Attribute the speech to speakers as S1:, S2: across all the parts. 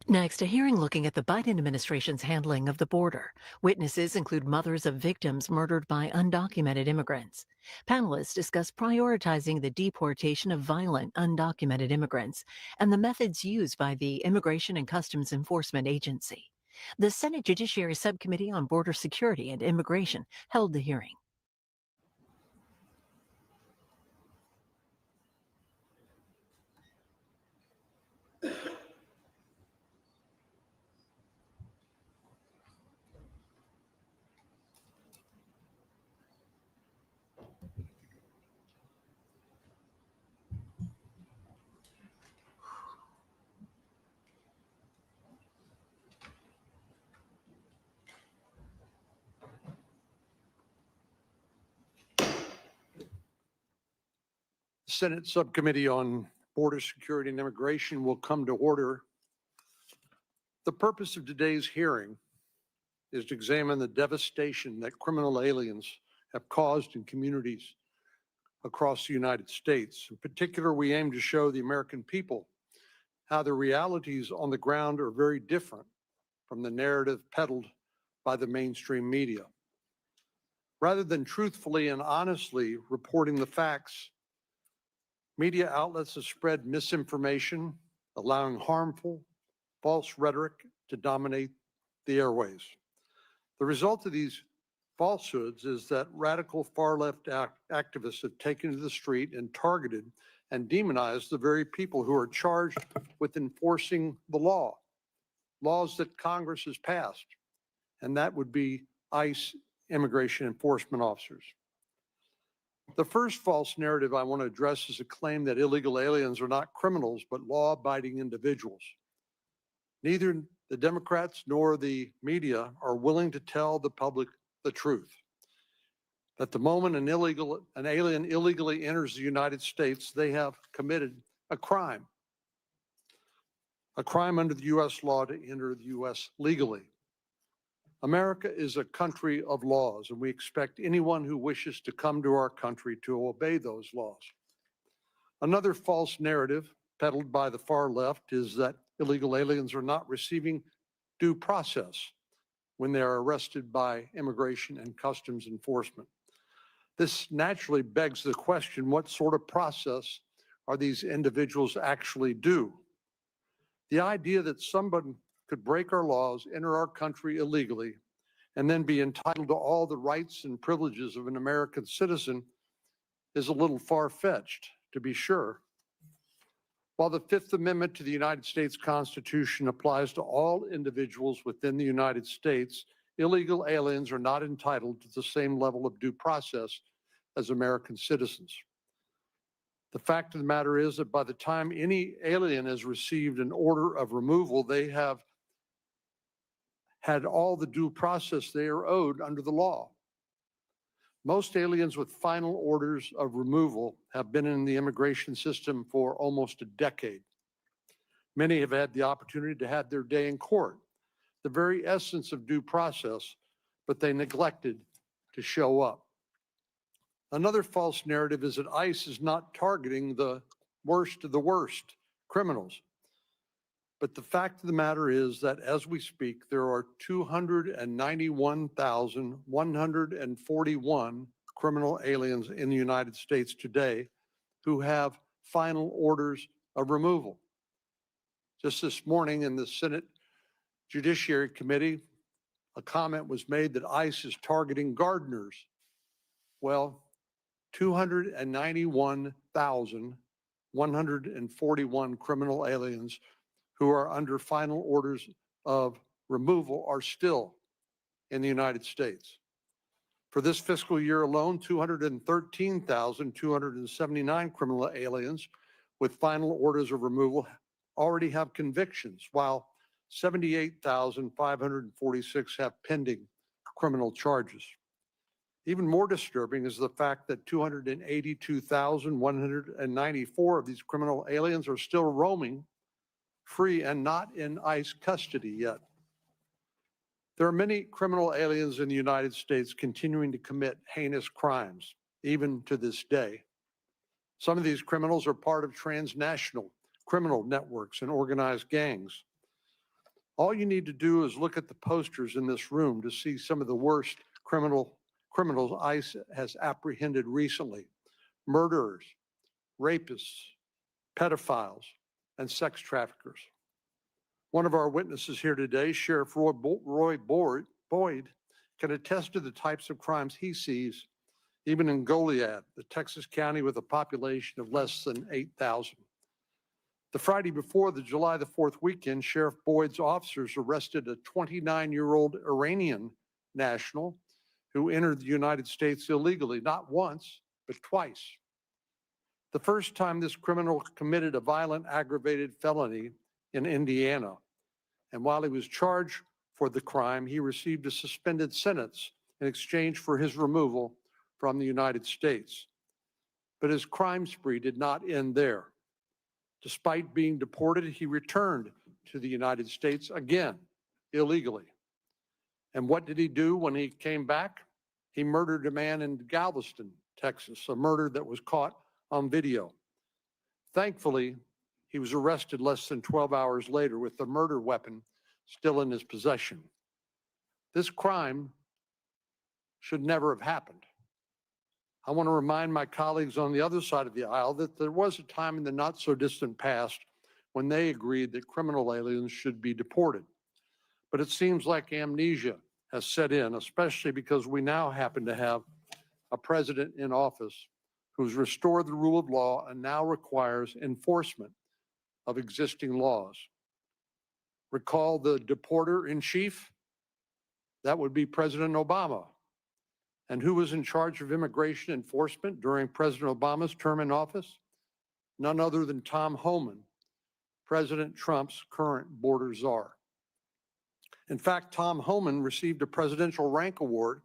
S1: Next, a hearing looking at the Biden administration's handling of the border. Witnesses include mothers of victims murdered by undocumented immigrants. Panelists discuss prioritizing the deportation of violent undocumented immigrants and the methods used by the Immigration and Customs Enforcement Agency. The Senate Judiciary Subcommittee on Border Security and Immigration held the hearing.
S2: The Senate Subcommittee on Border Security and Immigration will come to order. The purpose of today's hearing is to examine the devastation that criminal aliens have caused in communities across the United States. In particular, we aim to show the American people how the realities on the ground are very different from the narrative peddled by the mainstream media. Rather than truthfully and honestly reporting the facts, media outlets have spread misinformation, allowing harmful, false rhetoric to dominate the airways. The result of these falsehoods is that radical far-left activists have taken to the street and targeted and demonized the very people who are charged with enforcing the law, laws that Congress has passed, and that would be ICE immigration enforcement officers. The first false narrative I want to address is a claim that illegal aliens are not criminals, but law-abiding individuals. Neither the Democrats nor the media are willing to tell the public the truth. That the moment an alien illegally enters the United States, they have committed a crime under the U.S. law to enter the U.S. legally. America is a country of laws, and we expect anyone who wishes to come to our country to obey those laws. Another false narrative peddled by the far left is that illegal aliens are not receiving due process when they are arrested by Immigration and Customs Enforcement. This naturally begs the question, what sort of process are these individuals actually due? The idea that someone could break our laws, enter our country illegally, and then be entitled to all the rights and privileges of an American citizen is a little far-fetched, to be sure. While the Fifth Amendment to the United States Constitution applies to all individuals within the United States, illegal aliens are not entitled to the same level of due process as American citizens. The fact of the matter is that by the time any alien has received an order of removal, they have had all the due process they are owed under the law. Most aliens with final orders of removal have been in the immigration system for almost a decade. Many have had the opportunity to have their day in court, the very essence of due process, but they neglected to show up. Another false narrative is that ICE is not targeting the worst of the worst criminals. But the fact of the matter is that as we speak, there are 291,141 criminal aliens in the United States today who have final orders of removal. Just this morning in the Senate Judiciary Committee, a comment was made that ICE is targeting gardeners. Well, 291,141 criminal aliens who are under final orders of removal are still in the United States. For this fiscal year alone, 213,279 criminal aliens with final orders of removal already have convictions, while 78,546 have pending criminal charges. Even more disturbing is the fact that 282,194 of these criminal aliens are still roaming free and not in ICE custody yet. There are many criminal aliens in the United States continuing to commit heinous crimes, even to this day. Some of these criminals are part of transnational criminal networks and organized gangs. All you need to do is look at the posters in this room to see some of the worst criminals ICE has apprehended recently: murderers, rapists, pedophiles, and sex traffickers. One of our witnesses here today, Sheriff Roy Boyd, can attest to the types of crimes he sees, even in Goliad, the Texas county with a population of less than 8,000. The Friday before the July the 4th weekend, Sheriff Boyd's officers arrested a 29-year-old Iranian national who entered the United States illegally, not once, but twice. The first time this criminal committed a violent aggravated felony in Indiana. And while he was charged for the crime, he received a suspended sentence in exchange for his removal from the United States. But his crime spree did not end there. Despite being deported, he returned to the United States again, illegally. And what did he do when he came back? He murdered a man in Galveston, Texas, a murder that was caught on video. Thankfully, he was arrested less than 12 hours later with the murder weapon still in his possession. This crime should never have happened. I want to remind my colleagues on the other side of the aisle that there was a time in the not so distant past when they agreed that criminal aliens should be deported. But it seems like amnesia has set in, especially because we now happen to have a president in office who's restored the rule of law and now requires enforcement of existing laws. Recall the deporter in chief? That would be President Obama. And who was in charge of immigration enforcement during President Obama's term in office? None other than Tom Homan, President Trump's current border czar. In fact, Tom Homan received a Presidential Rank Award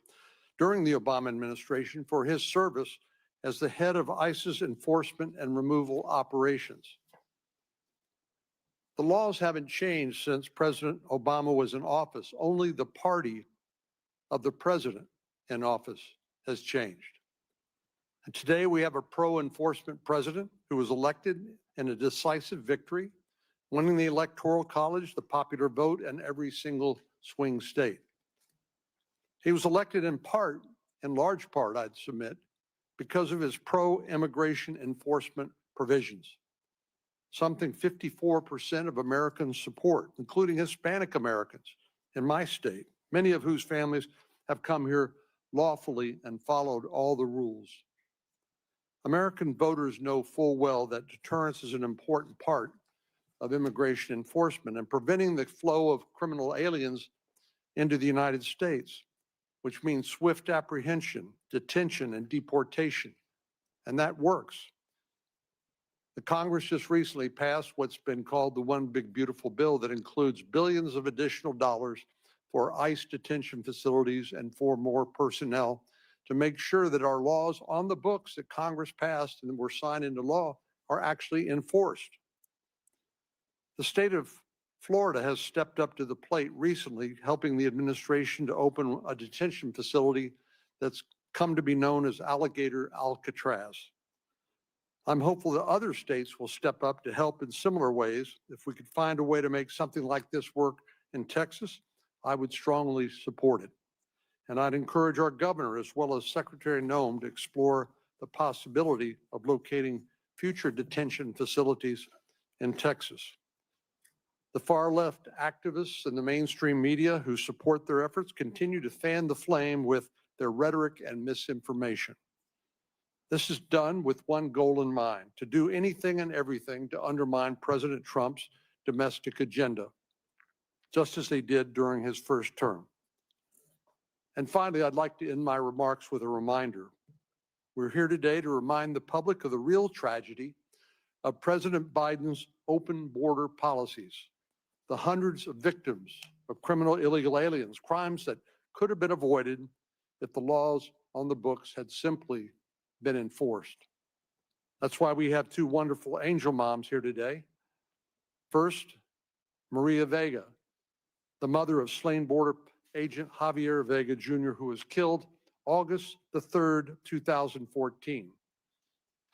S2: during the Obama administration for his service as the head of ICE's enforcement and removal operations. The laws haven't changed since President Obama was in office. Only the party of the president in office has changed. And today we have a pro-enforcement president who was elected in a decisive victory, winning the Electoral College, the popular vote, and every single swing state. He was elected in large part, I'd submit, because of his pro-immigration enforcement provisions, something 54% of Americans support, including Hispanic Americans in my state, many of whose families have come here lawfully and followed all the rules. American voters know full well that deterrence is an important part of immigration enforcement and preventing the flow of criminal aliens into the United States, which means swift apprehension, detention, and deportation. And that works. The Congress just recently passed what's been called the One Big Beautiful Bill that includes billions of additional dollars for ICE detention facilities and for more personnel to make sure that our laws on the books that Congress passed and were signed into law are actually enforced. The state of Florida has stepped up to the plate recently, helping the administration to open a detention facility that's come to be known as Alligator Alcatraz. I'm hopeful that other states will step up to help in similar ways. If we could find a way to make something like this work in Texas, I would strongly support it. And I'd encourage our governor, as well as Secretary Noem, to explore the possibility of locating future detention facilities in Texas. The far left activists and the mainstream media who support their efforts continue to fan the flame with their rhetoric and misinformation. This is done with one goal in mind: to do anything and everything to undermine President Trump's domestic agenda, just as they did during his first term. And finally, I'd like to end my remarks with a reminder. We're here today to remind the public of the real tragedy of President Biden's open border policies, the hundreds of victims of criminal illegal aliens, crimes that could have been avoided if the laws on the books had simply been enforced. That's why we have two wonderful angel moms here today. First, Maria Vega, the mother of slain border agent Javier Vega Jr., who was killed August the 3rd, 2014.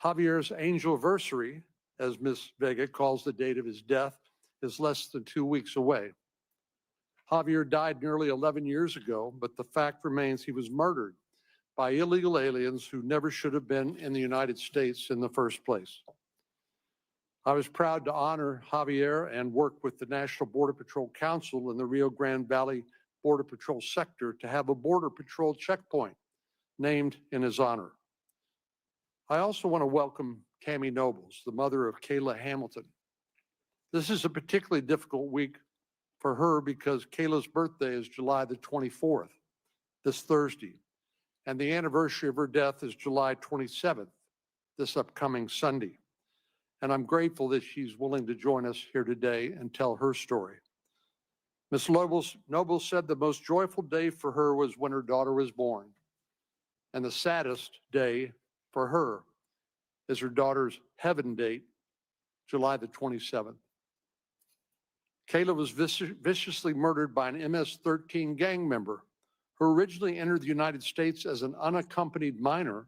S2: Javier's angelversary, as Ms. Vega calls the date of his death, is less than 2 weeks away. Javier died nearly 11 years ago, but the fact remains he was murdered by illegal aliens who never should have been in the United States in the first place. I was proud to honor Javier and work with the National Border Patrol Council in the Rio Grande Valley Border Patrol sector to have a Border Patrol checkpoint named in his honor. I also want to welcome Tammy Nobles, the mother of Kayla Hamilton. This is a particularly difficult week for her because Kayla's birthday is July the 24th, this Thursday, and the anniversary of her death is July 27th, this upcoming Sunday. And I'm grateful that she's willing to join us here today and tell her story. Ms. Nobles said the most joyful day for her was when her daughter was born, and the saddest day for her is her daughter's heaven date, July the 27th. Kayla was viciously murdered by an MS-13 gang member who originally entered the United States as an unaccompanied minor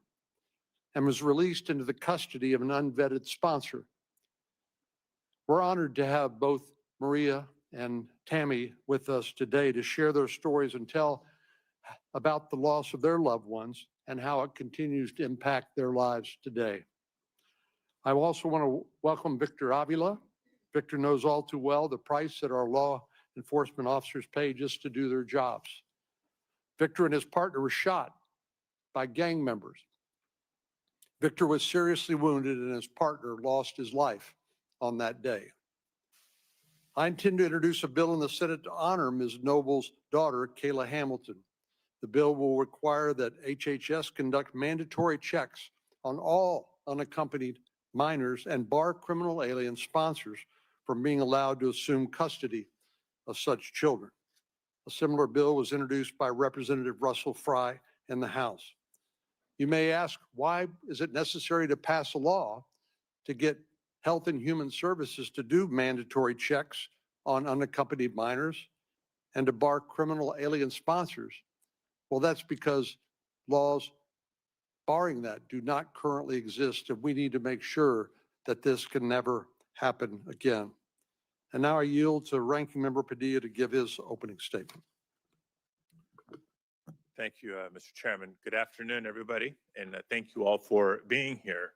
S2: and was released into the custody of an unvetted sponsor. We're honored to have both Maria and Tammy with us today to share their stories and tell about the loss of their loved ones and how it continues to impact their lives today. I also want to welcome Victor Avila. Victor knows all too well the price that our law enforcement officers pay just to do their jobs. Victor and his partner were shot by gang members. Victor was seriously wounded and his partner lost his life on that day. I intend to introduce a bill in the Senate to honor Ms. Noble's daughter, Kayla Hamilton. The bill will require that HHS conduct mandatory checks on all unaccompanied minors and bar criminal alien sponsors from being allowed to assume custody of such children. A similar bill was introduced by Representative Russell Fry in the House. You may ask, why is it necessary to pass a law to get Health and Human Services to do mandatory checks on unaccompanied minors and to bar criminal alien sponsors? Well, that's because laws barring that do not currently exist, and we need to make sure that this can never happen again. And now I yield to Ranking Member Padilla to give his opening statement.
S3: Thank you, Mr. Chairman. Good afternoon, everybody, and thank you all for being here.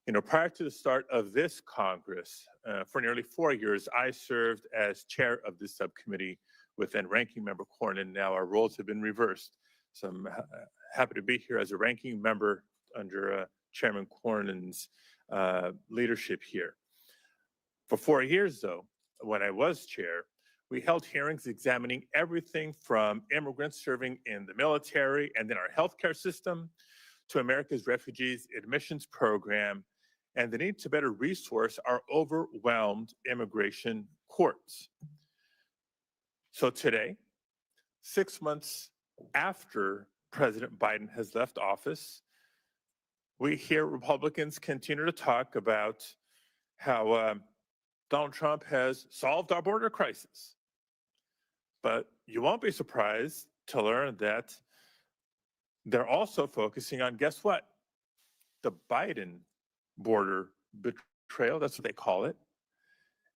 S3: You know, prior to the start of this Congress, for nearly 4 years, I served as chair of this subcommittee with then Ranking Member Cornyn. Now our roles have been reversed. So I'm happy to be here as a ranking member under Chairman Cornyn's leadership here. For 4 years, though, when I was chair, we held hearings examining everything from immigrants serving in the military and in our healthcare system to America's refugees admissions program and the need to better resource our overwhelmed immigration courts. So today, 6 months after President Biden has left office, we hear Republicans continue to talk about how Donald Trump has solved our border crisis. But you won't be surprised to learn that they're also focusing on, guess what? The Biden border betrayal, that's what they call it.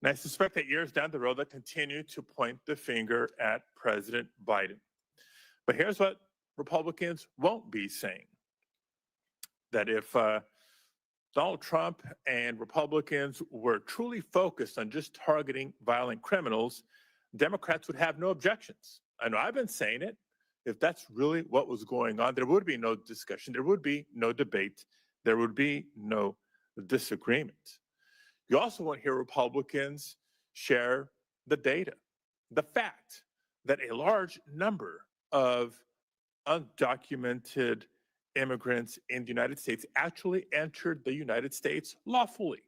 S3: And I suspect that years down the road, they'll continue to point the finger at President Biden. But here's what Republicans won't be saying. That if Donald Trump and Republicans were truly focused on just targeting violent criminals, Democrats would have no objections. I know I've been saying it. If that's really what was going on, there would be no discussion, there would be no debate, there would be no disagreement. You also won't hear Republicans share the data, the fact that a large number of undocumented immigrants in the United States actually entered the United States lawfully.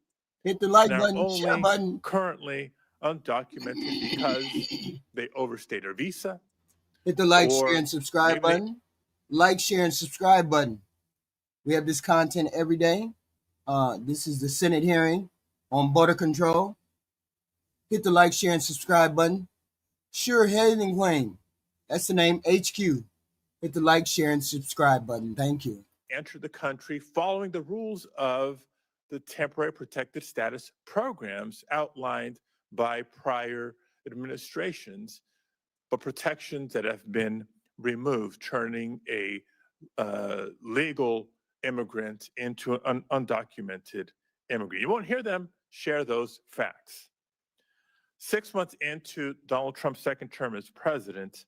S4: Hit the like
S3: Now,
S4: button, share
S3: only
S4: button.
S3: currently undocumented because they overstayed their visa.
S4: Hit the like,
S3: or
S4: share, and subscribe
S3: maybe
S4: button. Like, share, and subscribe button. We have this content every day. This is the Senate hearing on border control. Hit the like, share, and subscribe button. Sure Heading Claim. That's the name, HQ. Hit the like, share, and subscribe button. Thank you.
S3: enter the country following the rules of the temporary protected status programs outlined by prior administrations. but protections that have been removed, turning a legal immigrant into an undocumented immigrant. You won't hear them share those facts. 6 months into Donald Trump's second term as president,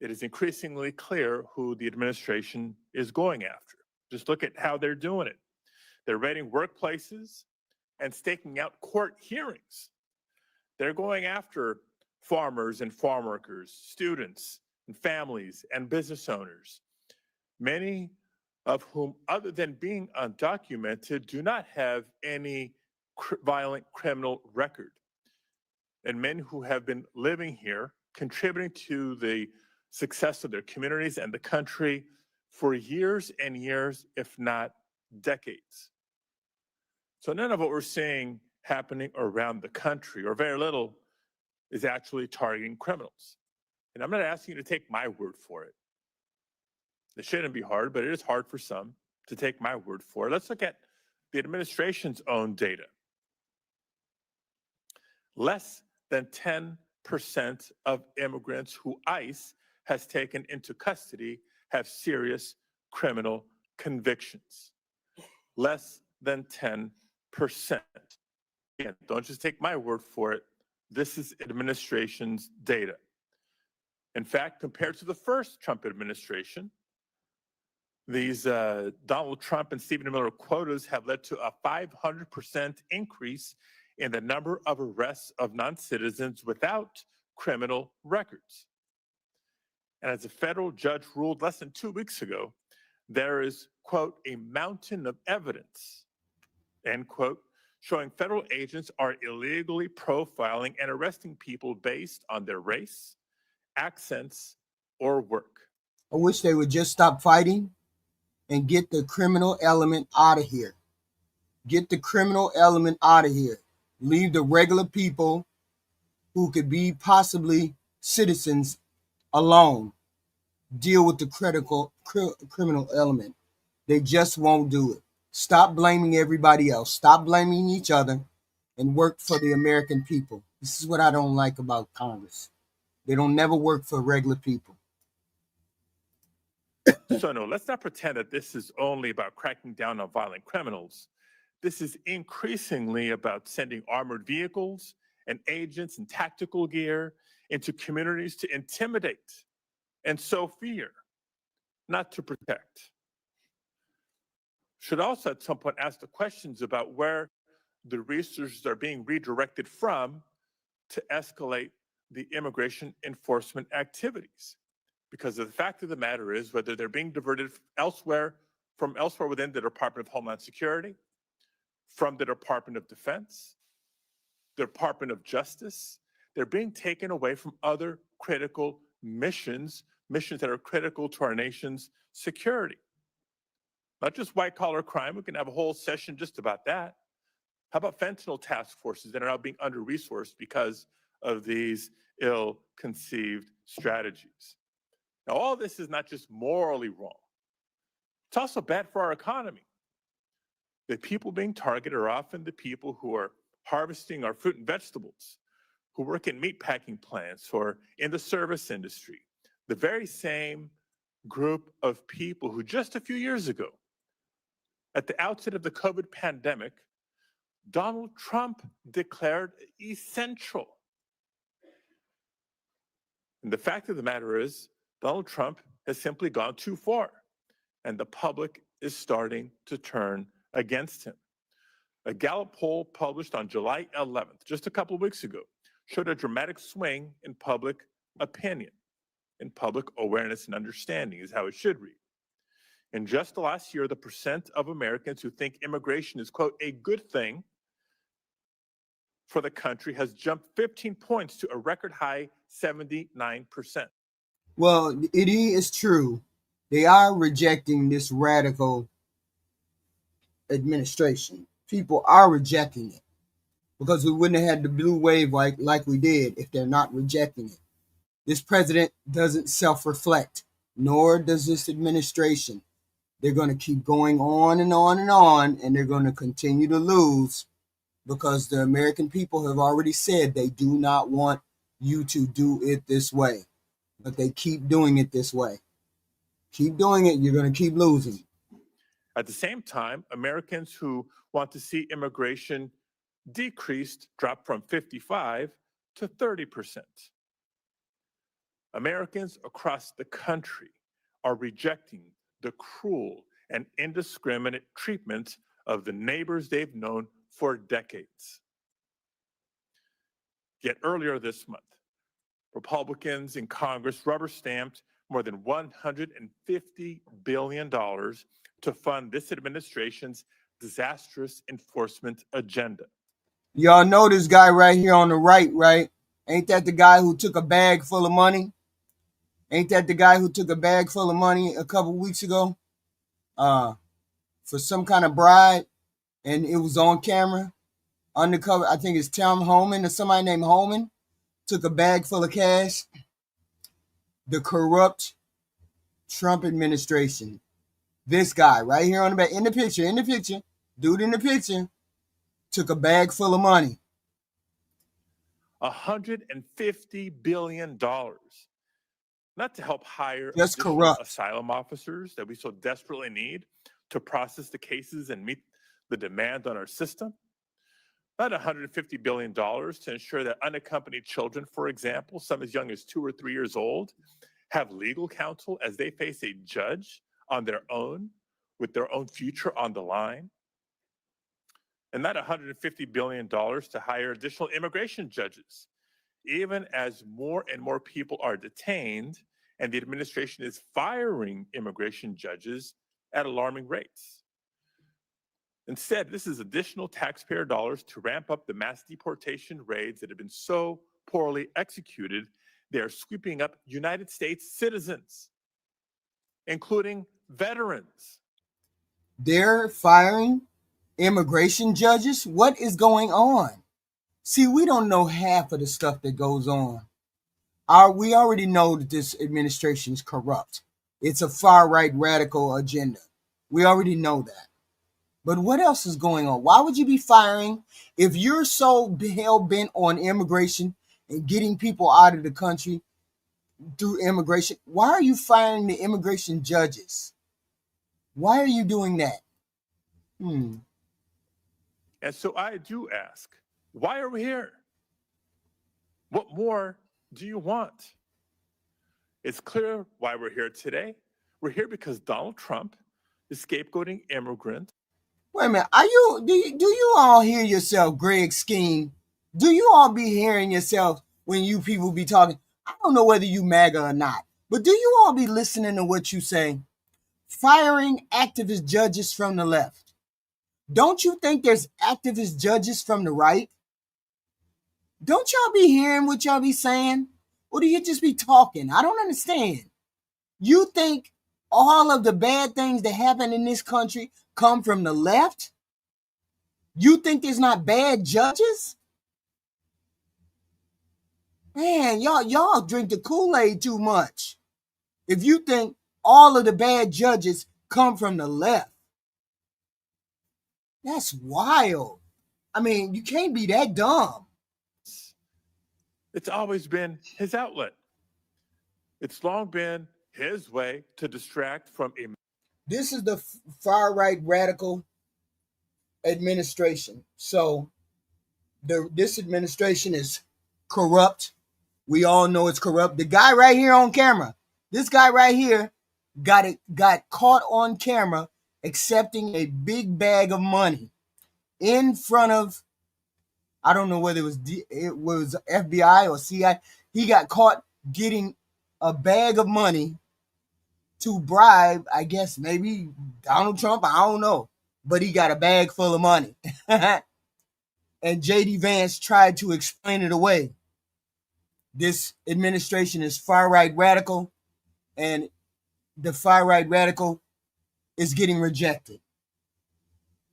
S3: it is increasingly clear who the administration is going after. Just look at how they're doing it. They're raiding workplaces and staking out court hearings. They're going after farmers and farm workers, students and families and business owners, many of whom, other than being undocumented, do not have any violent criminal record, and men who have been living here, contributing to the success of their communities and the country for years and years, if not decades. So none of what we're seeing happening around the country, or very little, is actually targeting criminals. And I'm not asking you to take my word for it. It shouldn't be hard, but it is hard for some to take my word for it. Let's look at the administration's own data. Less than 10% of immigrants who ICE has taken into custody have serious criminal convictions. Less than 10%. Again, don't just take my word for it. This is administration's data. In fact, compared to the first Trump administration, these Donald Trump and Stephen Miller quotas have led to a 500% increase in the number of arrests of non-citizens without criminal records. And as a federal judge ruled less than 2 weeks ago, there is, quote, a mountain of evidence, end quote, showing federal agents are illegally profiling and arresting people based on their race, accents, or work.
S4: I wish they would just stop fighting and get the criminal element out of here. Get the criminal element out of here. Leave the regular people who could be possibly citizens alone. Deal with the criminal element. They just won't do it. Stop blaming everybody else. Stop blaming each other and work for the American people. This is what I don't like about Congress. They don't never work for regular people.
S3: So no, let's not pretend that this is only about cracking down on violent criminals. This is increasingly about sending armored vehicles and agents and tactical gear into communities to intimidate and sow fear, not to protect. Should also at some point ask the questions about where the resources are being redirected from to escalate the immigration enforcement activities. Because the fact of the matter is, whether they're being diverted elsewhere within the Department of Homeland Security, from the Department of Defense, the Department of Justice, they're being taken away from other critical missions that are critical to our nation's security. Not just white-collar crime. We can have a whole session just about that. How about fentanyl task forces that are now being under-resourced because of these ill-conceived strategies? Now, all this is not just morally wrong. It's also bad for our economy. The people being targeted are often the people who are harvesting our fruit and vegetables, who work in meatpacking plants or in the service industry. The very same group of people who just a few years ago, at the outset of the COVID pandemic, Donald Trump declared essential. And the fact of the matter is, Donald Trump has simply gone too far, and the public is starting to turn against him. A Gallup poll published on July 11th, just a couple of weeks ago, showed a dramatic swing in public opinion, in public awareness and understanding is how it should read. In just the last year, the percent of Americans who think immigration is, quote, a good thing for the country has jumped 15 points to a record high 79%.
S4: Well, it is true. They are rejecting this radical administration. People are rejecting it because we wouldn't have had the blue wave like we did if they're not rejecting it. This president doesn't self-reflect, nor does this administration. They're going to keep going on and on and on, and they're going to continue to lose because the American people have already said they do not want you to do it this way. but they keep doing it this way. Keep doing it, you're going to keep losing.
S3: At the same time, Americans who want to see immigration decreased drop from 55 to 30%. Americans across the country are rejecting the cruel and indiscriminate treatment of the neighbors they've known for decades. Yet earlier this month, Republicans in Congress rubber-stamped more than $150 billion to fund this administration's disastrous enforcement agenda.
S4: Y'all know this guy right here on the right? Ain't that the guy who took a bag full of money? Ain't that the guy who took a bag full of money a couple weeks ago for some kind of bribe, and it was on camera, undercover? I think it's Tom Homan or somebody named Homan took a bag full of cash. The corrupt Trump administration. This guy right here on the back, in the picture, dude in the picture, took a bag full of money.
S3: $150 billion. Not to help hire
S4: Just
S3: additional
S4: corrupt
S3: asylum officers that we so desperately need to process the cases and meet the demand on our system. Not $150 billion to ensure that unaccompanied children, for example, some as young as 2 or 3 years old, have legal counsel as they face a judge on their own, with their own future on the line. And not $150 billion to hire additional immigration judges, even as more and more people are detained and the administration is firing immigration judges at alarming rates. Instead, this is additional taxpayer dollars to ramp up the mass deportation raids that have been so poorly executed. They are sweeping up United States citizens, including veterans.
S4: They're firing immigration judges. What is going on? See, we don't know half of the stuff that goes on. We already know that this administration is corrupt. It's a far-right radical agenda. We already know that. But what else is going on? Why would you be firing if you're so hell-bent on immigration and getting people out of the country through immigration? Why are you firing the immigration judges? Why are you doing that?
S3: And so I do ask, why are we here? What more do you want? It's clear why we're here today. We're here because Donald Trump is scapegoating immigrants.
S4: Wait a minute. Do you all hear yourself, Greg Skeen? Do you all be hearing yourself when you people be talking? I don't know whether you MAGA or not, but do you all be listening to what you say? Firing activist judges from the left. Don't you think there's activist judges from the right? Don't y'all be hearing what y'all be saying? Or do you just be talking? I don't understand. You think all of the bad things that happen in this country come from the left? You think there's not bad judges? Man, y'all drink the Kool-Aid too much. If you think all of the bad judges come from the left, that's wild. I mean, you can't be that dumb.
S3: It's always been his outlet. It's long been his way to distract from a...
S4: This is the far-right radical administration. So this administration is corrupt. We all know it's corrupt. The guy right here on camera, this guy right here got caught on camera accepting a big bag of money in front of, I don't know whether it was FBI or CIA. He got caught getting a bag of money to bribe, I guess, maybe Donald Trump. I don't know. But he got a bag full of money. And J.D. Vance tried to explain it away. This administration is far-right radical, and the far-right radical is getting rejected.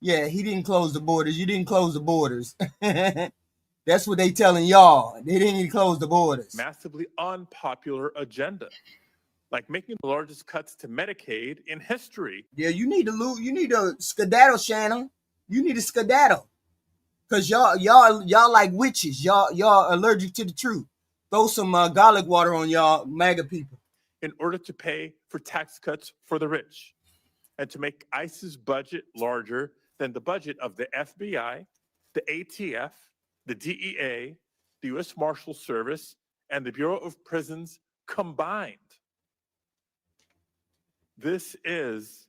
S4: Yeah, he didn't close the borders. You didn't close the borders. That's what they telling y'all. They didn't even close the borders.
S3: Massively unpopular agenda, like making the largest cuts to Medicaid in history.
S4: Yeah, you need to skedaddle, Shannon. You need to skedaddle. Cause y'all like witches. Y'all allergic to the truth. throw some garlic water on y'all MAGA people.
S3: in order to pay for tax cuts for the rich and to make ICE's budget larger than the budget of the FBI, the ATF, the DEA, the U.S. Marshal Service, and the Bureau of Prisons combined. This is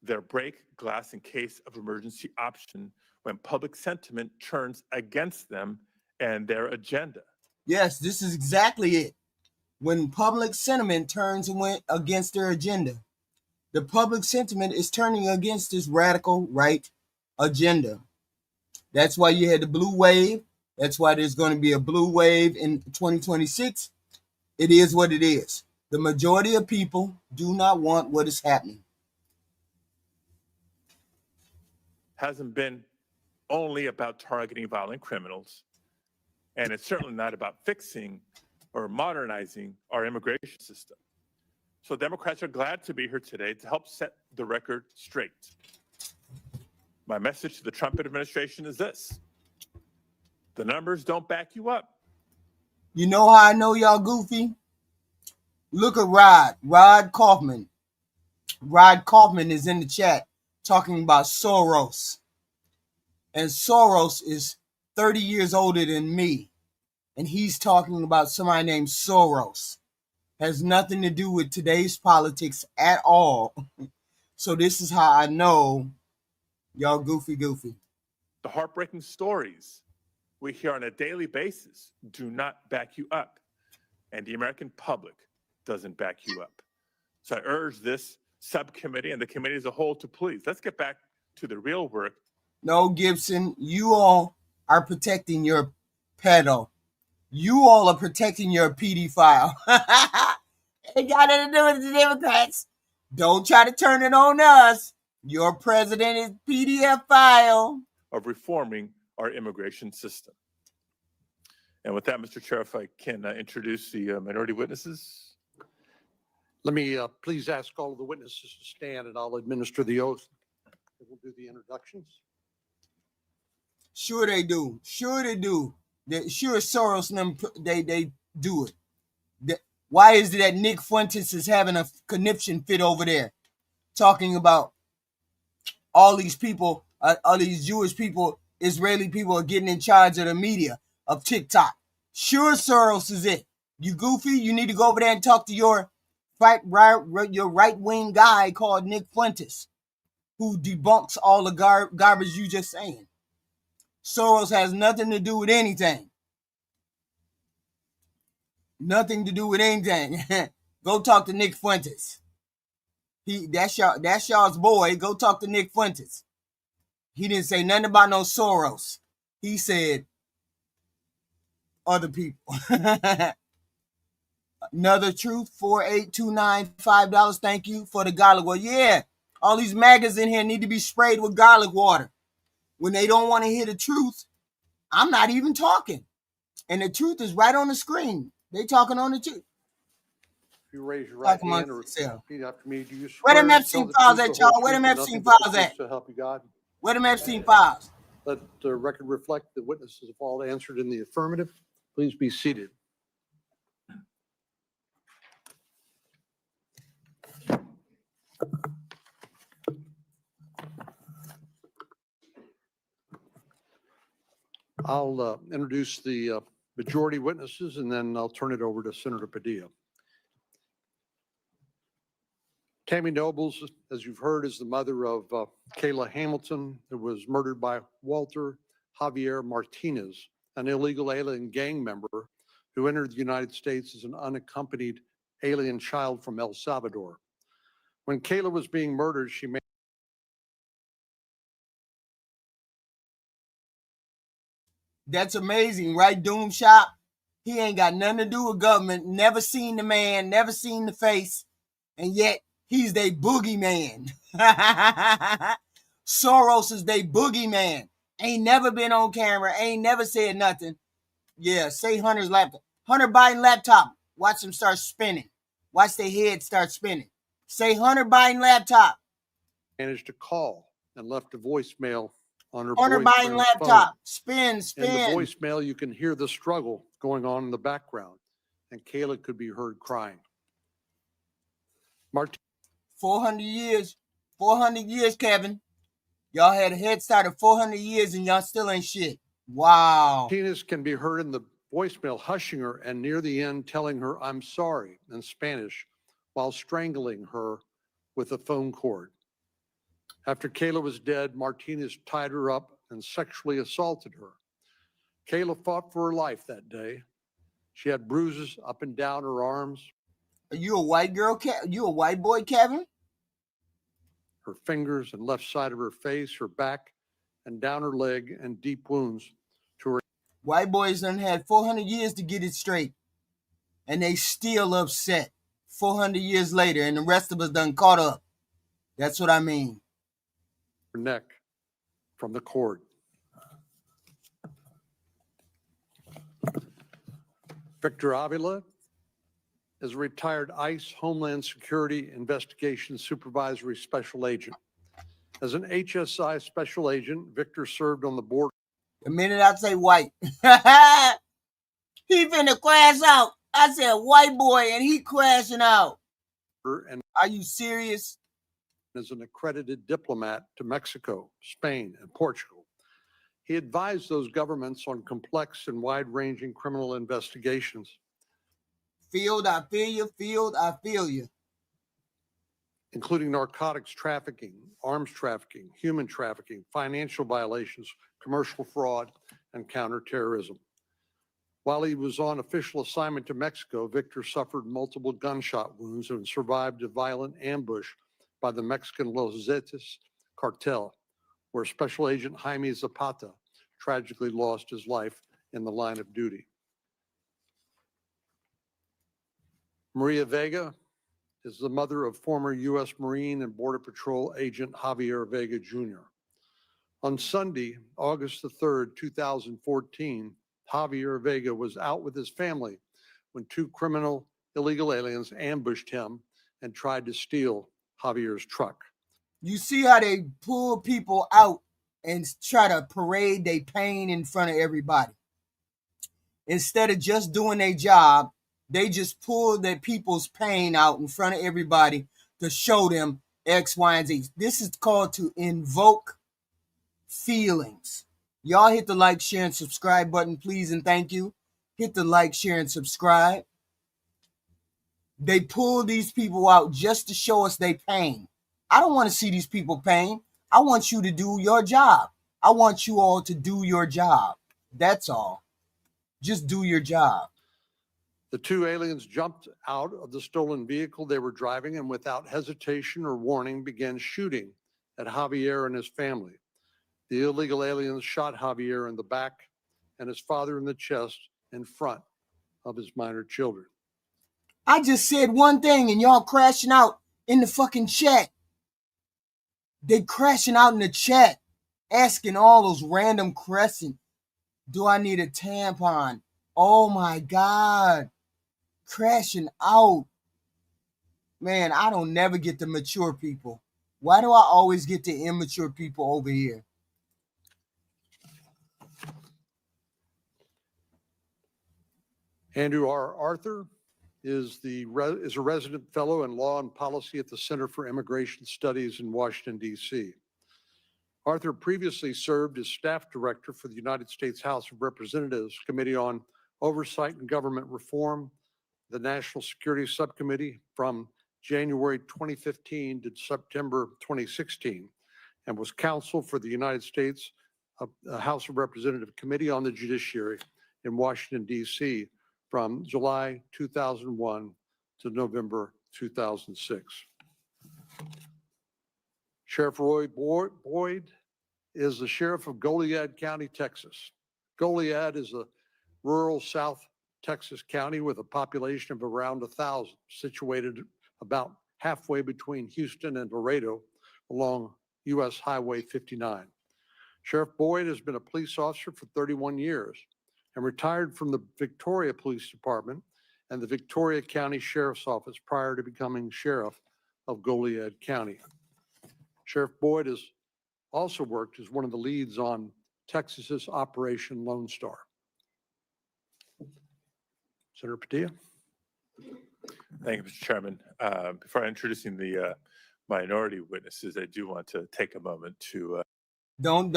S3: their break glass in case of emergency option when public sentiment turns against them and their agenda.
S4: Yes, this is exactly it. When public sentiment turns against their agenda, the public sentiment is turning against this radical right agenda. That's why you had the blue wave. That's why there's going to be a blue wave in 2026. It is what it is. The majority of people do not want what is happening.
S3: Hasn't been only about targeting violent criminals, and it's certainly not about fixing or modernizing our immigration system. So Democrats are glad to be here today to help set the record straight. My message to the Trump administration is this: the numbers don't back you up.
S4: You know how I know y'all goofy? Look at Rod Kaufman. Rod Kaufman is in the chat talking about Soros. And Soros is 30 years older than me. And he's talking about somebody named Soros. Has nothing to do with today's politics at all. So this is how I know y'all goofy.
S3: The heartbreaking stories we hear on a daily basis do not back you up, and the American public doesn't back you up. So I urge this subcommittee and the committee as a whole to please, let's get back to the real work.
S4: No, Gibson, you all are protecting your pedo. You all are protecting your pedophile. It got nothing to do with the Democrats. Don't try to turn it on us. Your president is PDF file.
S3: Of reforming our immigration system. And with that, Mr. Chair, if I can introduce the minority witnesses.
S2: Let me please ask all of the witnesses to stand, and I'll administer the oath. We'll do the introductions.
S4: Sure they do. Sure Soros and them, they do it. Why is it that Nick Fuentes is having a conniption fit over there, talking about all these people, all these Jewish people, Israeli people are getting in charge of the media of TikTok? Sure, Soros is it. You goofy. You need to go over there and talk to your right-wing guy called Nick Fuentes, who debunks all the garbage you just saying. Soros has nothing to do with anything. Nothing to do with anything. Go talk to Nick Fuentes. That's y'all's boy. Go talk to Nick Fuentes. He didn't say nothing about no Soros. He said other people. Another Truth, 4829, $5. Thank you for the garlic water. Yeah, all these maggots in here need to be sprayed with garlic water. When they don't want to hear the truth, I'm not even talking. And the truth is right on the screen. They talking on the truth.
S2: If you raise your right hand or
S4: yourself.
S2: repeat after me, do you
S4: Where them
S2: swear to
S4: Epstein
S2: tell the
S4: files
S2: truth,
S4: at,
S2: the whole
S4: y'all? Where
S2: truth,
S4: them
S2: and
S4: Epstein
S2: nothing but the
S4: files
S2: truth
S4: at?
S2: So help you God.
S4: Where them Epstein files?
S2: Let the record reflect that witnesses have all answered in the affirmative. Please be seated. I'll introduce the majority witnesses, and then I'll turn it over to Senator Padilla. Tammy Nobles, as you've heard, is the mother of Kayla Hamilton, who was murdered by Walter Javier Martinez, an illegal alien gang member who entered the United States as an unaccompanied alien child from El Salvador. When Kayla was being murdered, she made
S4: That's amazing, right, Doom Shop? He ain't got nothing to do with government, never seen the man, never seen the face, and yet he's they boogeyman. Soros is they boogeyman. Ain't never been on camera, ain't never said nothing. Yeah, say Hunter's laptop. Hunter Biden laptop. Watch them start spinning. Watch their head start spinning. Say Hunter Biden laptop.
S2: managed to call and left a voicemail on her
S4: On her buying
S2: boyfriend's phone.
S4: laptop. Spin,
S2: In the
S4: spin.
S2: voicemail, you can hear the struggle going on in the background, and Kayla could be heard crying.
S4: 400 years. 400 years, Kevin. Y'all had a head start of 400 years and y'all still ain't shit. Wow.
S2: Martinez can be heard in the voicemail hushing her and near the end telling her, "I'm sorry," in Spanish, while strangling her with a phone cord. After Kayla was dead, Martinez tied her up and sexually assaulted her. Kayla fought for her life that day. She had bruises up and down her arms,
S4: Are you a white girl, you a white boy, Kevin?
S2: her fingers and left side of her face, her back, and down her leg, and deep wounds to her.
S4: White boys done had 400 years to get it straight. And they still upset 400 years later, and the rest of us done caught up. That's what I mean.
S2: Neck from the cord. Victor Avila is a retired ICE Homeland Security Investigation Supervisory Special Agent. As an HSI Special Agent, Victor served on the board.
S4: The minute I say white, he finna crash out. I said white boy, and he crashing out.
S2: And
S4: Are you serious?
S2: as an accredited diplomat to Mexico, Spain, and Portugal. He advised those governments on complex and wide-ranging criminal investigations,
S4: Field, I feel you. Field, I feel you.
S2: including narcotics trafficking, arms trafficking, human trafficking, financial violations, commercial fraud, and counterterrorism. While he was on official assignment to Mexico, Victor suffered multiple gunshot wounds and survived a violent ambush by the Mexican Los Zetas cartel, where Special Agent Jaime Zapata tragically lost his life in the line of duty. Maria Vega is the mother of former U.S. Marine and Border Patrol Agent Javier Vega Jr. On Sunday, August the 3rd, 2014, Javier Vega was out with his family when two criminal illegal aliens ambushed him and tried to steal Javier's truck.
S4: You see how they pull people out and try to parade their pain in front of everybody. Instead of just doing their job, they just pull their people's pain out in front of everybody to show them X, Y, and Z. This is called to invoke feelings. Y'all hit the like, share, and subscribe button, please, and thank you. Hit the like, share, and subscribe. They pull these people out just to show us their pain. I don't want to see these people pain. I want you to do your job. I want you all to do your job. That's all. Just do your job.
S2: The two aliens jumped out of the stolen vehicle they were driving and without hesitation or warning began shooting at Javier and his family. The illegal aliens shot Javier in the back and his father in the chest in front of his minor children.
S4: I just said one thing and y'all crashing out in the fucking chat. They crashing out in the chat, asking all those random questions. Do I need a tampon? Oh my God. Crashing out. Man, I don't never get the mature people. Why do I always get the immature people over here?
S2: Andrew R. Arthur is a resident fellow in law and policy at the Center for Immigration Studies in Washington, D.C. Arthur previously served as staff director for the United States House of Representatives Committee on Oversight and Government Reform, the National Security Subcommittee from January 2015 to September 2016, and was counsel for the United States House of Representatives Committee on the Judiciary in Washington, D.C. from July 2001 to November 2006. Sheriff Roy Boyd is the sheriff of Goliad County, Texas. Goliad is a rural South Texas county with a population of around 1,000, situated about halfway between Houston and Laredo along U.S. Highway 59. Sheriff Boyd has been a police officer for 31 years and retired from the Victoria Police Department and the Victoria County Sheriff's Office prior to becoming sheriff of Goliad County. Sheriff Boyd is also worked as one of the leads on Texas's Operation Lone Star. Senator Padilla.
S3: Thank you, Mr. Chairman. Before introducing the minority witnesses, I do want to take a moment to
S4: Don't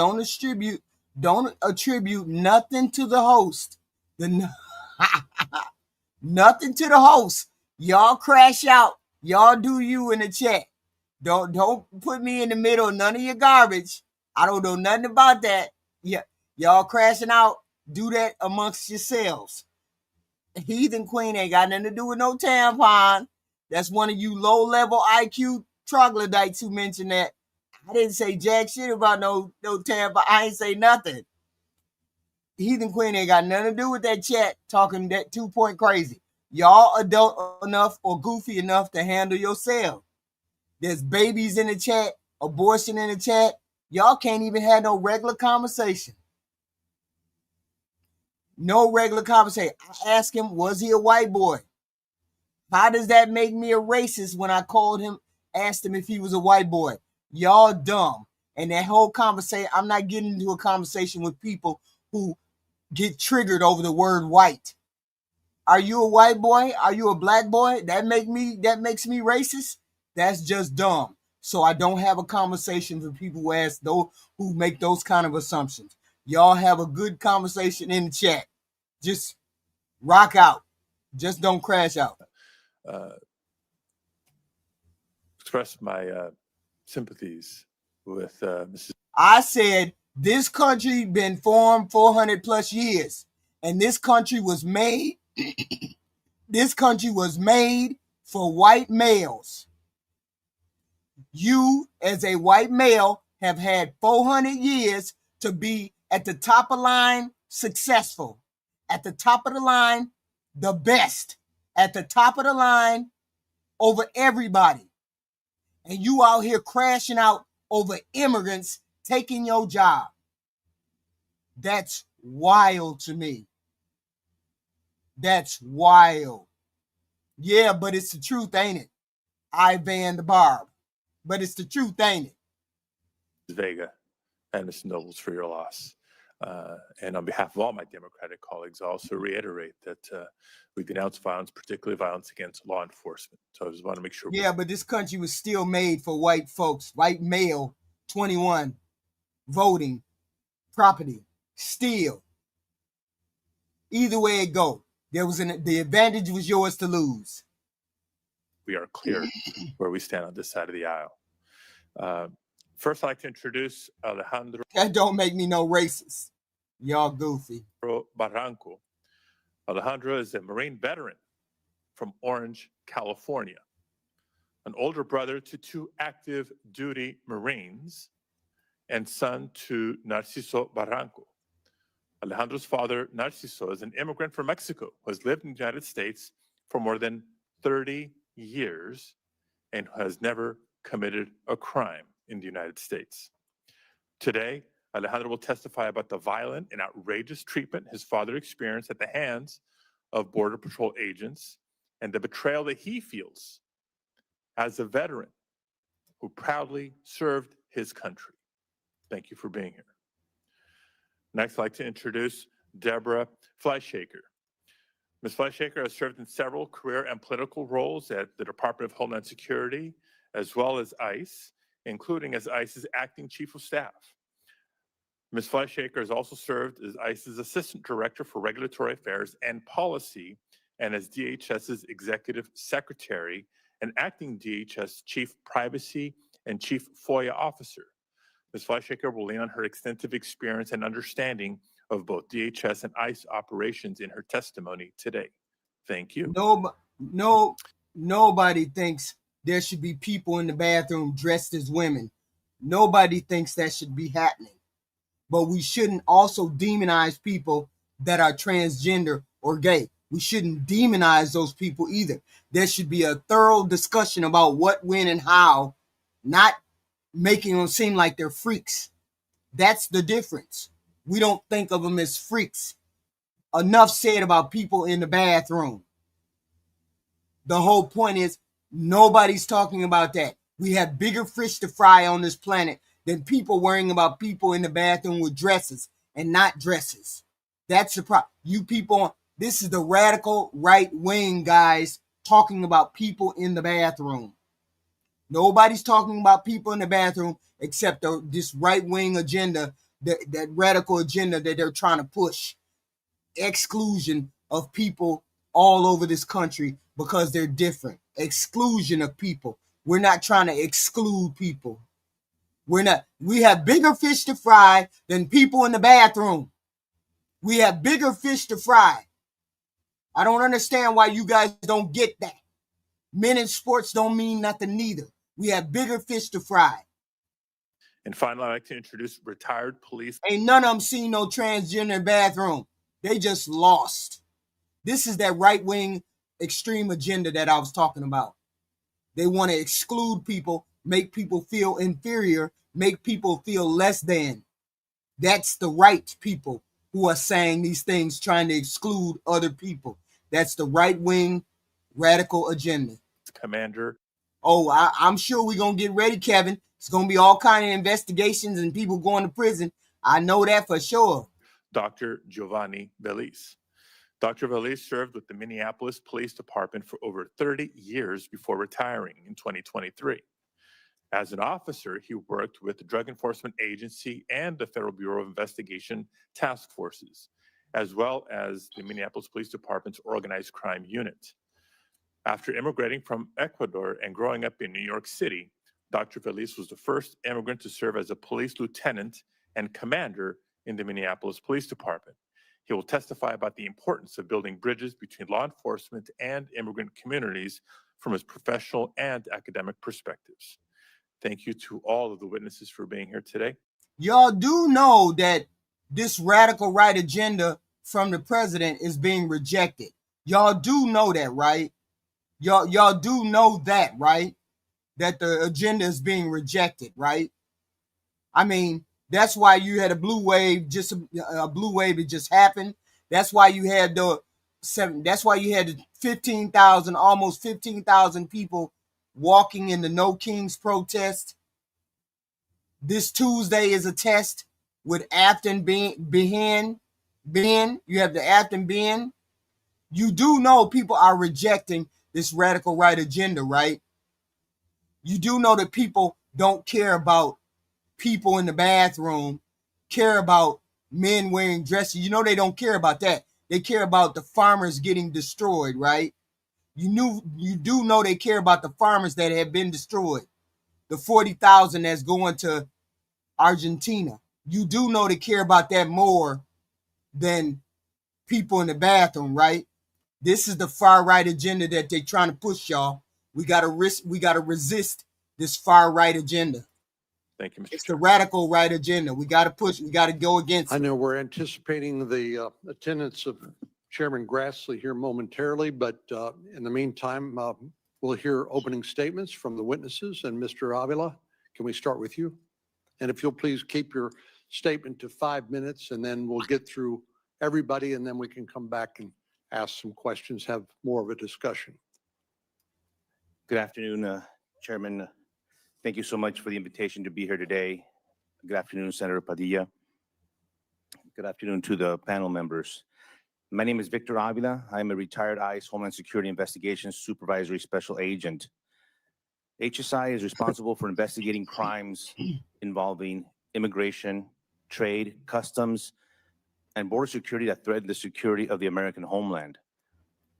S4: attribute nothing to the host. Nothing to the host. Y'all crash out. Y'all do you in the chat. Don't put me in the middle of none of your garbage. I don't know nothing about that. Yeah, y'all crashing out. Do that amongst yourselves. Heathen Queen ain't got nothing to do with no tampon. That's one of you low-level IQ troglodytes who mentioned that. I didn't say jack shit about no tampon. I ain't say nothing. Heathen Queen ain't got nothing to do with that chat talking that 2-point crazy. Y'all adult enough or goofy enough to handle yourself. There's babies in the chat, abortion in the chat. Y'all can't even have no regular conversation. No regular conversation. I asked him, was he a white boy? How does that make me a racist when I called him, asked him if he was a white boy? Y'all dumb. And that whole conversation, I'm not getting into a conversation with people who get triggered over the word white. Are you a white boy? Are you a black boy? That makes me racist? That's just dumb. So I don't have a conversation with people who ask those who make those kind of assumptions. Y'all have a good conversation in the chat. Just rock out. Just don't crash out.
S3: express my sympathies with Mrs.
S4: I said this country been formed 400 plus years, and this country was made. This country was made for white males. You, as a white male, have had 400 years to be at the top of the line, successful. At the top of the line, the best. At the top of the line, over everybody. And you out here crashing out over immigrants taking your job. That's wild to me. That's wild. Yeah, but it's the truth, ain't it? Ivan the Barb. But it's the truth, ain't it?
S3: Vega and Mr. Nobles for your loss. And on behalf of all my Democratic colleagues, I also reiterate that we denounce violence, particularly violence against law enforcement. So I just want to make sure.
S4: Yeah, but this country was still made for white folks, white male, 21, voting, property, still. Either way it go, the advantage was yours to lose.
S3: We are clear where we stand on this side of the aisle. First, I'd like to introduce Alejandro
S4: That don't make me no racist. Y'all goofy.
S3: Barranco. Alejandro is a Marine veteran from Orange, California, an older brother to two active duty Marines and son to Narciso Barranco. Alejandro's father, Narciso, is an immigrant from Mexico who has lived in the United States for more than 30 years and has never committed a crime in the United States. Today, Alejandro will testify about the violent and outrageous treatment his father experienced at the hands of Border Patrol agents and the betrayal that he feels as a veteran who proudly served his country. Thank you for being here. Next, I'd like to introduce Deborah Fleischaker. Ms. Fleischaker has served in several career and political roles at the Department of Homeland Security, as well as ICE, including as ICE's acting chief of staff. Ms. Fleischaker has also served as ICE's Assistant Director for Regulatory Affairs and Policy and as DHS's Executive Secretary and acting DHS Chief Privacy and Chief FOIA Officer. Ms. Fleischaker will lean on her extensive experience and understanding of both DHS and ICE operations in her testimony today. Thank you.
S4: Nobody thinks there should be people in the bathroom dressed as women. Nobody thinks that should be happening. But we shouldn't also demonize people that are transgender or gay. We shouldn't demonize those people either. There should be a thorough discussion about what, when, and how, not making them seem like they're freaks. That's the difference. We don't think of them as freaks. Enough said about people in the bathroom. The whole point is nobody's talking about that. We have bigger fish to fry on this planet than people worrying about people in the bathroom with dresses and not dresses. That's the problem. You people, this is the radical right wing guys talking about people in the bathroom. Nobody's talking about people in the bathroom except this right wing agenda, that radical agenda that they're trying to push. Exclusion of people all over this country because they're different. Exclusion of people. We're not trying to exclude people. We have bigger fish to fry than people in the bathroom. We have bigger fish to fry. I don't understand why you guys don't get that. Men in sports don't mean nothing neither. We have bigger fish to fry.
S3: And finally, I'd like to introduce retired police.
S4: Ain't none of them seen no transgender bathroom. They just lost. This is that right-wing extreme agenda that I was talking about. They want to exclude people, make people feel inferior, make people feel less than. That's the right people who are saying these things, trying to exclude other people. That's the right-wing radical agenda.
S3: Commander.
S4: Oh, I'm sure we're going to get ready, Kevin. It's going to be all kind of investigations and people going to prison. I know that for sure.
S3: Dr. Giovanni Velis. Dr. Velis served with the Minneapolis Police Department for over 30 years before retiring in 2023. As an officer, he worked with the Drug Enforcement Agency and the Federal Bureau of Investigation task forces, as well as the Minneapolis Police Department's organized crime unit. After immigrating from Ecuador and growing up in New York City, Dr. Velis was the first immigrant to serve as a police lieutenant and commander in the Minneapolis Police Department. He will testify about the importance of building bridges between law enforcement and immigrant communities from his professional and academic perspectives. Thank you to all of the witnesses for being here today.
S4: Y'all do know that this radical right agenda from the president is being rejected. Y'all do know that, right? Y'all do know that, right? That the agenda is being rejected, right? I mean, that's why you had a blue wave, just a blue wave that just happened. That's why you had the 15,000, almost 15,000 people walking in the No Kings protest. This Tuesday is a test with Afton Ben. You have the Afton Ben. You do know people are rejecting this radical right agenda, right? You do know that people don't care about people in the bathroom, care about men wearing dresses. You know they don't care about that. They care about the farmers getting destroyed, right? You do know they care about the farmers that have been destroyed. The 40,000 that's going to Argentina. You do know they care about that more than people in the bathroom, right? This is the far right agenda that they're trying to push, y'all. We gotta resist this far right agenda.
S3: Thank you, Mr.
S4: It's the radical right agenda. We gotta push. We gotta go against
S2: I
S4: it.
S2: know we're anticipating the attendance of Chairman Grassley here momentarily, but in the meantime, we'll hear opening statements from the witnesses. And Mr. Avila, can we start with you? And if you'll please keep your statement to 5 minutes, and then we'll get through everybody, and then we can come back and ask some questions, have more of a discussion.
S5: Good afternoon, Chairman. Thank you so much for the invitation to be here today. Good afternoon, Senator Padilla. Good afternoon to the panel members. My name is Victor Avila. I'm a retired ICE Homeland Security Investigations Supervisory Special Agent. HSI is responsible for investigating crimes involving immigration, trade, customs, and border security that threaten the security of the American homeland.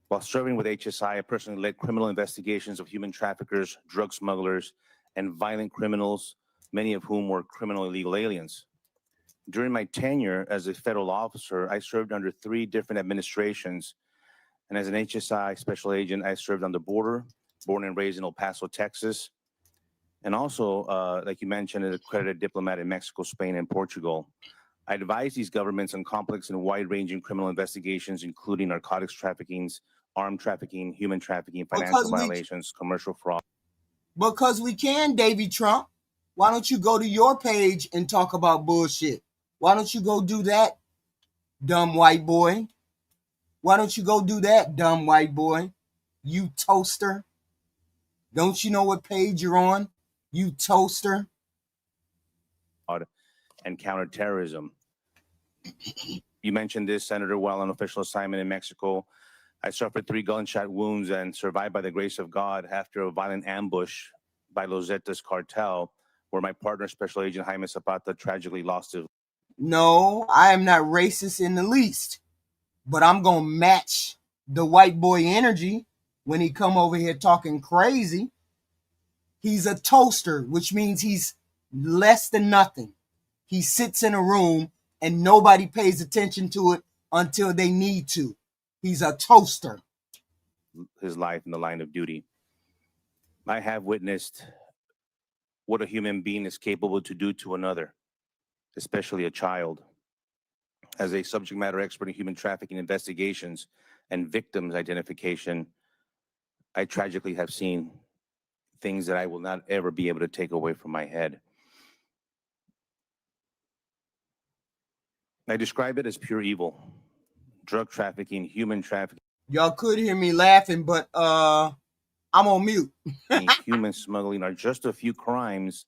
S5: While serving with HSI, I personally led criminal investigations of human traffickers, drug smugglers, and violent criminals, many of whom were criminal illegal aliens. During my tenure as a federal officer, I served under 3 different administrations. And as an HSI special agent, I served on the border, born and raised in El Paso, Texas. And also, like you mentioned, an accredited diplomat in Mexico, Spain, and Portugal. I advise these governments on complex and wide-ranging criminal investigations, including narcotics trafficking, armed trafficking, human trafficking, financial violations, commercial fraud.
S4: Because we can, Davy Trump. Why don't you go to your page and talk about bullshit? Why don't you go do that, dumb white boy? Why don't you go do that, dumb white boy? You toaster. Don't you know what page you're on? You toaster.
S5: and counterterrorism. You mentioned this, Senator, while on official assignment in Mexico. I suffered 3 gunshot wounds and survived by the grace of God after a violent ambush by Los Zetas cartel, where my partner, Special Agent Jaime Zapata, tragically lost his.
S4: No, I am not racist in the least, but I'm going to match the white boy energy when he come over here talking crazy. He's a toaster, which means he's less than nothing. He sits in a room and nobody pays attention to it until they need to. He's a toaster.
S5: His life in the line of duty. I have witnessed what a human being is capable to do to another, especially a child. As a subject matter expert in human trafficking investigations and victims identification, I tragically have seen things that I will not ever be able to take away from my head. I describe it as pure evil. Drug trafficking, human trafficking,
S4: Y'all could hear me laughing, but I'm on mute.
S5: human smuggling are just a few crimes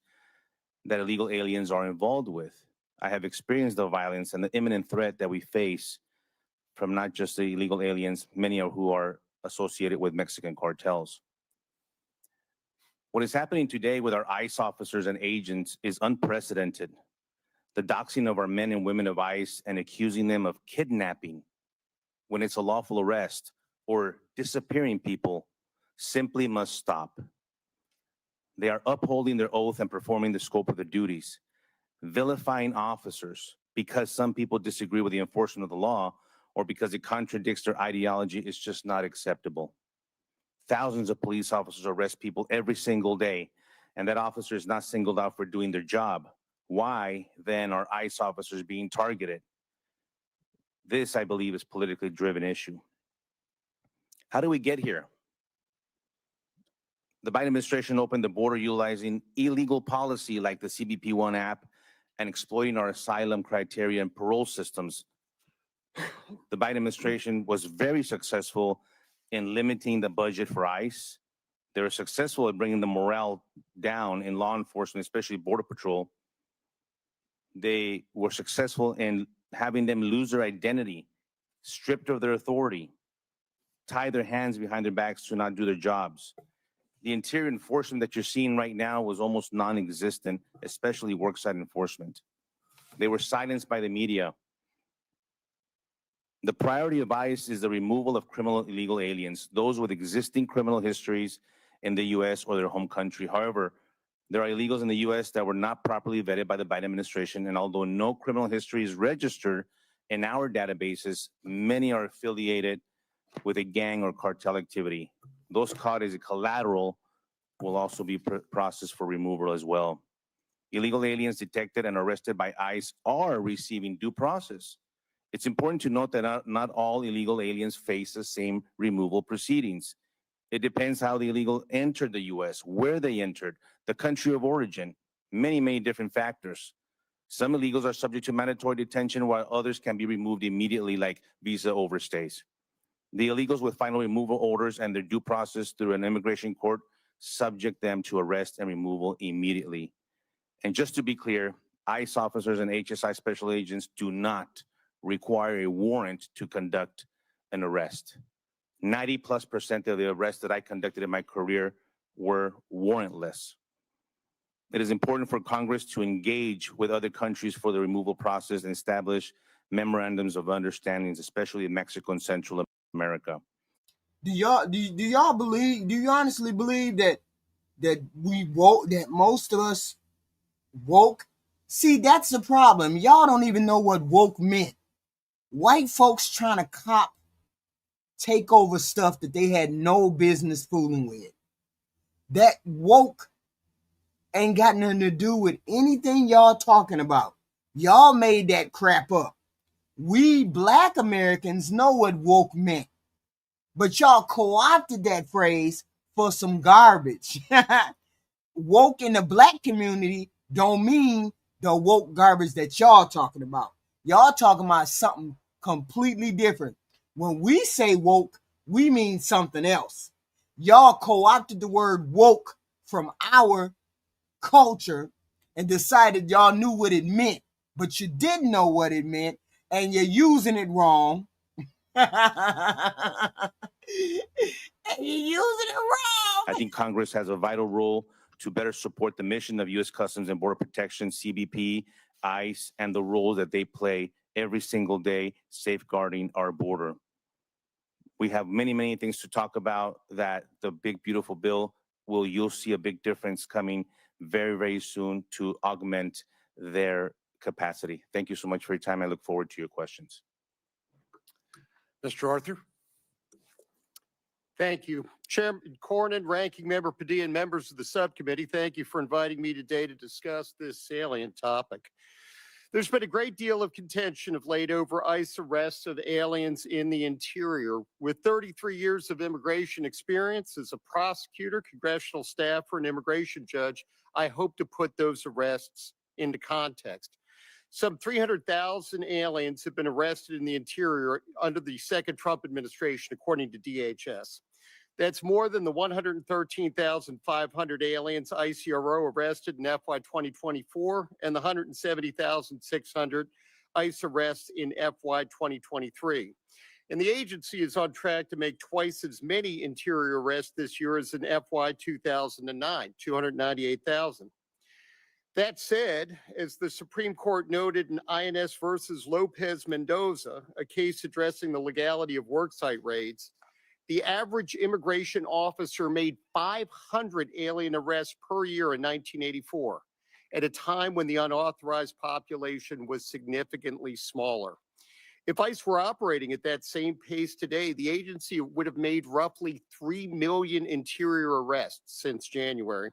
S5: that illegal aliens are involved with. I have experienced the violence and the imminent threat that we face from not just the illegal aliens, many of who are associated with Mexican cartels. What is happening today with our ICE officers and agents is unprecedented. The doxing of our men and women of ICE and accusing them of kidnapping when it's a lawful arrest or disappearing people simply must stop. They are upholding their oath and performing the scope of their duties. Vilifying officers because some people disagree with the enforcement of the law or because it contradicts their ideology is just not acceptable. Thousands of police officers arrest people every single day, and that officer is not singled out for doing their job. Why then are ICE officers being targeted? This, I believe, is a politically driven issue. How do we get here? The Biden administration opened the border utilizing illegal policy like the CBP One app and exploiting our asylum criteria and parole systems. The Biden administration was very successful in limiting the budget for ICE. They were successful at bringing the morale down in law enforcement, especially Border Patrol. They were successful in having them lose their identity, stripped of their authority, tie their hands behind their backs to not do their jobs. The interior enforcement that you're seeing right now was almost non-existent, especially worksite enforcement. They were silenced by the media. The priority of ICE is the removal of criminal illegal aliens, those with existing criminal histories in the U.S. or their home country. However, there are illegals in the U.S. that were not properly vetted by the Biden administration, and although no criminal history is registered in our databases, many are affiliated with a gang or cartel activity. Those caught as a collateral will also be processed for removal as well. Illegal aliens detected and arrested by ICE are receiving due process. It's important to note that not all illegal aliens face the same removal proceedings. It depends how the illegal entered the U.S., where they entered, the country of origin, many different factors. Some illegals are subject to mandatory detention while others can be removed immediately like visa overstays. The illegals with final removal orders and their due process through an immigration court subject them to arrest and removal immediately. And just to be clear, ICE officers and HSI special agents do not require a warrant to conduct an arrest. 90+% of the arrests that I conducted in my career were warrantless. It is important for Congress to engage with other countries for the removal process and establish memorandums of understandings, especially in Mexico and Central America.
S4: Do y'all believe? Do you honestly believe that we woke? That most of us woke? See, that's the problem. Y'all don't even know what woke meant. White folks trying to take over stuff that they had no business fooling with. That woke ain't got nothing to do with anything y'all talking about. Y'all made that crap up. We Black Americans know what woke meant, but y'all co-opted that phrase for some garbage. Woke in the Black community don't mean the woke garbage that y'all talking about. Y'all talking about something completely different. When we say woke, we mean something else. Y'all co-opted the word woke from our culture and decided y'all knew what it meant. but you didn't know what it meant, and you're using it wrong. And you're using it wrong.
S5: I think Congress has a vital role to better support the mission of U.S. Customs and Border Protection, CBP, ICE, and the role that they play every single day safeguarding our border. We have many, many things to talk about that the big, beautiful bill you'll see a big difference coming very, very soon to augment their capacity. Thank you so much for your time. I look forward to your questions.
S2: Mr. Arthur?
S6: Thank you. Chairman Cornyn, Ranking Member Padilla, and members of the subcommittee, thank you for inviting me today to discuss this salient topic. There's been a great deal of contention of late over ICE arrests of aliens in the interior. With 33 years of immigration experience as a prosecutor, congressional staffer, and immigration judge, I hope to put those arrests into context. Some 300,000 aliens have been arrested in the interior under the second Trump administration, according to DHS. That's more than the 113,500 aliens ICRO arrested in FY 2024 and the 170,600 ICE arrests in FY 2023. And the agency is on track to make twice as many interior arrests this year as in FY 2009, 298,000. That said, as the Supreme Court noted in INS versus Lopez Mendoza, a case addressing the legality of worksite raids, the average immigration officer made 500 alien arrests per year in 1984, at a time when the unauthorized population was significantly smaller. If ICE were operating at that same pace today, the agency would have made roughly 3 million interior arrests since January.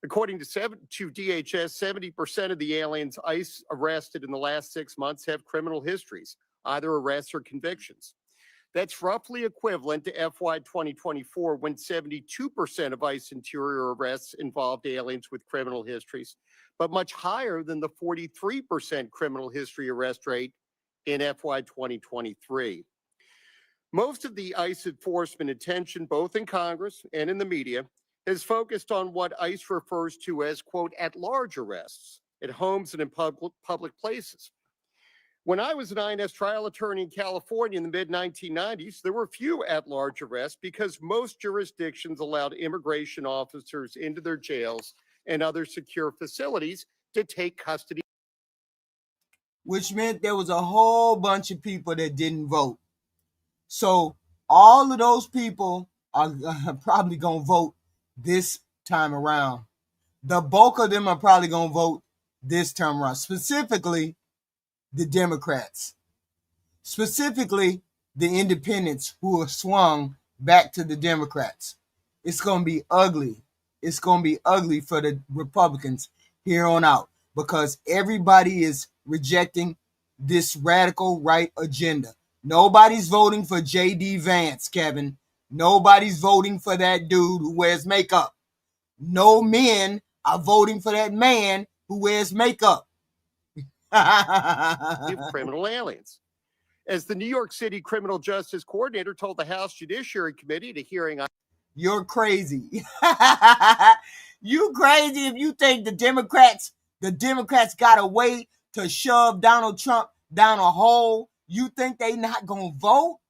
S6: According to DHS, 70% of the aliens ICE arrested in the last 6 months have criminal histories, either arrests or convictions. That's roughly equivalent to FY 2024, when 72% of ICE interior arrests involved aliens with criminal histories, but much higher than the 43% criminal history arrest rate in FY 2023. Most of the ICE enforcement attention, both in Congress and in the media, is focused on what ICE refers to as, quote, at-large arrests at homes and in public places. When I was an INS trial attorney in California in the mid-1990s, there were few at-large arrests because most jurisdictions allowed immigration officers into their jails and other secure facilities to take custody.
S4: Which meant there was a whole bunch of people that didn't vote. So all of those people are probably going to vote this time around. The bulk of them are probably going to vote this time around, specifically the Democrats, specifically the independents who are swung back to the Democrats. It's going to be ugly. It's going to be ugly for the Republicans here on out because everybody is rejecting this radical right agenda. Nobody's voting for J.D. Vance, Kevin. Nobody's voting for that dude who wears makeup. No men are voting for that man who wears makeup.
S6: Criminal aliens. As the New York City Criminal Justice Coordinator told the House Judiciary Committee at a hearing on...
S4: You're crazy. You crazy if you think the Democrats got a way to shove Donald Trump down a hole. You think they not gonna vote?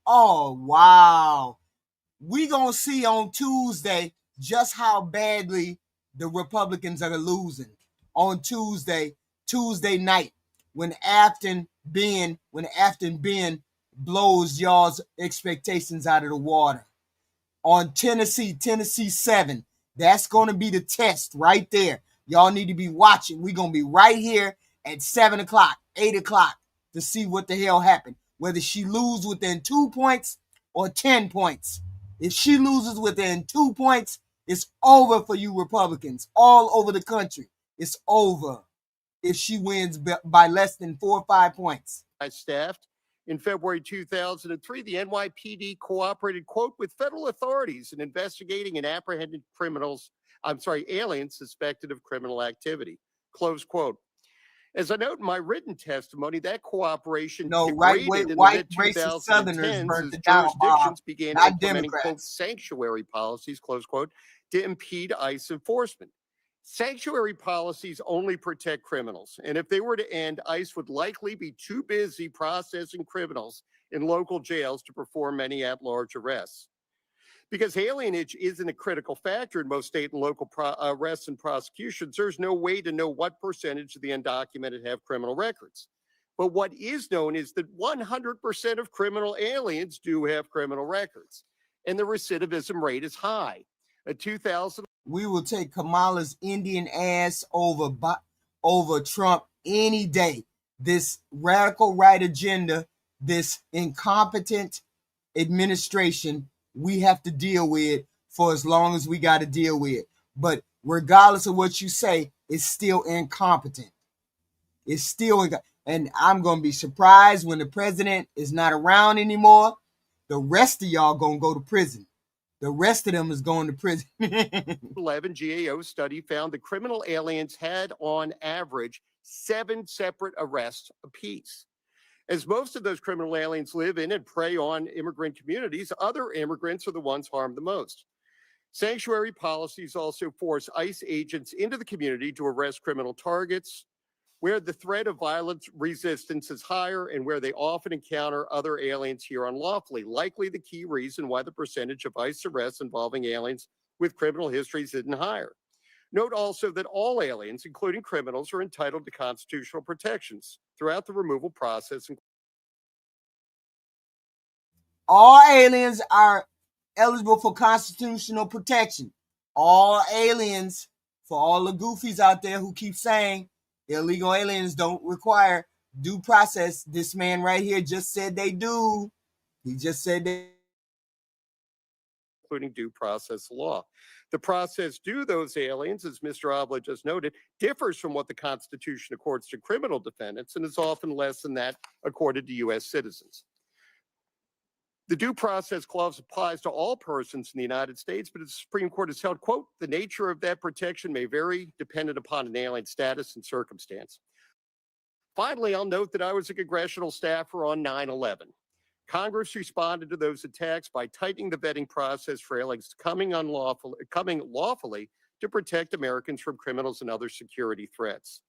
S4: Oh, wow. We gonna see on Tuesday just how badly the Republicans are losing on Tuesday night when Afton Ben blows y'all's expectations out of the water. On Tennessee 7, that's going to be the test right there. Y'all need to be watching. We're going to be right here at 7 o'clock, 8 o'clock to see what the hell happened. Whether she loses within 2 points or 10 points. If she loses within 2 points, it's over for you Republicans all over the country. It's over if she wins by less than 4 or 5 points.
S6: Staffed. In February 2003, the NYPD cooperated, quote, with federal authorities in investigating and apprehending aliens suspected of criminal activity, close quote. As I note in my written testimony, that cooperation
S4: white racist Southerners burnt it down,
S6: jurisdictions began
S4: not
S6: implementing,
S4: Democrats.
S6: quote, sanctuary policies, close quote, to impede ICE enforcement. Sanctuary policies only protect criminals, and if they were to end, ICE would likely be too busy processing criminals in local jails to perform many at-large arrests. Because alienage isn't a critical factor in most state and local arrests and prosecutions, there's no way to know what percentage of the undocumented have criminal records. But what is known is that 100% of criminal aliens do have criminal records, and the recidivism rate is high. A 2000
S4: We will take Kamala's Indian ass over Trump any day. This radical right agenda, this incompetent administration, we have to deal with for as long as we got to deal with. But regardless of what you say, it's still incompetent. It's still, and I'm going to be surprised when the president is not around anymore. The rest of y'all going to go to prison. The rest of them is going to prison.
S6: 11 GAO study found that criminal aliens had, on average, 7 separate arrests apiece. As most of those criminal aliens live in and prey on immigrant communities, other immigrants are the ones harmed the most. Sanctuary policies also force ICE agents into the community to arrest criminal targets, where the threat of violent resistance is higher and where they often encounter other aliens here unlawfully, likely the key reason why the percentage of ICE arrests involving aliens with criminal histories isn't higher. Note also that all aliens, including criminals, are entitled to constitutional protections throughout the removal process.
S4: All aliens are eligible for constitutional protection. All aliens, for all the goofies out there who keep saying illegal aliens don't require due process, this man right here just said they do. He just said they,
S6: including due process law. The process due those aliens, as Mr. Avila just noted, differs from what the Constitution accords to criminal defendants and is often less than that accorded to U.S. citizens. The due process clause applies to all persons in the United States, but the Supreme Court has held, quote, the nature of that protection may vary dependent upon an alien status and circumstance. Finally, I'll note that I was a congressional staffer on 9/11. Congress responded to those attacks by tightening the vetting process for aliens coming lawfully to protect Americans from criminals and other security threats.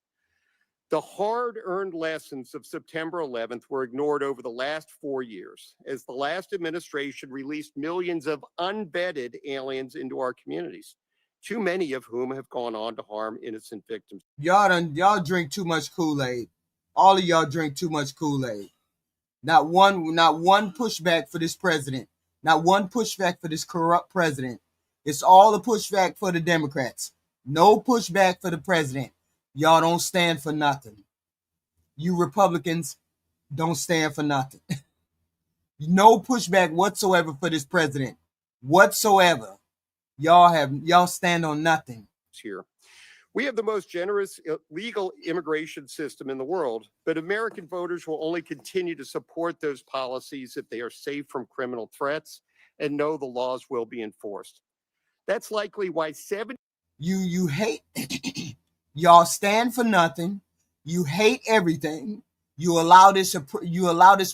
S6: The hard-earned lessons of September 11th were ignored over the last 4 years, as the last administration released millions of unvetted aliens into our communities, too many of whom have gone on to harm innocent victims.
S4: y'all drink too much Kool-Aid. All of y'all drink too much Kool-Aid. Not one pushback for this president. Not one pushback for this corrupt president. It's all a pushback for the Democrats. No pushback for the president. Y'all don't stand for nothing. You Republicans don't stand for nothing. No pushback whatsoever for this president. Whatsoever. Y'all stand on nothing.
S6: Here. We have the most generous legal immigration system in the world, but American voters will only continue to support those policies if they are safe from criminal threats and know the laws will be enforced. That's likely why
S4: You hate y'all stand for nothing. You hate everything. You allow this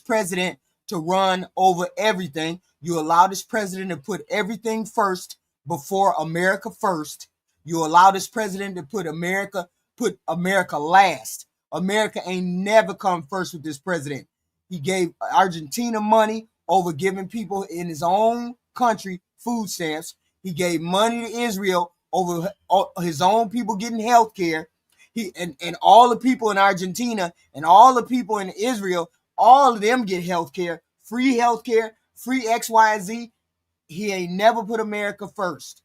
S4: president to run over everything. You allow this president to put everything first before America first. You allow this president to put America last. America ain't never come first with this president. He gave Argentina money over giving people in his own country food stamps. He gave money to Israel over his own people getting health care. And all the people in Argentina and all the people in Israel, all of them get health care, free X, Y, and Z. He ain't never put America first.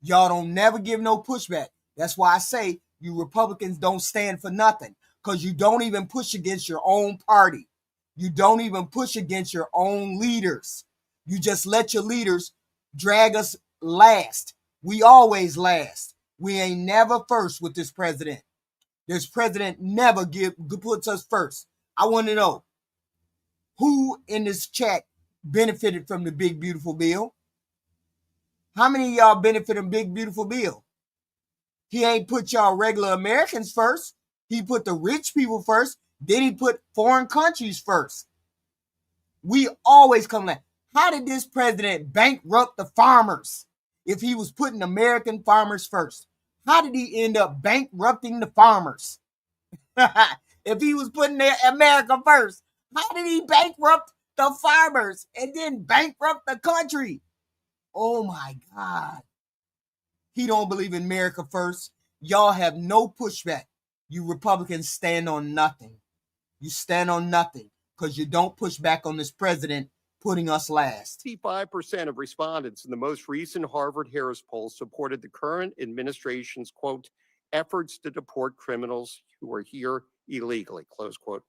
S4: Y'all don't never give no pushback. That's why I say you Republicans don't stand for nothing, because you don't even push against your own party. You don't even push against your own leaders. You just let your leaders drag us last. We always last. We ain't never first with this president. This president never puts us first. I want to know who in this chat benefited from the Big Beautiful Bill. How many of y'all benefit from Big Beautiful Bill? He ain't put y'all regular Americans first. He put the rich people first. Then he put foreign countries first. We always come like, how did this president bankrupt the farmers if he was putting American farmers first? How did he end up bankrupting the farmers? If he was putting their America first, how did he bankrupt the farmers and then bankrupt the country? Oh my God. He don't believe in America first. Y'all have no pushback. You Republicans stand on nothing. You stand on nothing because you don't push back on this president putting us last.
S6: 65% of respondents in the most recent Harvard-Harris poll supported the current administration's, quote, efforts to deport criminals who are here illegally, close quote.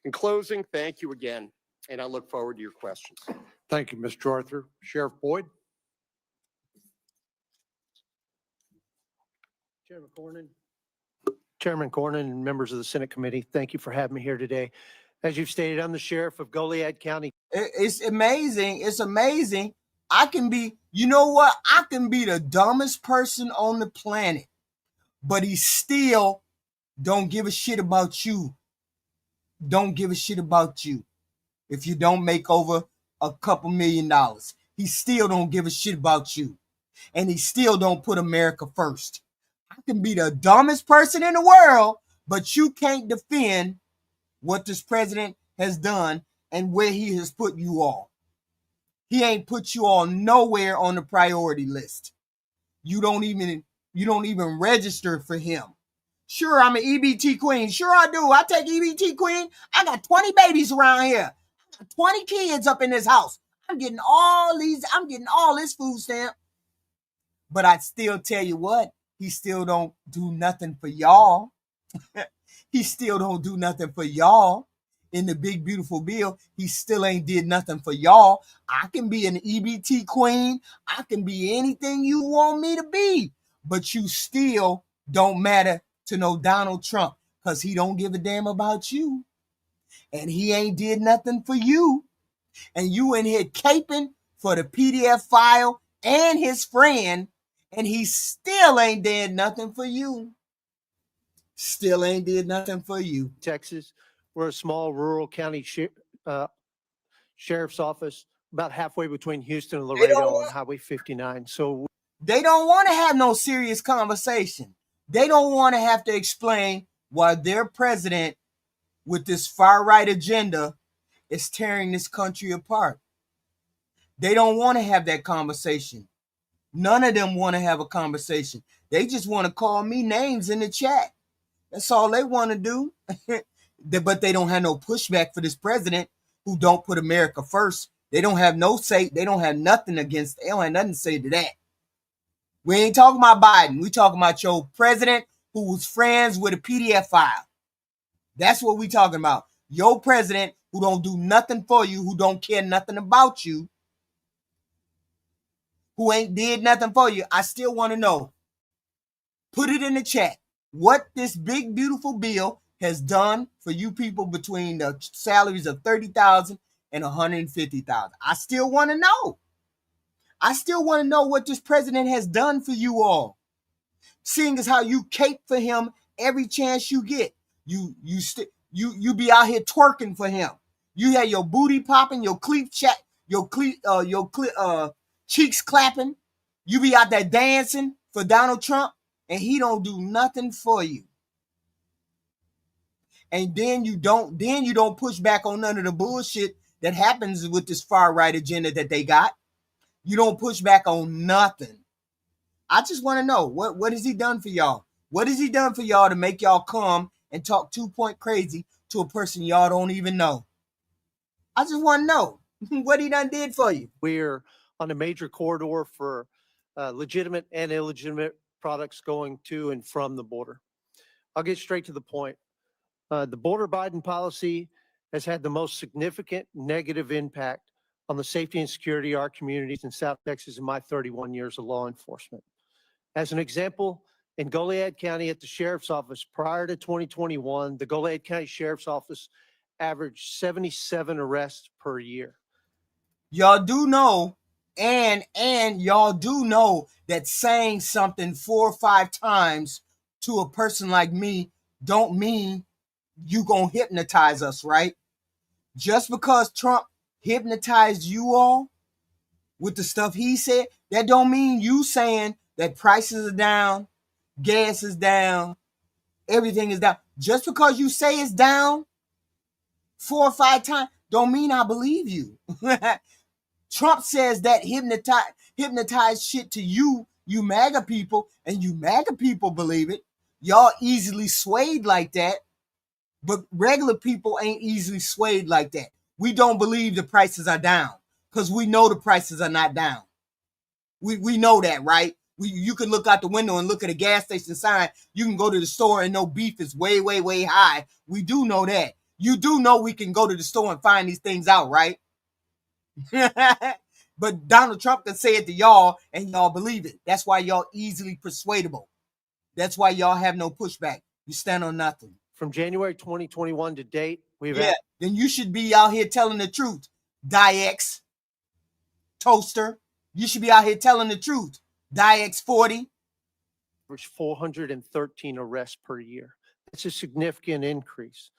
S6: In closing, thank you again, and I look forward to your questions.
S2: Thank you, Mr. Arthur. Sheriff Boyd?
S7: Chairman Cornyn and members of the Senate committee, thank you for having me here today. As you've stated, I'm the sheriff of Goliad County.
S4: It's amazing. It's amazing. I can be, you know what? I can be the dumbest person on the planet, but he still don't give a shit about you. Don't give a shit about you. If you don't make over a couple $1 million, he still don't give a shit about you. And he still don't put America first. I can be the dumbest person in the world, but you can't defend what this president has done and where he has put you all. He ain't put you all nowhere on the priority list. You don't even register for him. Sure, I'm an EBT queen. Sure, I do. I take EBT queen. I got 20 babies around here. I got 20 kids up in this house. I'm getting all this food stamp. But I still tell you what, he still don't do nothing for y'all. He still don't do nothing for y'all. In the big, beautiful bill, he still ain't did nothing for y'all. I can be an EBT queen. I can be anything you want me to be. But you still don't matter to no Donald Trump because he don't give a damn about you. And he ain't did nothing for you. And you in here caping for the PDF file and his friend, and he still ain't did nothing for you. Still ain't did nothing for you.
S7: Texas, we're a small rural county sheriff's office, about halfway between Houston and
S4: They don't
S7: Laredo
S4: want-
S7: on Highway 59. So
S4: They don't want to have no serious conversation. They don't want to have to explain why their president with this far right agenda is tearing this country apart. They don't want to have that conversation. None of them want to have a conversation. They just want to call me names in the chat. That's all they want to do. But they don't have no pushback for this president who don't put America first. They don't have no say. They don't have nothing against. They don't have nothing to say to that. We ain't talking about Biden. We talking about your president who was friends with a PDF file. That's what we talking about. Your president who don't do nothing for you, who don't care nothing about you, who ain't did nothing for you. I still want to know. Put it in the chat. What this big, beautiful bill has done for you people between the salaries of $30,000 and $150,000. I still want to know. I still want to know what this president has done for you all. Seeing as how you cape for him every chance you get. You be out here twerking for him. You had your booty popping, your cheeks clapping. You be out there dancing for Donald Trump, and he don't do nothing for you. And then you don't push back on none of the bullshit that happens with this far right agenda that they got. You don't push back on nothing. I just want to know what has he done for y'all? What has he done for y'all to make y'all come and talk 2-point crazy to a person y'all don't even know? I just want to know what he done did for you.
S7: we're on a major corridor for legitimate and illegitimate products going to and from the border. I'll get straight to the point. The border Biden policy has had the most significant negative impact on the safety and security of our communities in South Texas in my 31 years of law enforcement. As an example, in Goliad County at the Sheriff's Office prior to 2021, the Goliad County Sheriff's Office averaged 77 arrests per year.
S4: Y'all do know, and y'all do know that saying something 4 or 5 times to a person like me don't mean you gonna hypnotize us, right? Just because Trump hypnotized you all with the stuff he said, that don't mean you saying that prices are down, gas is down, everything is down. Just because you say it's down 4 or 5 times, don't mean I believe you. Trump says that hypnotized shit to you, you MAGA people, and you MAGA people believe it. Y'all easily swayed like that, but regular people ain't easily swayed like that. We don't believe the prices are down because we know the prices are not down. We know that, right? You can look out the window and look at a gas station sign. You can go to the store and know beef is way, way, way high. We do know that. You do know we can go to the store and find these things out, right? But Donald Trump can say it to y'all and y'all believe it. That's why y'all easily persuadable. That's why y'all have no pushback. You stand on nothing.
S7: From January 2021 to date, we've
S4: Yeah,
S7: had
S4: then you should be out here telling the truth. Diex, Toaster, you should be out here telling the truth. Diex 40.
S7: averaged 413 arrests per year. That's a significant increase.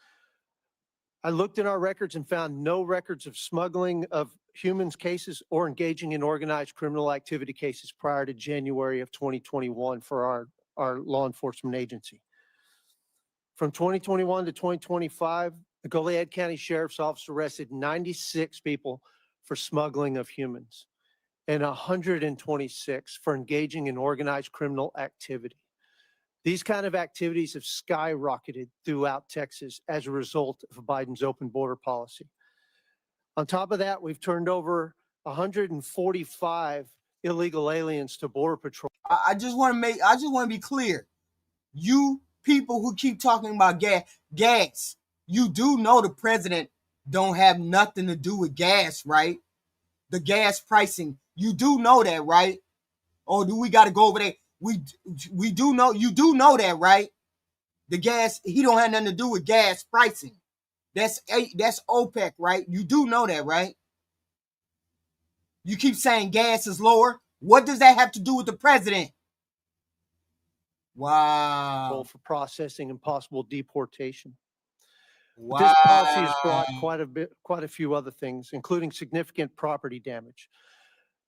S7: I looked in our records and found no records of smuggling of humans cases or engaging in organized criminal activity cases prior to January of 2021 for our law enforcement agency. From 2021 to 2025, the Goliad County Sheriff's Office arrested 96 people for smuggling of humans and 126 for engaging in organized criminal activity. These kind of activities have skyrocketed throughout Texas as a result of Biden's open border policy. On top of that, we've turned over 145 illegal aliens to Border Patrol.
S4: I just want to be clear. You people who keep talking about gas, you do know the president don't have nothing to do with gas, right? The gas pricing, you do know that, right? Or do we got to go over there? We do know, you do know that, right? The gas, he don't have nothing to do with gas pricing. That's OPEC, right? You do know that, right? You keep saying gas is lower. What does that have to do with the president? Wow.
S7: For processing and possible deportation.
S4: Wow.
S7: This policy has brought quite a few other things, including significant property damage.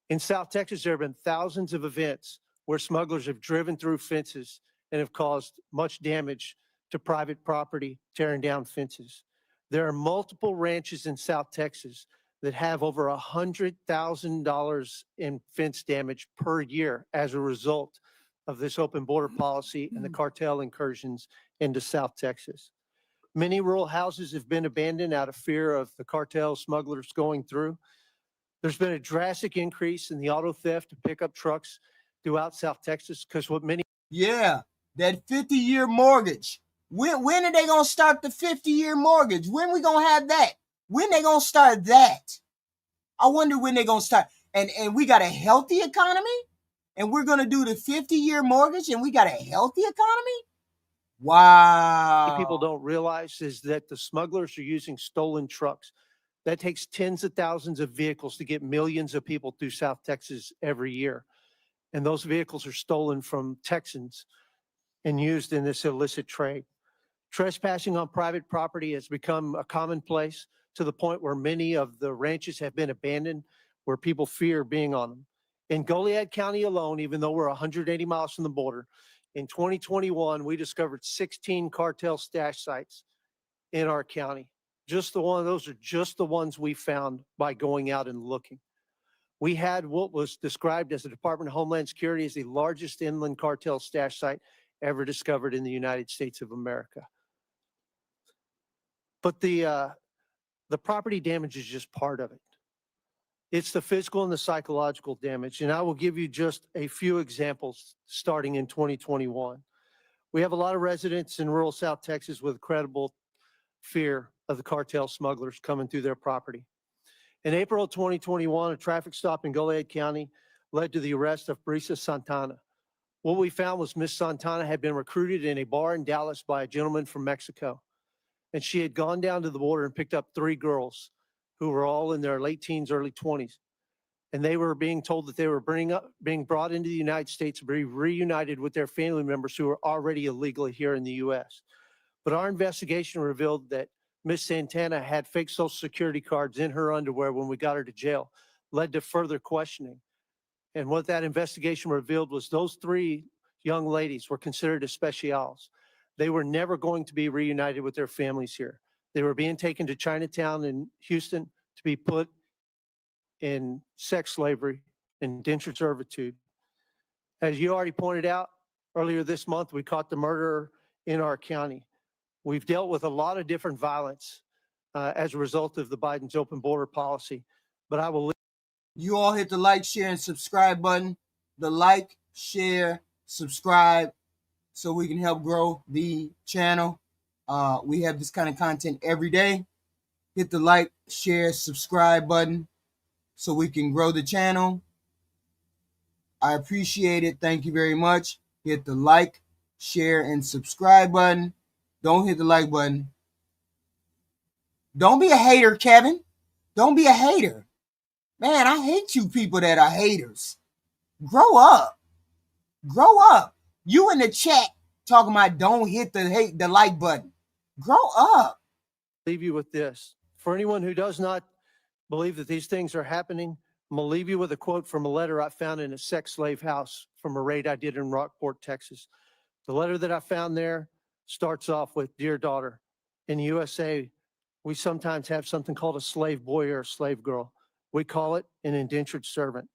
S7: In South Texas, there have been thousands of events where smugglers have driven through fences and have caused much damage to private property, tearing down fences. There are multiple ranches in South Texas that have over $100,000 in fence damage per year as a result of this open border policy and the cartel incursions into South Texas. Many rural houses have been abandoned out of fear of the cartel smugglers going through. There's been a drastic increase in the auto theft of pickup trucks throughout South Texas because what many.
S4: Yeah, that 50-year mortgage. When are they going to start the 50-year mortgage? When we going to have that? When they going to start that? I wonder when they're going to start. And we got a healthy economy? And we're going to do the 50-year mortgage and we got a healthy economy? Wow.
S7: People don't realize is that the smugglers are using stolen trucks. That takes tens of thousands of vehicles to get millions of people through South Texas every year. And those vehicles are stolen from Texans and used in this illicit trade. Trespassing on private property has become a commonplace to the point where many of the ranches have been abandoned, where people fear being on them. In Goliad County alone, even though we're 180 miles from the border, in 2021, we discovered 16 cartel stash sites in our county. Just the one of those are just the ones we found by going out and looking. We had what was described as the Department of Homeland Security as the largest inland cartel stash site ever discovered in the United States of America. But the property damage is just part of it. It's the physical and the psychological damage. And I will give you just a few examples starting in 2021. We have a lot of residents in rural South Texas with credible fear of the cartel smugglers coming through their property. In April of 2021, a traffic stop in Goliad County led to the arrest of Brisa Santana. What we found was Miss Santana had been recruited in a bar in Dallas by a gentleman from Mexico. And she had gone down to the border and picked up 3 girls who were all in their late teens, early 20s. And they were being told that they were being brought into the United States to be reunited with their family members who were already illegally here in the U.S. But our investigation revealed that Miss Santana had fake Social Security cards in her underwear when we got her to jail, led to further questioning. And what that investigation revealed was those 3 young ladies were considered especials. They were never going to be reunited with their families here. They were being taken to Chinatown in Houston to be put in sex slavery, indentured servitude. As you already pointed out, earlier this month, we caught the murderer in our county. We've dealt with a lot of different violence as a result of the Biden's open border policy, but I will.
S4: You all hit the like, share, and subscribe button. The like, share, subscribe, so we can help grow the channel. We have this kind of content every day. Hit the like, share, subscribe button so we can grow the channel. I appreciate it. Thank you very much. Hit the like, share, and subscribe button. Don't hit the like button. Don't be a hater, Kevin. Don't be a hater. Man, I hate you people that are haters. Grow up. Grow up. You in the chat talking about don't hit the like button. Grow up.
S7: Leave you with this. For anyone who does not believe that these things are happening, I'm going to leave you with a quote from a letter I found in a sex slave house from a raid I did in Rockport, Texas. The letter that I found there starts off with, "Dear daughter, in the USA, we sometimes have something called a slave boy or a slave girl. We call it an indentured servant."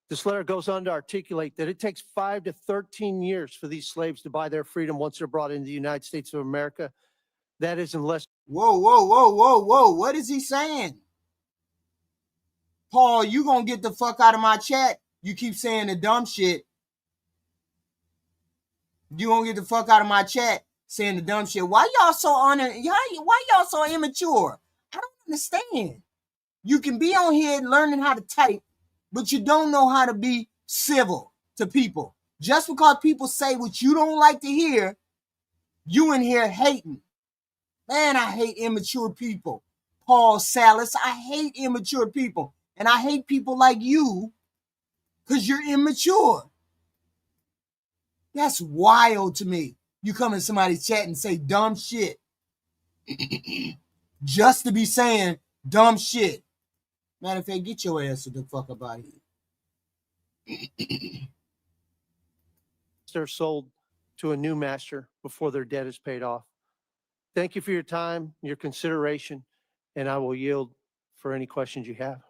S7: This letter goes on to articulate that it takes 5 to 13 years for these slaves to buy their freedom once they're brought into the United States of America. That is unless.
S4: Whoa, whoa, whoa, whoa, whoa. What is he saying? Paul, you gonna get the fuck out of my chat. You keep saying the dumb shit. You gonna get the fuck out of my chat saying the dumb shit. Why y'all so why y'all so immature? I don't understand. You can be on here learning how to type, but you don't know how to be civil to people. Just because people say what you don't like to hear, you in here hating. Man, I hate immature people. Paul Salas, I hate immature people. And I hate people like you because you're immature. That's wild to me. You come in somebody's chat and say dumb shit. Just to be saying dumb shit. Matter of fact, get your ass the fuck up out of here.
S7: They're sold to a new master before their debt is paid off. Thank you for your time, your consideration, and I will yield for any questions you have.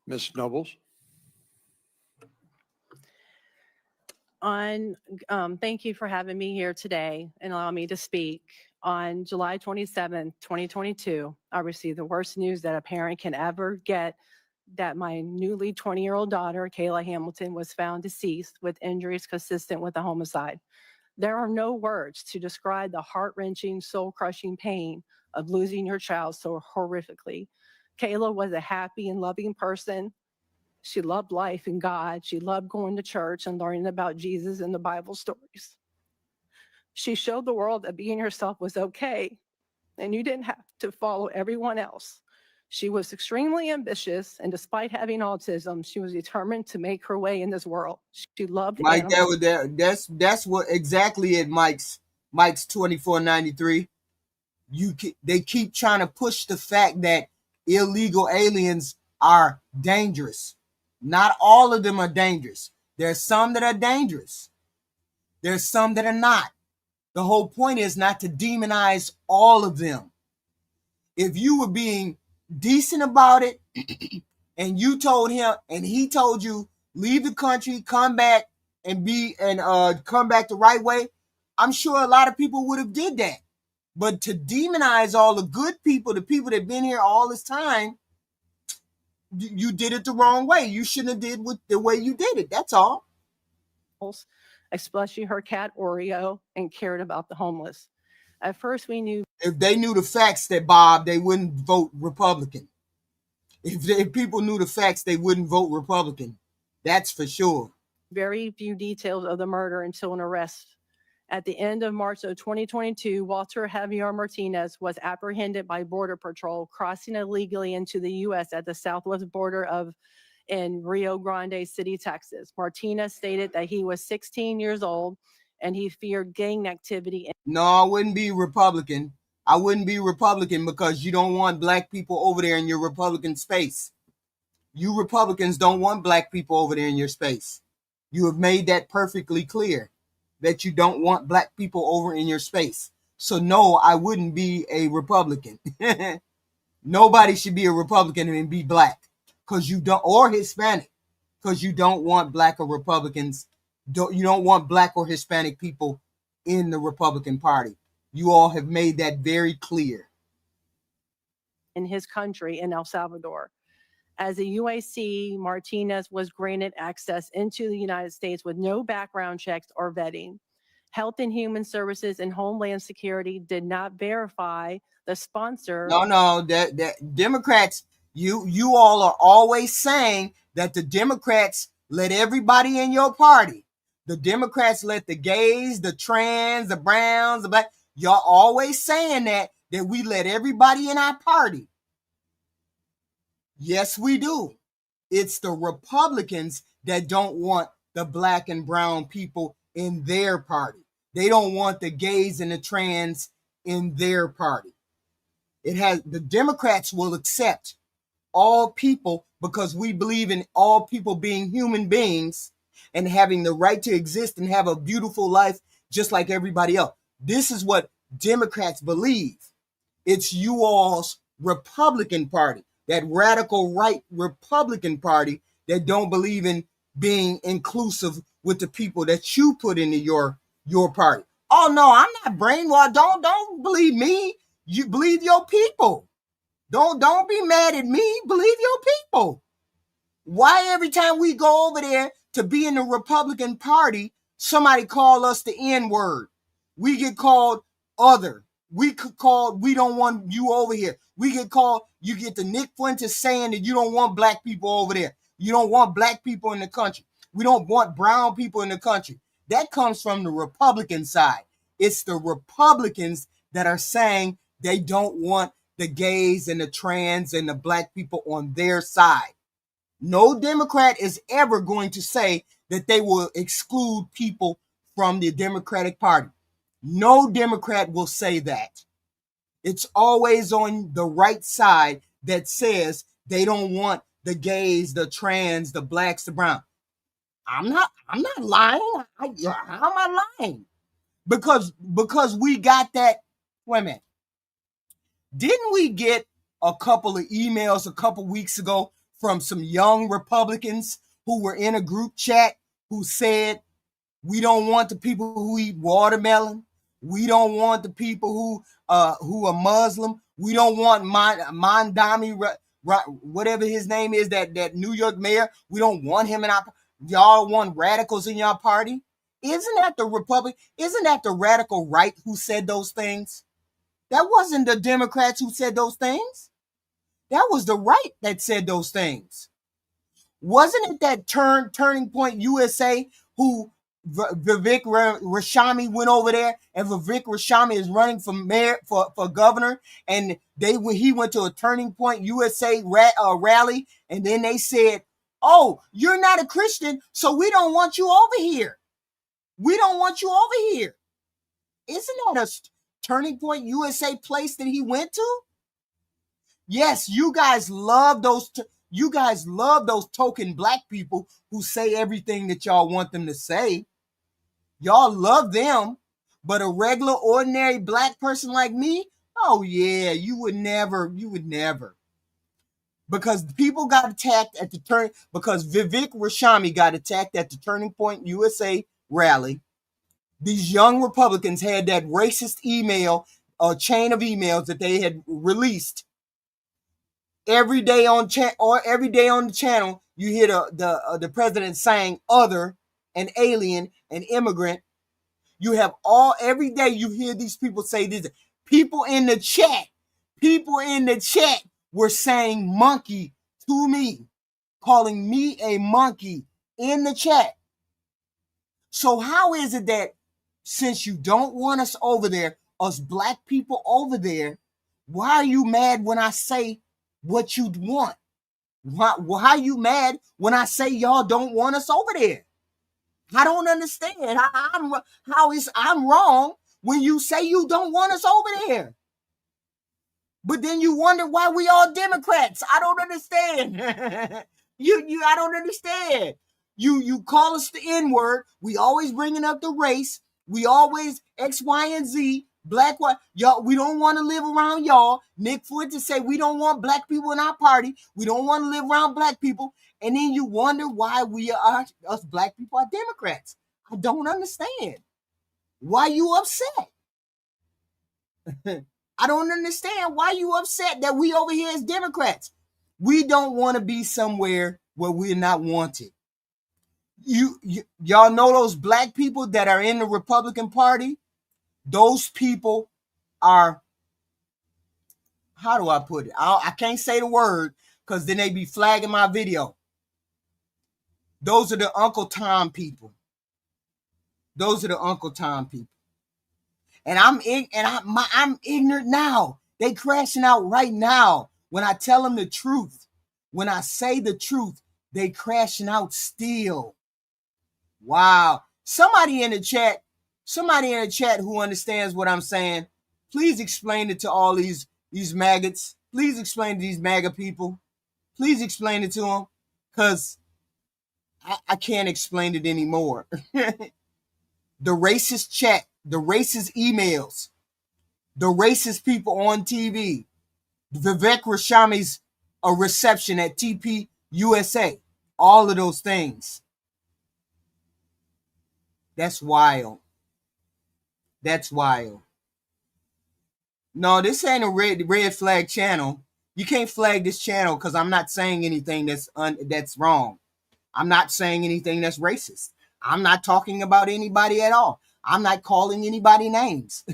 S2: Ms. Nobles?
S8: Thank you for having me here today and allowing me to speak. On July 27th, 2022, I received the worst news that a parent can ever get, that my newly 20-year-old daughter, Kayla Hamilton, was found deceased with injuries consistent with a homicide. There are no words to describe the heart-wrenching, soul-crushing pain of losing your child so horrifically. Kayla was a happy and loving person. She loved life and God. She loved going to church and learning about Jesus and the Bible stories. She showed the world that being herself was okay, and you didn't have to follow everyone else. She was extremely ambitious, and despite having autism, she was determined to make her way in this world. She loved
S4: Mike,
S8: animals.
S4: that's what exactly at Mike's 2493. They keep trying to push the fact that illegal aliens are dangerous. Not all of them are dangerous. There's some that are dangerous. There's some that are not. The whole point is not to demonize all of them. If you were being decent about it and you told him and he told you leave the country, come back and come back the right way, I'm sure a lot of people would have did that. But to demonize all the good people, the people that have been here all this time, you did it the wrong way. You shouldn't have did the way you did it. That's all.
S8: Especially her cat Oreo, and cared about the homeless. At first, we knew
S4: if they knew the facts that Bob, they wouldn't vote Republican. If people knew the facts, they wouldn't vote Republican. That's for sure.
S8: very few details of the murder until an arrest. At the end of March of 2022, Walter Javier Martinez was apprehended by Border Patrol crossing illegally into the U.S. at the southwest border in Rio Grande City, Texas. Martinez stated that he was 16 years old and he feared gang activity.
S4: No, I wouldn't be Republican. I wouldn't be Republican because you don't want black people over there in your Republican space. You Republicans don't want black people over there in your space. You have made that perfectly clear that you don't want black people over in your space. So no, I wouldn't be a Republican. Nobody should be a Republican and be black because you don't, or Hispanic, because you don't want black or Republicans. You don't want black or Hispanic people in the Republican Party. You all have made that very clear.
S8: In his country, in El Salvador. As a UAC, Martinez was granted access into the United States with no background checks or vetting. Health and Human Services and Homeland Security did not verify the sponsor.
S4: No, that Democrats, you all are always saying that the Democrats let everybody in your party. The Democrats let the gays, the trans, the browns, the black. Y'all always saying that we let everybody in our party. Yes, we do. It's the Republicans that don't want the black and brown people in their party. They don't want the gays and the trans in their party. The Democrats will accept all people because we believe in all people being human beings and having the right to exist and have a beautiful life just like everybody else. This is what Democrats believe. It's you all's Republican Party, that radical right Republican Party that don't believe in being inclusive with the people that you put into your party. Oh no, I'm not brainwashed. Don't believe me. You believe your people. Don't be mad at me. Believe your people. Why every time we go over there to be in the Republican Party, somebody call us the N-word? We get called other. We could call, we don't want you over here. We get called, you get the Nick Fuentes saying that you don't want black people over there. You don't want black people in the country. We don't want brown people in the country. That comes from the Republican side. It's the Republicans that are saying they don't want the gays and the trans and the black people on their side. No Democrat is ever going to say that they will exclude people from the Democratic Party. No Democrat will say that. It's always on the right side that says they don't want the gays, the trans, the blacks, the brown. I'm not lying. How am I lying? Because we got that. Wait a minute. Didn't we get a couple of emails a couple weeks ago from some young Republicans who were in a group chat who said, we don't want the people who eat watermelon. We don't want the people who are Muslim. We don't want Mondami, whatever his name is, that New York mayor. We don't want him in our. Y'all want radicals in your party? Isn't that the Republic? Isn't that the radical right who said those things? That wasn't the Democrats who said those things. That was the right that said those things. Wasn't it that Turning Point USA who Vivek Ramaswamy went over there, and Vivek Ramaswamy is running for mayor for governor, and he went to a Turning Point USA rally, and then they said, "Oh, you're not a Christian, so we don't want you over here. We don't want you over here." Isn't that a Turning Point USA place that he went to? Yes, you guys love those. You guys love those token black people who say everything that y'all want them to say. Y'all love them, but a regular, ordinary black person like me, oh yeah, you would never. Because people got attacked at the because Vivek Ramaswamy got attacked at the Turning Point USA rally. These young Republicans had that racist email, chain of emails that they had released. Every day on the channel, you hear the president saying other and alien and immigrant. You have every day you hear these people say this. People in the chat were saying monkey to me, calling me a monkey in the chat. So how is it that since you don't want us over there, us black people over there, why are you mad when I say what you'd want? Why are you mad when I say y'all don't want us over there? I don't understand. I'm wrong when you say you don't want us over there. But then you wonder why we all Democrats. I don't understand. I don't understand. You call us the N-word. We always bringing up the race. We always X, Y, and Z. Black, white. Y'all, we don't want to live around y'all. Nick Fuentes say we don't want black people in our party. We don't want to live around black people. And then you wonder why us black people are Democrats. I don't understand. Why you upset? I don't understand why you upset that we over here as Democrats. We don't want to be somewhere where we're not wanted. Y'all know those black people that are in the Republican Party? Those people are, how do I put it? I can't say the word because then they be flagging my video. Those are the Uncle Tom people. Those are the Uncle Tom people. And I'm ignorant now. They crashing out right now. When I tell them the truth, when I say the truth, they crashing out still. Wow. Somebody in the chat who understands what I'm saying, please explain it to all these maggots. Please explain to these MAGA people. Please explain it to them, because I can't explain it anymore. The racist chat, the racist emails, the racist people on TV, Vivek Ramaswamy's reception at TP USA, all of those things. That's wild. That's wild. No, this ain't a red flag channel. You can't flag this channel because I'm not saying anything that's wrong. I'm not saying anything that's racist. I'm not talking about anybody at all. I'm not calling anybody names.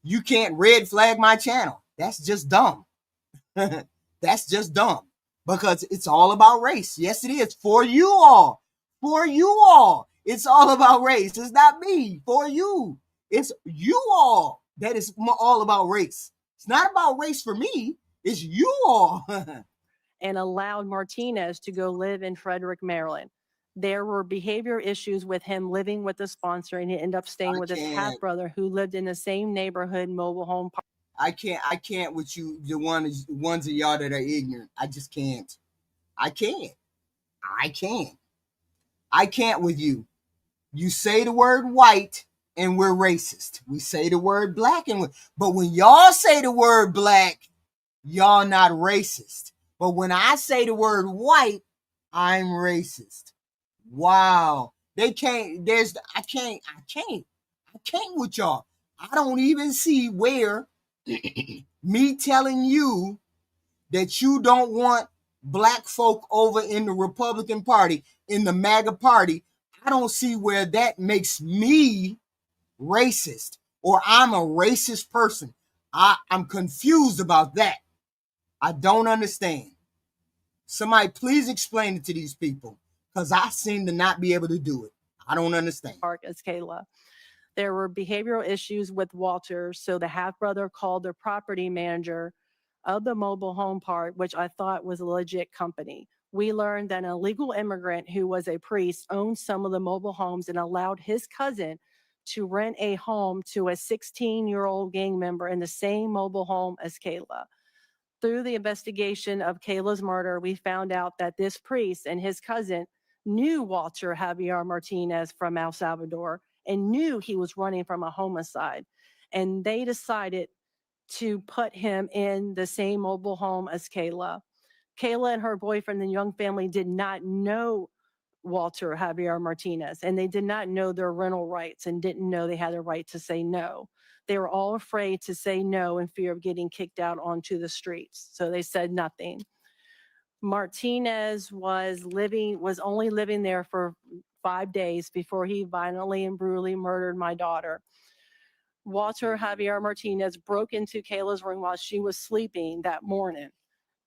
S4: You can't red flag my channel. That's just dumb. That's just dumb, because it's all about race. Yes, it is. For you all. For you all. It's all about race. It's not me. For you. It's you all that is all about race. It's not about race for me. It's you all.
S8: And allowed Martinez to go live in Frederick, Maryland. There were behavior issues with him living with the sponsor, and he ended up staying with his half brother who lived in the same neighborhood, mobile home park.
S4: I can't with you, the ones of y'all that are ignorant. I just can't. I can't with you. You say the word white and we're racist. We say the word black but when y'all say the word black, y'all not racist. But when I say the word white, I'm racist. Wow. I can't with y'all. I don't even see where me telling you that you don't want black folk over in the Republican Party, in the MAGA party, I don't see where that makes me racist or I'm a racist person. I'm confused about that. I don't understand. Somebody please explain it to these people, because I seem to not be able to do it. I don't understand.
S8: Park as Kayla. There were behavioral issues with Walter, so the half brother called the property manager of the mobile home park, which I thought was a legit company. We learned that an illegal immigrant who was a priest owned some of the mobile homes and allowed his cousin to rent a home to a 16-year-old gang member in the same mobile home as Kayla. Through the investigation of Kayla's murder, we found out that this priest and his cousin knew Walter Javier Martinez from El Salvador and knew he was running from a homicide. And they decided to put him in the same mobile home as Kayla. Kayla and her boyfriend and young family did not know Walter Javier Martinez, and they did not know their rental rights and didn't know they had a right to say no. They were all afraid to say no in fear of getting kicked out onto the streets. So they said nothing. Martinez was only living there for 5 days before he violently and brutally murdered my daughter. Walter Javier Martinez broke into Kayla's room while she was sleeping that morning.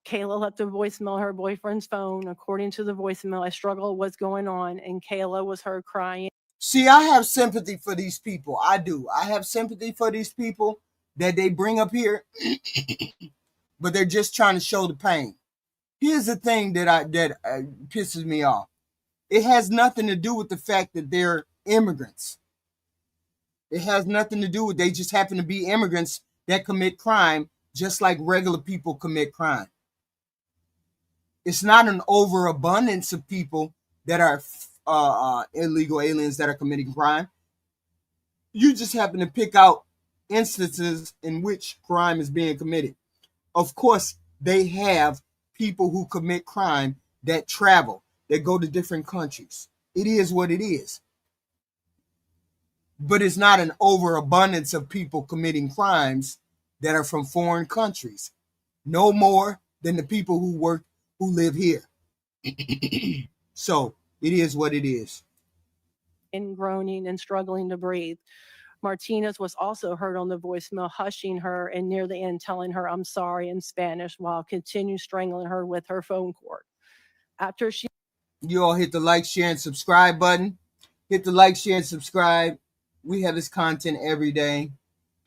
S8: Kayla left a voicemail on her boyfriend's phone. According to the voicemail, a struggle was going on, and Kayla was heard crying.
S4: See, I have sympathy for these people. I do. I have sympathy for these people that they bring up here, but they're just trying to show the pain. Here's the thing that pisses me off. It has nothing to do with the fact that they're immigrants. It has nothing to do with they just happen to be immigrants that commit crime just like regular people commit crime. It's not an overabundance of people that are illegal aliens that are committing crime. You just happen to pick out instances in which crime is being committed. Of course, they have people who commit crime that travel, that go to different countries. It is what it is. But it's not an overabundance of people committing crimes that are from foreign countries. No more than the people who live here. So it is what it is.
S8: And groaning and struggling to breathe. Martinez was also heard on the voicemail, hushing her and near the end telling her, "I'm sorry" in Spanish, while continuing strangling her with her phone cord. After she
S4: You all hit the like, share, and subscribe button. Hit the like, share, and subscribe. We have this content every day.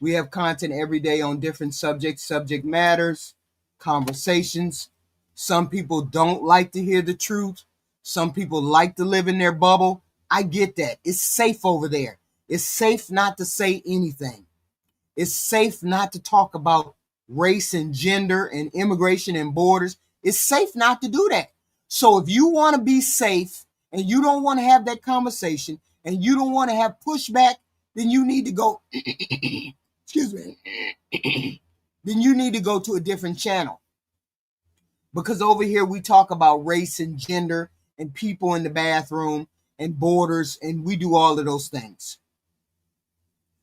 S4: We have content every day on different subjects, subject matters, conversations. Some people don't like to hear the truth. Some people like to live in their bubble. I get that. It's safe over there. It's safe not to say anything. It's safe not to talk about race and gender and immigration and borders. It's safe not to do that. So if you want to be safe and you don't want to have that conversation and you don't want to have pushback, then you need to go, excuse me, then you need to go to a different channel. Because over here we talk about race and gender and people in the bathroom and borders, and we do all of those things.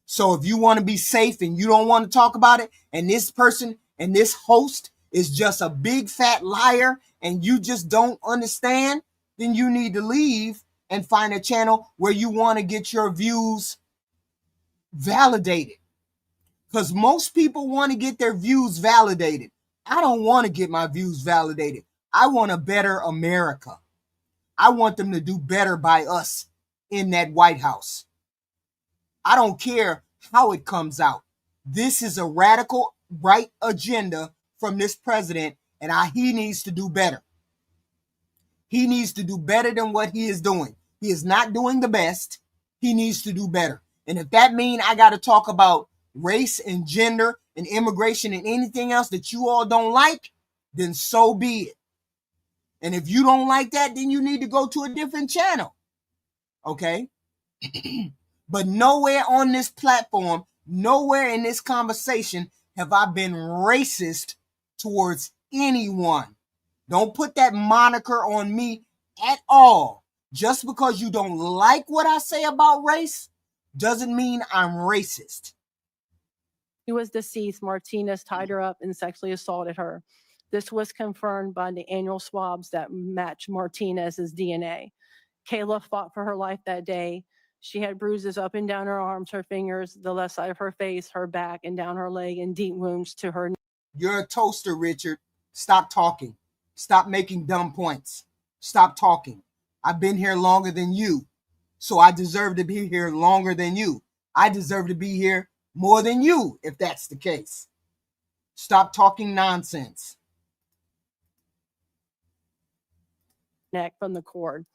S4: So if you want to be safe and you don't want to talk about it, and this person and this host is just a big fat liar and you just don't understand, then you need to leave and find a channel where you want to get your views validated. Because most people want to get their views validated. I don't want to get my views validated. I want a better America. I want them to do better by us in that White House. I don't care how it comes out. This is a radical right agenda from this president, and he needs to do better. He needs to do better than what he is doing. He is not doing the best. He needs to do better. And if that means I got to talk about race and gender and immigration and anything else that you all don't like, then so be it. And if you don't like that, then you need to go to a different channel. Okay? But nowhere on this platform, nowhere in this conversation have I been racist towards anyone. Don't put that moniker on me at all. Just because you don't like what I say about race doesn't mean I'm racist.
S8: was deceased, Martinez tied her up and sexually assaulted her. This was confirmed by the annual swabs that match Martinez's DNA. Kayla fought for her life that day. She had bruises up and down her arms, her fingers, the left side of her face, her back, and down her leg, and deep wounds to her.
S4: You're a toaster, Richard. Stop talking. Stop making dumb points. Stop talking. I've been here longer than you, so I deserve to be here longer than you. I deserve to be here more than you, if that's the case. Stop talking nonsense.
S8: Neck from the cord.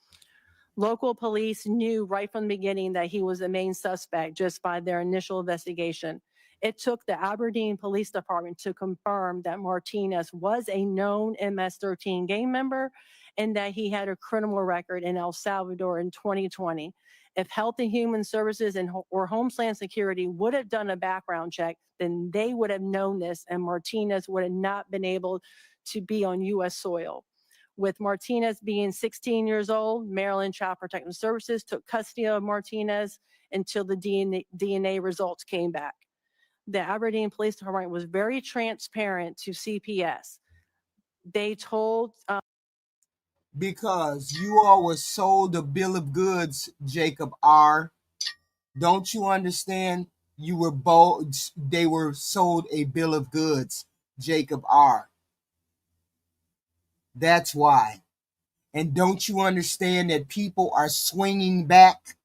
S8: Local police knew right from the beginning that he was the main suspect just by their initial investigation. It took the Aberdeen Police Department to confirm that Martinez was a known MS-13 gang member and that he had a criminal record in El Salvador in 2020. If Health and Human Services or Homeland Security would have done a background check, then they would have known this, and Martinez would have not been able to be on U.S. soil. With Martinez being 16 years old, Maryland Child Protective Services took custody of Martinez until the DNA results came back. The Aberdeen Police Department was very transparent to CPS. They told
S4: Because you all were sold a bill of goods, Jacob R. Don't you understand? They were sold a bill of goods, Jacob R. That's why. And don't you understand that people are swinging back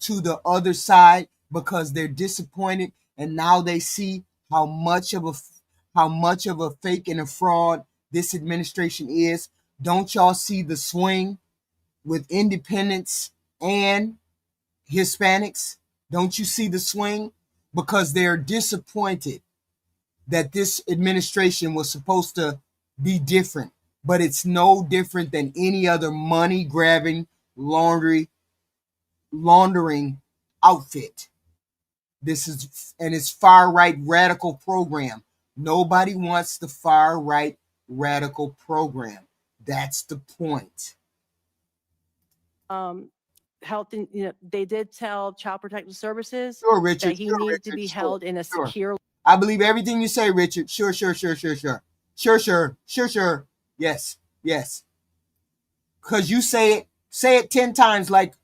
S4: to the other side because they're disappointed, and now they see how much of a fake and a fraud this administration is? Don't y'all see the swing with independents and Hispanics? Don't you see the swing? Because they're disappointed that this administration was supposed to be different. but it's no different than any other money grabbing, laundering outfit. This is, and it's far right radical program. Nobody wants the far right radical program. That's the point.
S8: Health and, they did tell Child Protective Services
S4: Sure,
S8: that
S4: Richard.
S8: he
S4: Sure,
S8: needed to
S4: Richard.
S8: be
S4: Sure,
S8: held in a
S4: sure.
S8: secure
S4: I believe everything you say, Richard. Sure. Yes. Cause you say it 10 times like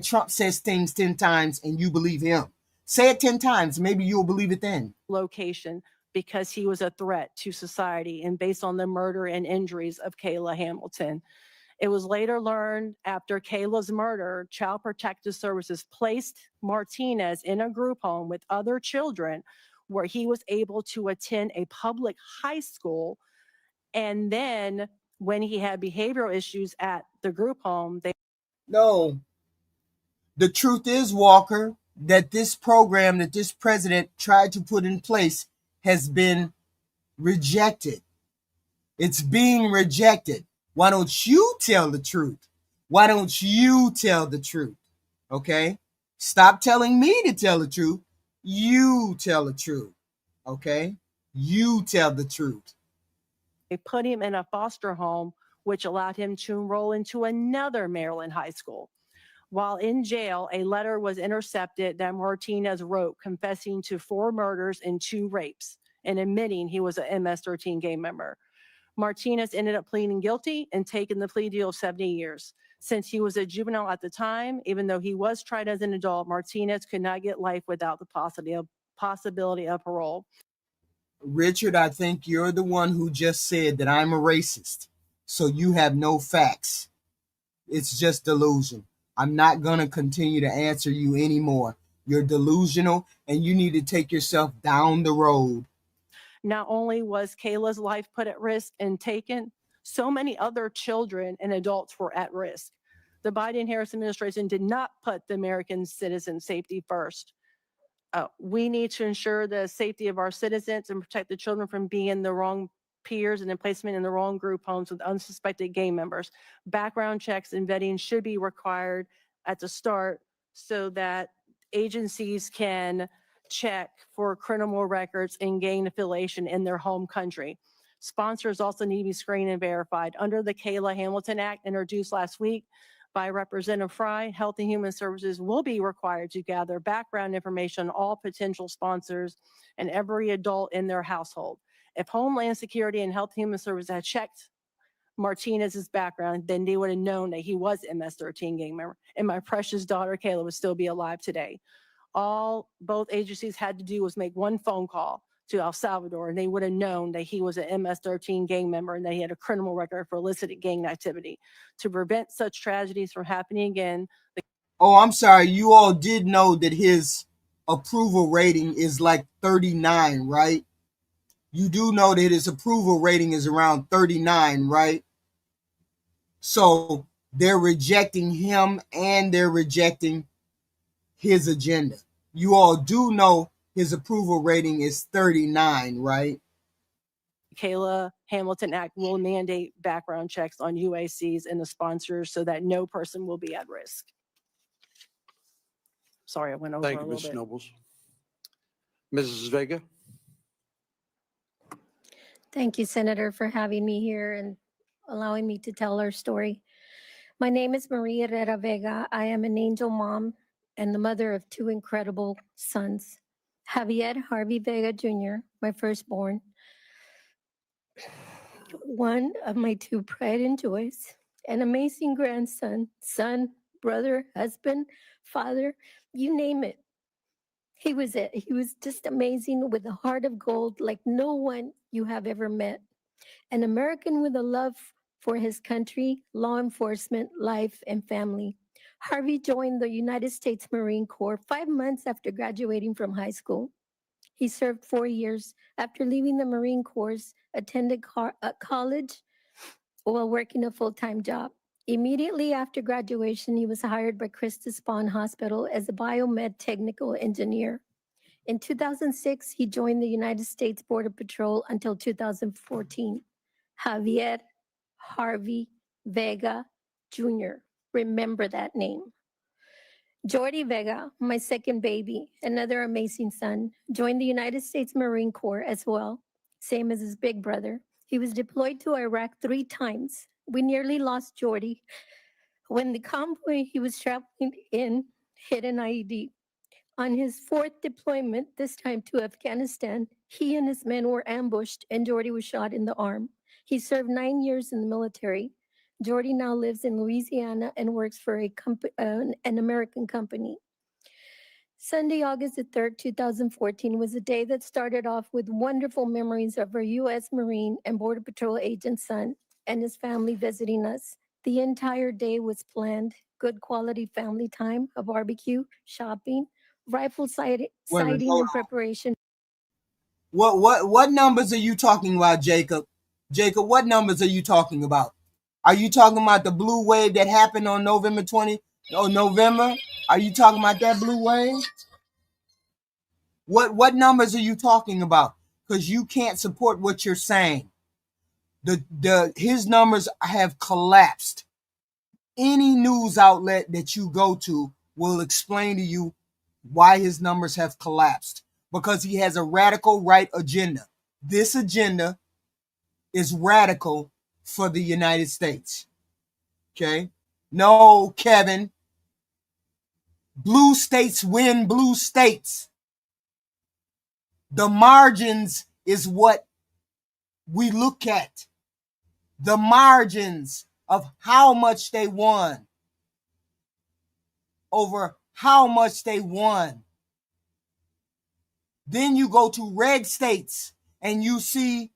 S4: Trump says things 10 times and you believe him. Say it 10 times, maybe you'll believe it then.
S8: location because he was a threat to society and based on the murder and injuries of Kayla Hamilton. It was later learned after Kayla's murder, Child Protective Services placed Martinez in a group home with other children where he was able to attend a public high school. And then when he had behavioral issues at the group home, they
S4: No. The truth is, Walker, that this program that this president tried to put in place has been rejected. It's being rejected. Why don't you tell the truth? Why don't you tell the truth? Okay? Stop telling me to tell the truth. You tell the truth. Okay? You tell the truth.
S8: put him in a foster home, which allowed him to enroll into another Maryland high school. While in jail, a letter was intercepted that Martinez wrote confessing to 4 murders and 2 rapes and admitting he was an MS-13 gang member. Martinez ended up pleading guilty and taking the plea deal of 70 years. Since he was a juvenile at the time, even though he was tried as an adult, Martinez could not get life without the possibility of parole.
S4: Richard, I think you're the one who just said that I'm a racist. So you have no facts. It's just delusion. I'm not going to continue to answer you anymore. You're delusional and you need to take yourself down the road.
S8: Not only was Kayla's life put at risk and taken, so many other children and adults were at risk. The Biden-Harris administration did not put the American citizen safety first. We need to ensure the safety of our citizens and protect the children from being in the wrong peers and placement in the wrong group homes with unsuspected gang members. Background checks and vetting should be required at the start so that agencies can check for criminal records and gang affiliation in their home country. Sponsors also need to be screened and verified. Under the Kayla Hamilton Act introduced last week by Representative Fry, Health and Human Services will be required to gather background information on all potential sponsors and every adult in their household. If Homeland Security and Health and Human Services had checked Martinez's background, then they would have known that he was MS-13 gang member, and my precious daughter Kayla would still be alive today. Both agencies had to do was make one phone call to El Salvador, and they would have known that he was an MS-13 gang member and that he had a criminal record for illicit gang activity. To prevent such tragedies from happening again.
S4: Oh, I'm sorry. You all did know that his approval rating is like 39, right? You do know that his approval rating is around 39, right? So they're rejecting him and they're rejecting his agenda. You all do know his approval rating is 39, right?
S8: Kayla Hamilton Act will mandate background checks on UACs and the sponsors so that no person will be at risk. Sorry, I went over
S2: Thank
S8: a
S2: you,
S8: little
S2: Ms.
S8: bit.
S2: Nobles. Mrs. Vega?
S9: Thank you, Senator, for having me here and allowing me to tell our story. My name is Maria Herrera Vega. I am an angel mom and the mother of 2 incredible sons. Javier Harvey Vega Jr., my firstborn, one of my 2 pride and joys, an amazing grandson, son, brother, husband, father, you name it. He was it. He was just amazing with a heart of gold like no one you have ever met. An American with a love for his country, law enforcement, life, and family. Harvey joined the United States Marine Corps 5 months after graduating from high school. He served 4 years. After leaving the Marine Corps, attended college while working a full-time job. Immediately after graduation, he was hired by Christus Spohn Hospital as a biomed technical engineer. In 2006, he joined the United States Border Patrol until 2014. Javier Harvey Vega Jr. Remember that name. Jordi Vega, my second baby, another amazing son, joined the United States Marine Corps as well, same as his big brother. He was deployed to Iraq 3 times. We nearly lost Jordi when the convoy he was traveling in hit an IED. On his 4th deployment, this time to Afghanistan, he and his men were ambushed and Jordi was shot in the arm. He served 9 years in the military. Jordi now lives in Louisiana and works for an American company. Sunday, August the 3rd, 2014 was a day that started off with wonderful memories of our U.S. Marine and Border Patrol agent son and his family visiting us. The entire day was planned, good quality family time, a barbecue, shopping, rifle
S4: Wait a minute,
S9: sighting
S4: hold
S9: and
S4: on.
S9: preparation.
S4: What numbers are you talking about, Jacob? Jacob, what numbers are you talking about? Are you talking about the blue wave that happened on November 20? Oh, November? Are you talking about that blue wave? What numbers are you talking about? Because you can't support what you're saying. His numbers have collapsed. Any news outlet that you go to will explain to you why his numbers have collapsed. Because he has a radical right agenda. This agenda is radical for the United States. Okay? No, Kevin. Blue states win blue states. The margins is what we look at. The margins of how much they won. Over how much they won. Then you go to red states and you see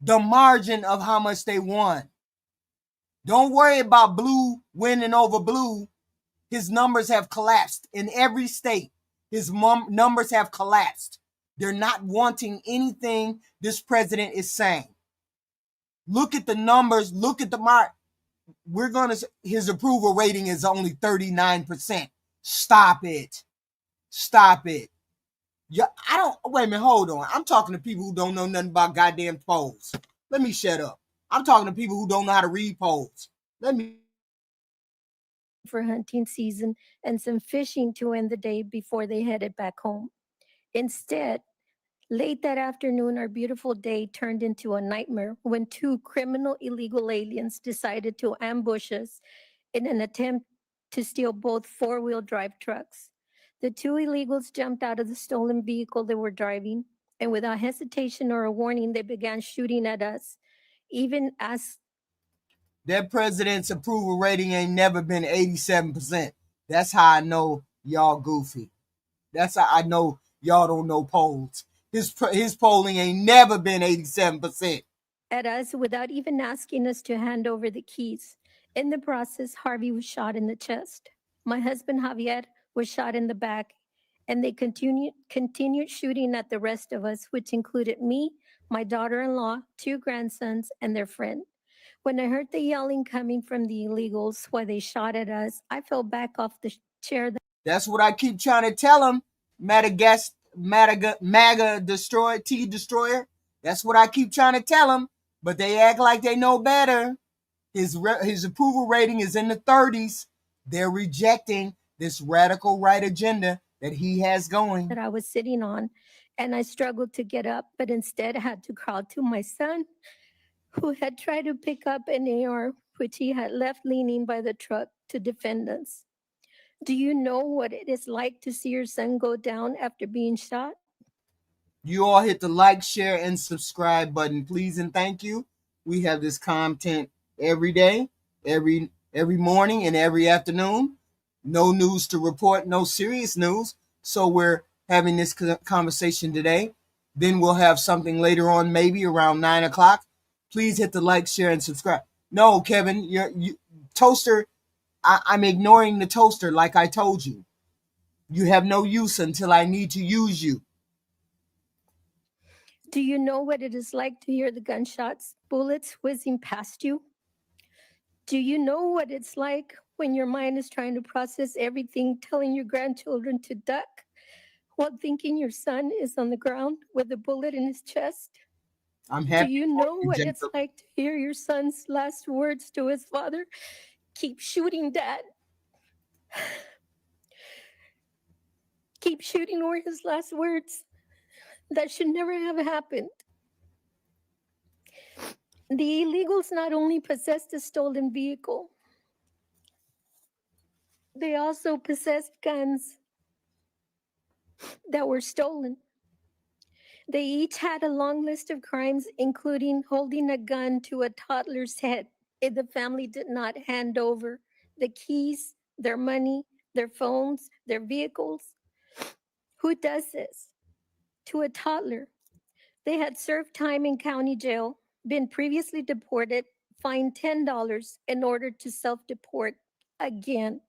S4: the margin of how much they won. Don't worry about blue winning over blue. His numbers have collapsed in every state. His numbers have collapsed. They're not wanting anything this president is saying. Look at the numbers. Look at the mark. His approval rating is only 39%. Stop it. Stop it. Yeah, wait a minute, hold on. I'm talking to people who don't know nothing about goddamn polls. Let me shut up. I'm talking to people who don't know how to read polls.
S9: For hunting season and some fishing to end the day before they headed back home. Instead, late that afternoon, our beautiful day turned into a nightmare when 2 criminal illegal aliens decided to ambush us in an attempt to steal both 4-wheel drive trucks. The 2 illegals jumped out of the stolen vehicle they were driving, and without hesitation or a warning, they began shooting at us, even as
S4: that president's approval rating ain't never been 87%. That's how I know y'all goofy. That's how I know y'all don't know polls. His polling ain't never been 87%.
S9: At us without even asking us to hand over the keys. In the process, Harvey was shot in the chest. My husband Javier was shot in the back, and they continued shooting at the rest of us, which included me, my daughter-in-law, 2 grandsons, and their friend. When I heard the yelling coming from the illegals while they shot at us, I fell back off the chair.
S4: That's what I keep trying to tell them, MAGA destroyer, T destroyer. That's what I keep trying to tell them, but they act like they know better. His approval rating is in the 30s. They're rejecting this radical right agenda that he has going.
S9: That I was sitting on, and I struggled to get up, but instead had to crawl to my son, who had tried to pick up an AR, which he had left leaning by the truck to defend us. Do you know what it is like to see your son go down after being shot?
S4: You all hit the like, share, and subscribe button, please and thank you. We have this content every day, every morning, and every afternoon. No news to report, no serious news. So we're having this conversation today. Then we'll have something later on, maybe around 9 o'clock. Please hit the like, share, and subscribe. No, Kevin, you toaster. I'm ignoring the toaster like I told you. You have no use until I need to use you.
S9: Do you know what it is like to hear the gunshots, bullets whizzing past you? Do you know what it's like when your mind is trying to process everything, telling your grandchildren to duck, while thinking your son is on the ground with a bullet in his chest?
S4: I'm
S9: Do
S4: happy.
S9: you
S4: for
S9: know
S4: you,
S9: what it's
S4: Jacob.
S9: like to hear your son's last words to his father? Keep shooting, Dad. Keep shooting were his last words. That should never have happened. The illegals not only possessed a stolen vehicle, they also possessed guns that were stolen. They each had a long list of crimes, including holding a gun to a toddler's head if the family did not hand over the keys, their money, their phones, their vehicles. Who does this to a toddler? They had served time in county jail, been previously deported, fined $10 in order to self-deport again.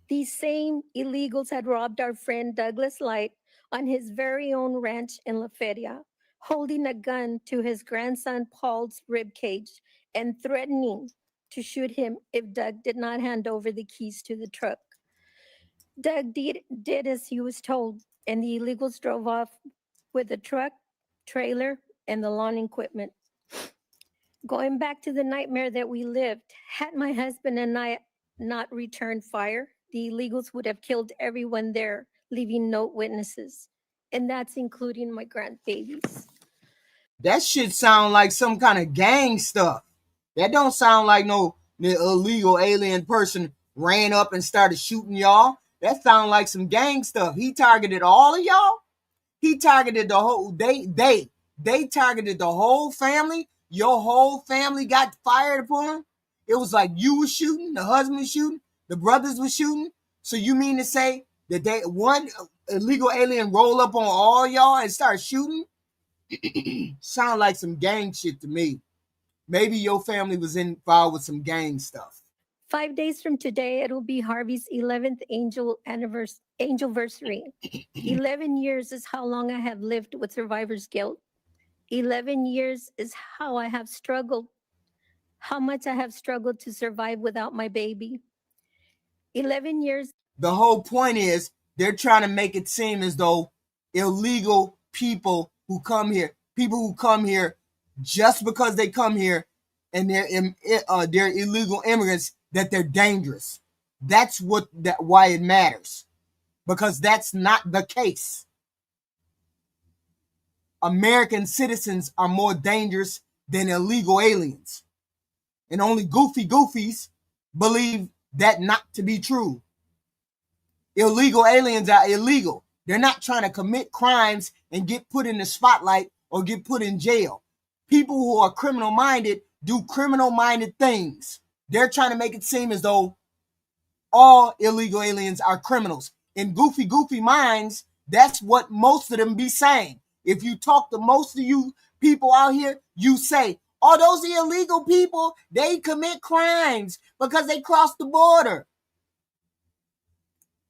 S9: These same illegals had robbed our friend Douglas Light on his very own ranch in La Feria, holding a gun to his grandson Paul's ribcage and threatening to shoot him if Doug did not hand over the keys to the truck. Doug did as he was told, and the illegals drove off with the truck, trailer, and the lawn equipment. Going back to the nightmare that we lived, had my husband and I not returned fire, the illegals would have killed everyone there, leaving no witnesses. And that's including my grandbabies.
S4: That shit sound like some kind of gang stuff. That don't sound like no illegal alien person ran up and started shooting y'all. That sound like some gang stuff. He targeted all of y'all. He targeted the whole they targeted the whole family. Your whole family got fired upon. It was like you were shooting, the husband was shooting, the brothers were shooting. So you mean to say that they one illegal alien roll up on all y'all and start shooting? Sound like some gang shit to me. Maybe your family was involved with some gang stuff.
S9: 5 days from today, it will be Harvey's 11th angelversary. 11 years is how long I have lived with survivor's guilt. 11 years is how I have struggled, how much I have struggled to survive without my baby. 11 years.
S4: The whole point is they're trying to make it seem as though illegal people who come here just because they come here and they're illegal immigrants, that they're dangerous. That's why it matters, because that's not the case. American citizens are more dangerous than illegal aliens, and only goofies believe that not to be true. Illegal aliens are illegal. They're not trying to commit crimes and get put in the spotlight or get put in jail. People who are criminal-minded do criminal-minded things. They're trying to make it seem as though all illegal aliens are criminals. In goofy minds, that's what most of them be saying. If you talk to most of you people out here, you say, oh, those are illegal people. They commit crimes because they cross the border.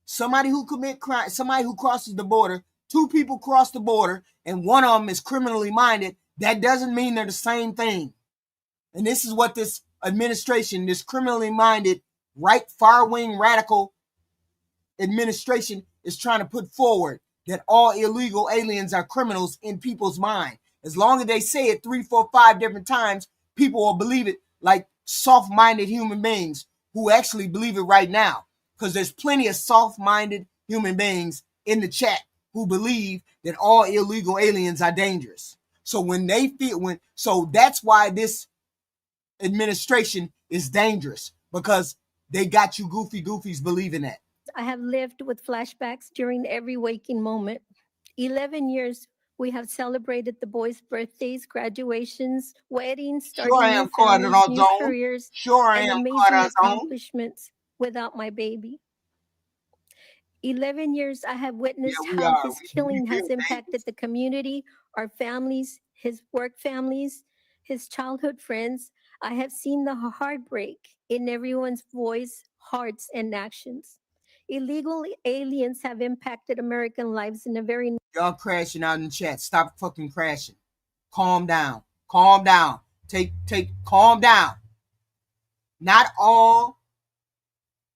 S4: Somebody who commit crime, somebody who crosses the border, two people cross the border, and one of them is criminally minded, that doesn't mean they're the same thing. And this is what this administration, this criminally minded, right, far-wing, radical administration is trying to put forward, that all illegal aliens are criminals in people's mind. As long as they say it 3, 4, 5 different times, people will believe it like soft-minded human beings who actually believe it right now. Because there's plenty of soft-minded human beings in the chat who believe that all illegal aliens are dangerous. So so that's why this administration is dangerous, because they got you goofies believing that.
S9: I have lived with flashbacks during every waking moment. 11 years we have celebrated the boys' birthdays, graduations, weddings, starting
S4: Sure I am
S9: new families, new
S4: Corazon.
S9: careers,
S4: Sure I
S9: and
S4: am
S9: amazing
S4: Corazon.
S9: accomplishments without my baby. 11 years I have witnessed
S4: Yeah, we
S9: how
S4: are.
S9: his
S4: We
S9: killing has
S4: feel
S9: impacted the community, our families, his work families, his childhood friends. I have seen the heartbreak in everyone's voice, hearts, and actions. Illegal aliens have impacted American lives in a very
S4: Y'all crashing out in the chat. Stop fucking crashing. Calm down. Calm down. Calm down. Not all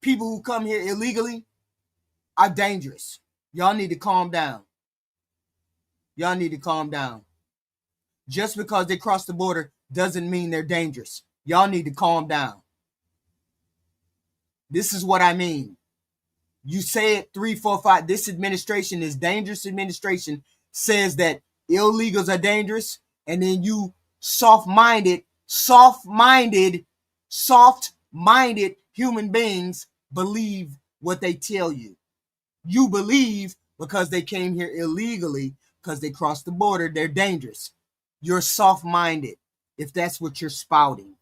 S4: people who come here illegally are dangerous. Y'all need to calm down. Y'all need to calm down. Just because they cross the border doesn't mean they're dangerous. Y'all need to calm down. This is what I mean. You say it 3, 4, 5. This administration, this dangerous administration, says that illegals are dangerous, and then you soft-minded human beings believe what they tell you. You believe because they came here illegally, because they crossed the border, they're dangerous. You're soft-minded if that's what you're spouting.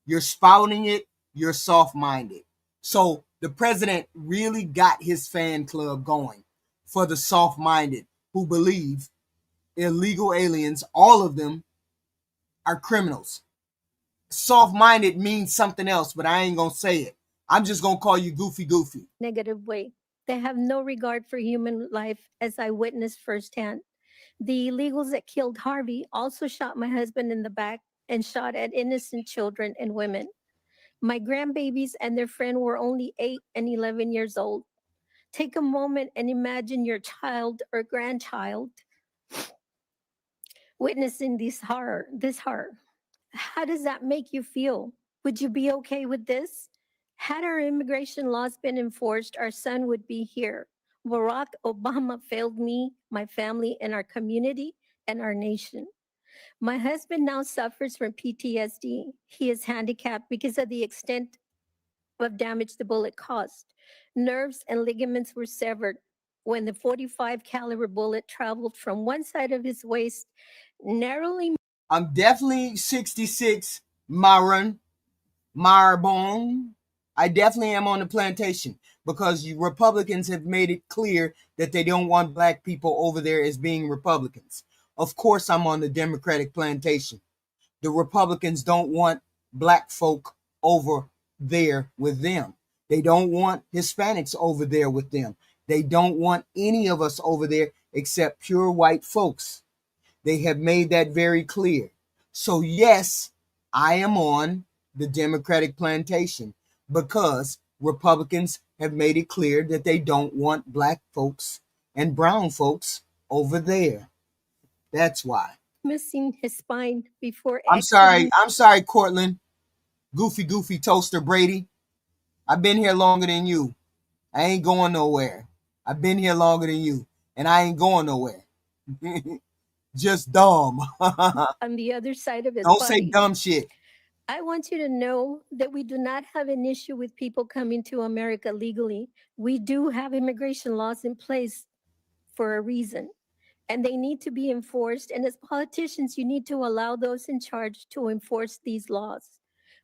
S4: You're spouting it, you're soft-minded. So the president really got his fan club going for the soft-minded who believe illegal aliens, all of them, are criminals. Soft-minded means something else, but I ain't gonna say it. I'm just gonna call you goofy.
S9: Negative way. They have no regard for human life, as I witnessed firsthand. The illegals that killed Harvey also shot my husband in the back and shot at innocent children and women. My grandbabies and their friend were only 8 and 11 years old. Take a moment and imagine your child or grandchild witnessing this horror. How does that make you feel? Would you be okay with this? Had our immigration laws been enforced, our son would be here. Barack Obama failed me, my family, and our community and our nation. My husband now suffers from PTSD. He is handicapped because of the extent of damage the bullet caused. Nerves and ligaments were severed when the .45 caliber bullet traveled from one side of his waist, narrowly.
S4: I'm definitely 66 Marabone. I definitely am on the plantation because you Republicans have made it clear that they don't want black people over there as being Republicans. Of course, I'm on the Democratic plantation. The Republicans don't want black folk over there with them. They don't want Hispanics over there with them. They don't want any of us over there except pure white folks. They have made that very clear. So yes, I am on the Democratic plantation because Republicans have made it clear that they don't want black folks and brown folks over there. That's why.
S9: Missing his spine before.
S4: I'm sorry, Cortland. Goofy toaster Brady. I've been here longer than you. I ain't going nowhere. I've been here longer than you, and I ain't going nowhere. Just dumb.
S9: On the other side of his
S4: Don't
S9: body.
S4: say dumb shit.
S9: I want you to know that we do not have an issue with people coming to America legally. We do have immigration laws in place for a reason, and they need to be enforced. And as politicians, you need to allow those in charge to enforce these laws.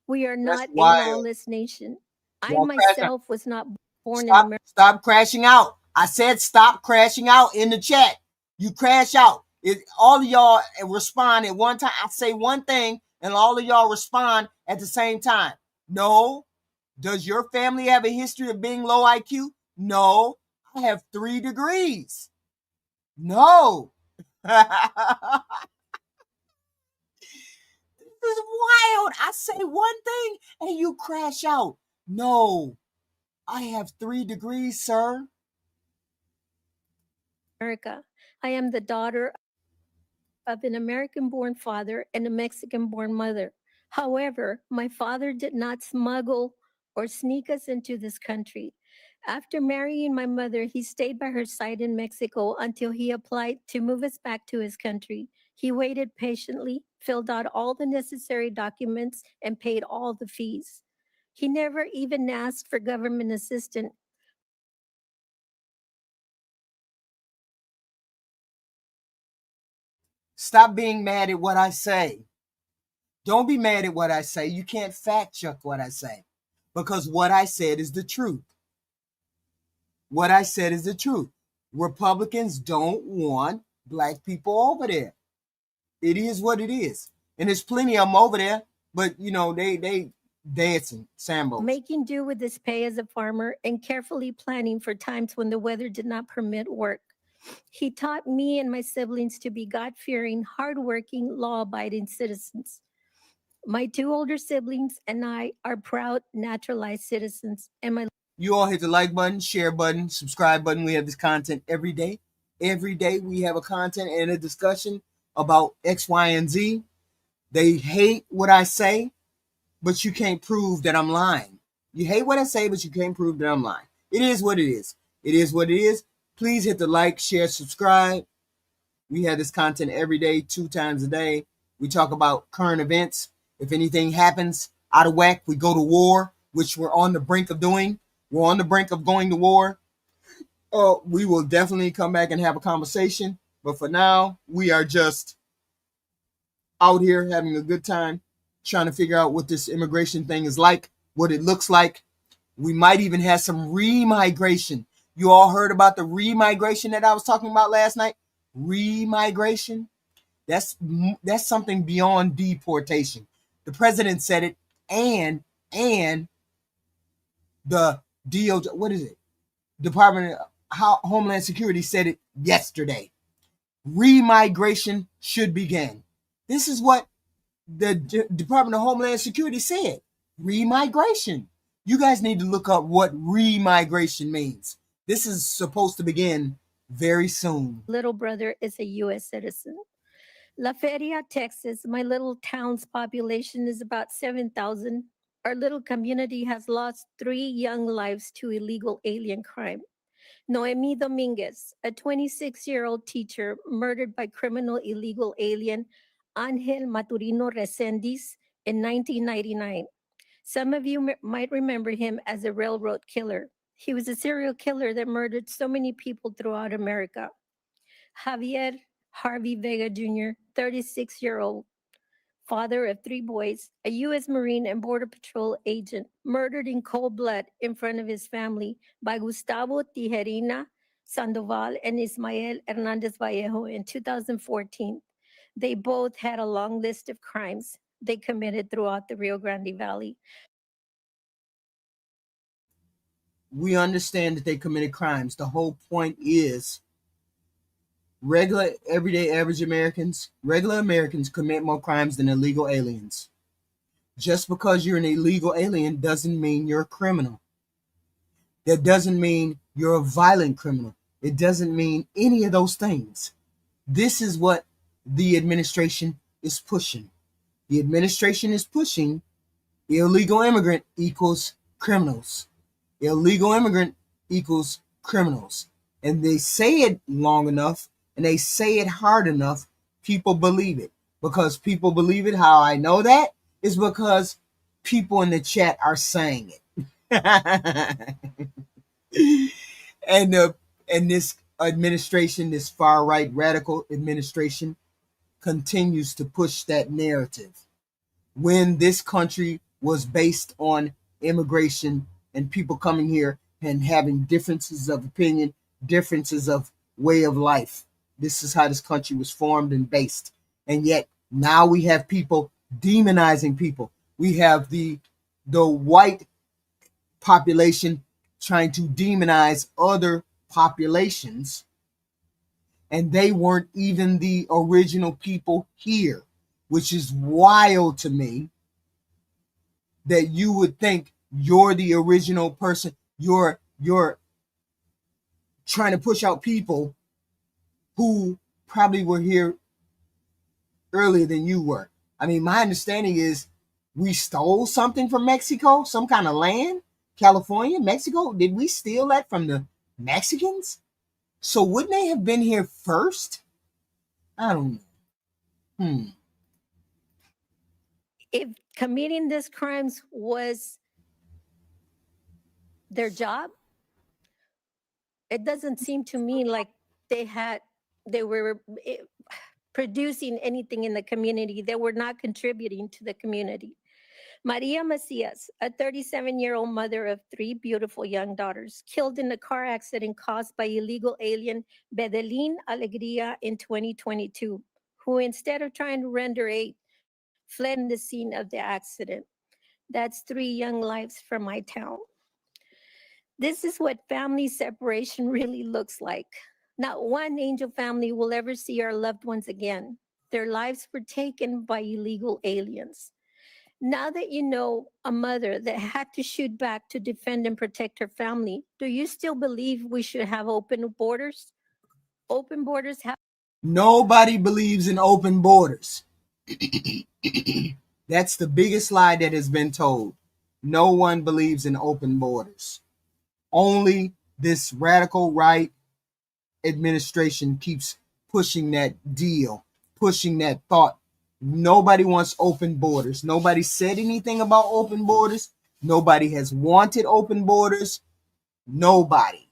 S9: We are not a lawless nation. I myself was not born in America.
S4: Stop crashing out. I said stop crashing out in the chat. You crash out. All of y'all respond at one time. I say one thing and all of y'all respond at the same time. No. Does your family have a history of being low IQ? No. I have 3 degrees. No. This is wild. I say one thing and you crash out. No. I have 3 degrees, sir.
S9: America. I am the daughter of an American-born father and a Mexican-born mother. However, my father did not smuggle or sneak us into this country. After marrying my mother, he stayed by her side in Mexico until he applied to move us back to his country. He waited patiently, filled out all the necessary documents, and paid all the fees. He never even asked for government assistance.
S4: Stop being mad at what I say. Don't be mad at what I say. You can't fact check what I say because what I said is the truth. What I said is the truth. Republicans don't want black people over there. It is what it is. And there's plenty of them over there, but you know, they dancing sambo.
S9: Making do with his pay as a farmer and carefully planning for times when the weather did not permit work. He taught me and my siblings to be God-fearing, hardworking, law-abiding citizens. My 2 older siblings and I are proud, naturalized citizens. And
S4: you all hit the like button, share button, subscribe button. We have this content every day. Every day we have a content and a discussion about X, Y, and Z. They hate what I say, but you can't prove that I'm lying. You hate what I say, but you can't prove that I'm lying. It is what it is. It is what it is. Please hit the like, share, subscribe. We have this content every day, 2 times a day. We talk about current events. If anything happens out of whack, we go to war, which we're on the brink of doing. We're on the brink of going to war. We will definitely come back and have a conversation. But for now, we are just out here having a good time, trying to figure out what this immigration thing is like, what it looks like. We might even have some remigration. You all heard about the remigration that I was talking about last night? Remigration? That's something beyond deportation. The president said it, and the DOJ, what is it? Department of Homeland Security said it yesterday. Remigration should begin. This is what the Department of Homeland Security said. Remigration. You guys need to look up what remigration means. This is supposed to begin very soon.
S9: Little brother is a U.S. citizen. La Feria, Texas, my little town's population is about 7,000. Our little community has lost 3 young lives to illegal alien crime. Noemi Dominguez, a 26-year-old teacher murdered by criminal illegal alien Angel Maturino Resendiz in 1999. Some of you might remember him as a railroad killer. He was a serial killer that murdered so many people throughout America. Javier Harvey Vega Jr., 36-year-old, father of 3 boys, a U.S. Marine and Border Patrol agent, murdered in cold blood in front of his family by Gustavo Tijerina Sandoval and Ismael Hernandez Vallejo in 2014. They both had a long list of crimes they committed throughout the Rio Grande Valley.
S4: We understand that they committed crimes. The whole point is regular, everyday, average Americans, regular Americans commit more crimes than illegal aliens. Just because you're an illegal alien doesn't mean you're a criminal. That doesn't mean you're a violent criminal. It doesn't mean any of those things. This is what the administration is pushing. The administration is pushing illegal immigrant equals criminals. Illegal immigrant equals criminals. And they say it long enough and they say it hard enough, people believe it. Because people believe it, how I know that is because people in the chat are saying it. And this administration, this far-right radical administration, continues to push that narrative. When this country was based on immigration and people coming here and having differences of opinion, differences of way of life. This is how this country was formed and based. And yet now we have people demonizing people. We have the white population trying to demonize other populations, and they weren't even the original people here, which is wild to me that you would think you're the original person. You're trying to push out people who probably were here earlier than you were. I mean, my understanding is we stole something from Mexico, some kind of land, California, Mexico. Did we steal that from the Mexicans? So wouldn't they have been here first? I don't know.
S9: If committing these crimes was their job, it doesn't seem to me like they were producing anything in the community. They were not contributing to the community. Maria Macias, a 37-year-old mother of 3 beautiful young daughters, killed in a car accident caused by illegal alien Bedelin Alegria in 2022, who instead of trying to render aid, fled in the scene of the accident. That's 3 young lives from my town. This is what family separation really looks like. Not one angel family will ever see our loved ones again. Their lives were taken by illegal aliens. Now that you know a mother that had to shoot back to defend and protect her family, do you still believe we should have open borders? Open borders have
S4: Nobody believes in open borders. That's the biggest lie that has been told. No one believes in open borders. Only this radical right administration keeps pushing that deal, pushing that thought. Nobody wants open borders. Nobody said anything about open borders. Nobody has wanted open borders. Nobody.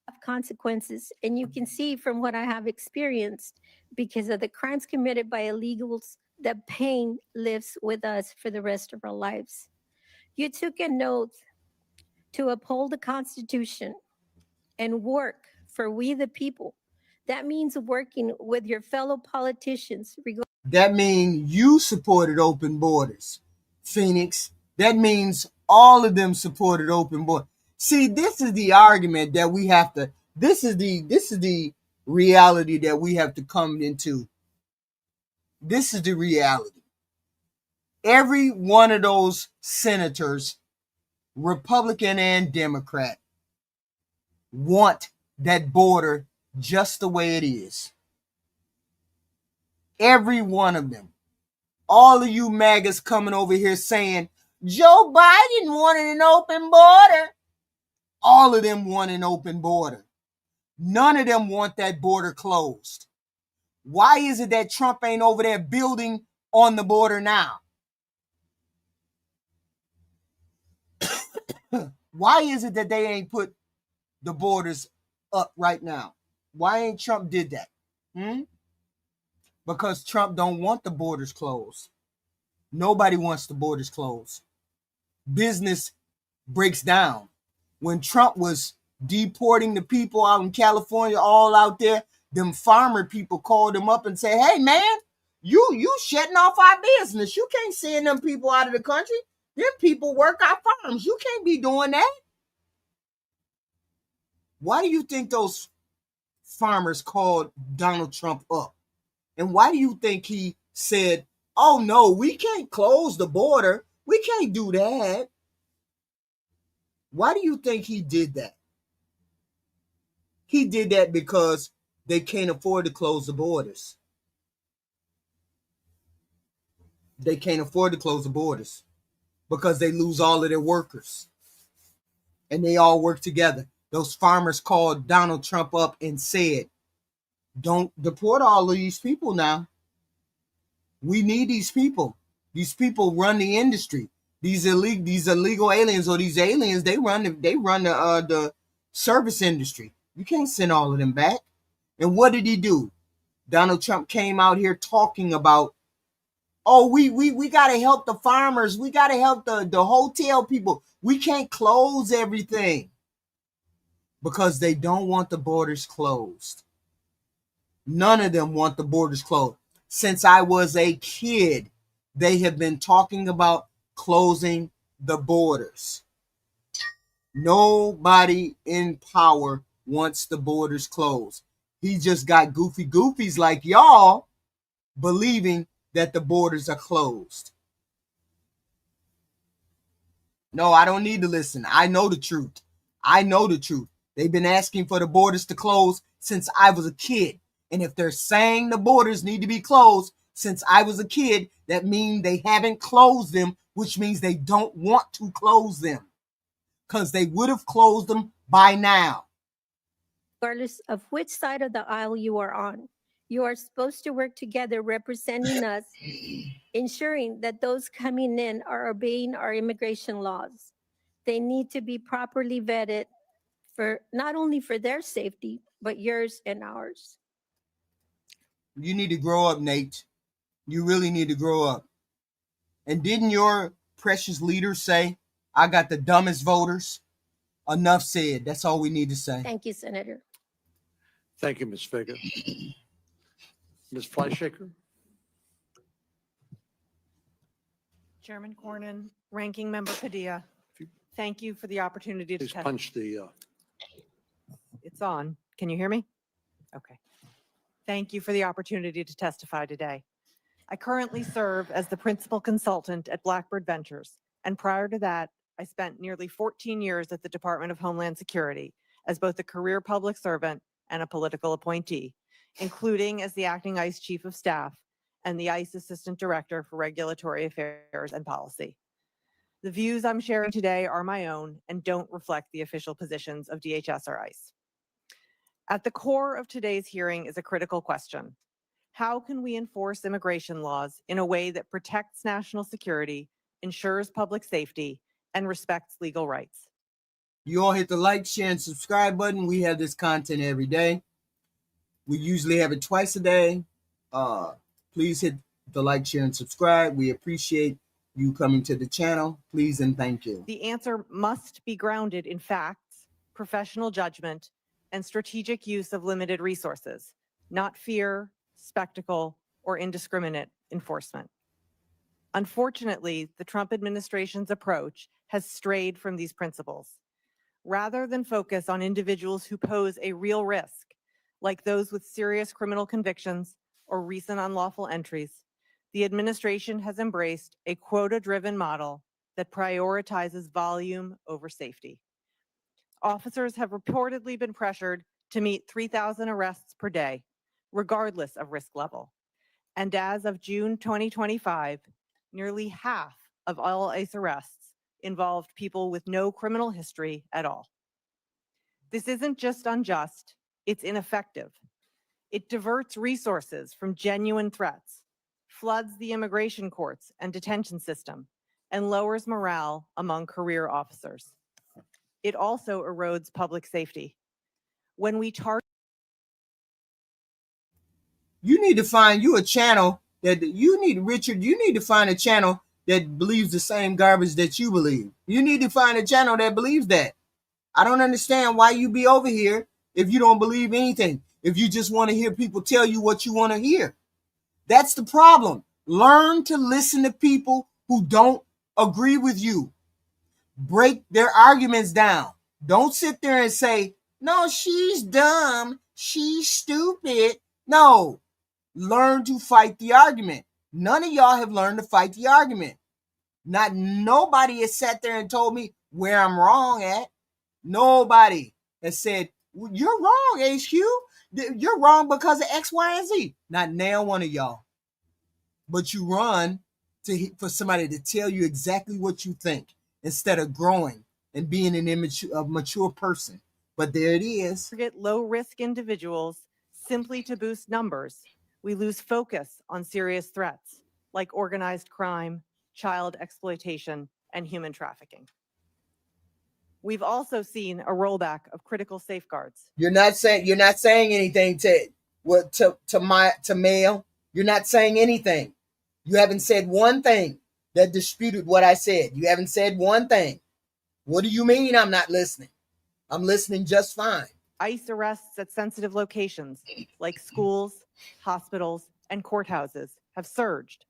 S9: Of consequences. And you can see from what I have experienced, because of the crimes committed by illegals, the pain lives with us for the rest of our lives. You took an oath to uphold the Constitution and work for we the people. That means working with your fellow politicians,
S4: That means you supported open borders, Phoenix. That means all of them supported open borders. See, this is the argument that we have to, this is the reality that we have to come into. This is the reality. Every one of those senators, Republican and Democrat, want that border just the way it is. Every one of them. All of you MAGAs coming over here saying, Joe Biden wanted an open border. All of them want an open border. None of them want that border closed. Why is it that Trump ain't over there building on the border now? Why is it that they ain't put the borders up right now? Why ain't Trump did that? Because Trump don't want the borders closed. Nobody wants the borders closed. Business breaks down. When Trump was deporting the people out in California, all out there, them farmer people called him up and said, hey man, you shutting off our business. You can't send them people out of the country. Them people work our farms. You can't be doing that. Why do you think those farmers called Donald Trump up? And why do you think he said, oh no, we can't close the border. We can't do that. Why do you think he did that? He did that because they can't afford to close the borders. They can't afford to close the borders because they lose all of their workers. And they all work together. Those farmers called Donald Trump up and said, don't deport all of these people now. We need these people. These people run the industry. These illegal aliens, or these aliens, they run the service industry. You can't send all of them back. And what did he do? Donald Trump came out here talking about, oh, we got to help the farmers. We got to help the hotel people. We can't close everything because they don't want the borders closed. None of them want the borders closed. Since I was a kid, they have been talking about closing the borders. Nobody in power wants the borders closed. He just got goofy goofies like y'all believing that the borders are closed. No, I don't need to listen. I know the truth. I know the truth. They've been asking for the borders to close since I was a kid. And if they're saying the borders need to be closed since I was a kid, that means they haven't closed them, which means they don't want to close them because they would have closed them by now.
S9: regardless of which side of the aisle you are on. You are supposed to work together representing us, ensuring that those coming in are obeying our immigration laws. They need to be properly vetted for not only for their safety, but yours and ours.
S4: You need to grow up, Nate. You really need to grow up. And didn't your precious leader say, I got the dumbest voters? Enough said. That's all we need to say.
S9: Thank you, Senator.
S2: Thank you, Ms. Vega. Ms. Fleischaker?
S10: Chairman Cornyn, Ranking Member Padilla, thank you for the opportunity to
S2: Please punch the,
S10: It's on. Can you hear me? Okay. Thank you for the opportunity to testify today. I currently serve as the principal consultant at Blackbird Ventures, and prior to that, I spent nearly 14 years at the Department of Homeland Security as both a career public servant and a political appointee, including as the acting ICE Chief of Staff and the ICE Assistant Director for Regulatory Affairs and Policy. The views I'm sharing today are my own and don't reflect the official positions of DHS or ICE. At the core of today's hearing is a critical question. How can we enforce immigration laws in a way that protects national security, ensures public safety, and respects legal rights?
S4: You all hit the like, share, and subscribe button. We have this content every day. We usually have it twice a day. Please hit the like, share, and subscribe. We appreciate you coming to the channel. Please and thank you.
S10: The answer must be grounded in facts, professional judgment, and strategic use of limited resources, not fear, spectacle, or indiscriminate enforcement. Unfortunately, the Trump administration's approach has strayed from these principles. Rather than focus on individuals who pose a real risk, like those with serious criminal convictions or recent unlawful entries, the administration has embraced a quota-driven model that prioritizes volume over safety. Officers have reportedly been pressured to meet 3,000 arrests per day, regardless of risk level. And as of June 2025, nearly half of all ICE arrests involved people with no criminal history at all. This isn't just unjust, it's ineffective. It diverts resources from genuine threats, floods the immigration courts and detention system, and lowers morale among career officers. It also erodes public safety. When we target
S4: You need to find you a channel that you need, Richard, you need to find a channel that believes the same garbage that you believe. You need to find a channel that believes that. I don't understand why you be over here if you don't believe anything, if you just want to hear people tell you what you want to hear. That's the problem. Learn to listen to people who don't agree with you. Break their arguments down. Don't sit there and say, no, she's dumb, she's stupid. No, learn to fight the argument. None of y'all have learned to fight the argument. Nobody has sat there and told me where I'm wrong at. Nobody has said, you're wrong, HQ. You're wrong because of X, Y, and Z. Not now one of y'all. But you run for somebody to tell you exactly what you think instead of growing and being a mature person. But there it is.
S10: target low-risk individuals simply to boost numbers, we lose focus on serious threats like organized crime, child exploitation, and human trafficking. We've also seen a rollback of critical safeguards.
S4: You're not saying anything to Mail. You're not saying anything. You haven't said one thing that disputed what I said. You haven't said one thing. What do you mean I'm not listening? I'm listening just fine.
S10: ICE arrests at sensitive locations like schools, hospitals, and courthouses have surged.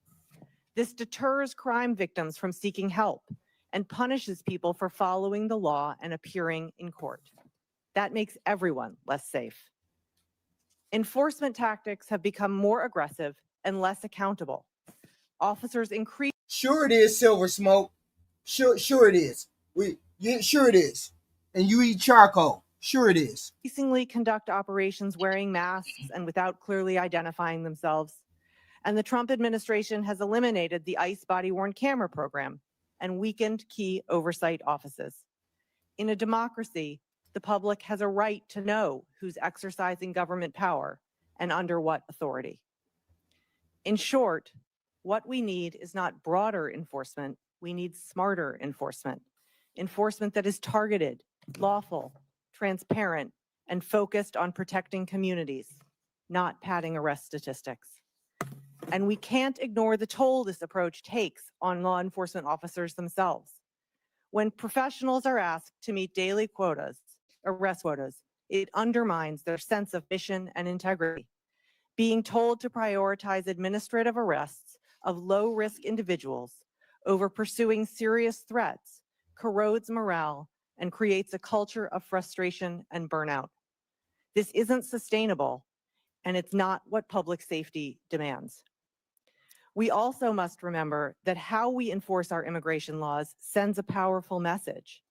S10: This deters crime victims from seeking help and punishes people for following the law and appearing in court. That makes everyone less safe. Enforcement tactics have become more aggressive and less accountable. Officers increase.
S4: Sure it is, Silver Smoke. Sure it is. Sure it is. And you eat charcoal. Sure it is.
S10: Increasingly conduct operations wearing masks and without clearly identifying themselves. And the Trump administration has eliminated the ICE body-worn camera program and weakened key oversight offices. In a democracy, the public has a right to know who's exercising government power and under what authority. In short, what we need is not broader enforcement, we need smarter enforcement. Enforcement that is targeted, lawful, transparent, and focused on protecting communities, not padding arrest statistics. And we can't ignore the toll this approach takes on law enforcement officers themselves. When professionals are asked to meet daily quotas, arrest quotas, it undermines their sense of mission and integrity. Being told to prioritize administrative arrests of low-risk individuals over pursuing serious threats corrodes morale and creates a culture of frustration and burnout. This isn't sustainable, and it's not what public safety demands. We also must remember that how we enforce our immigration laws sends a powerful message.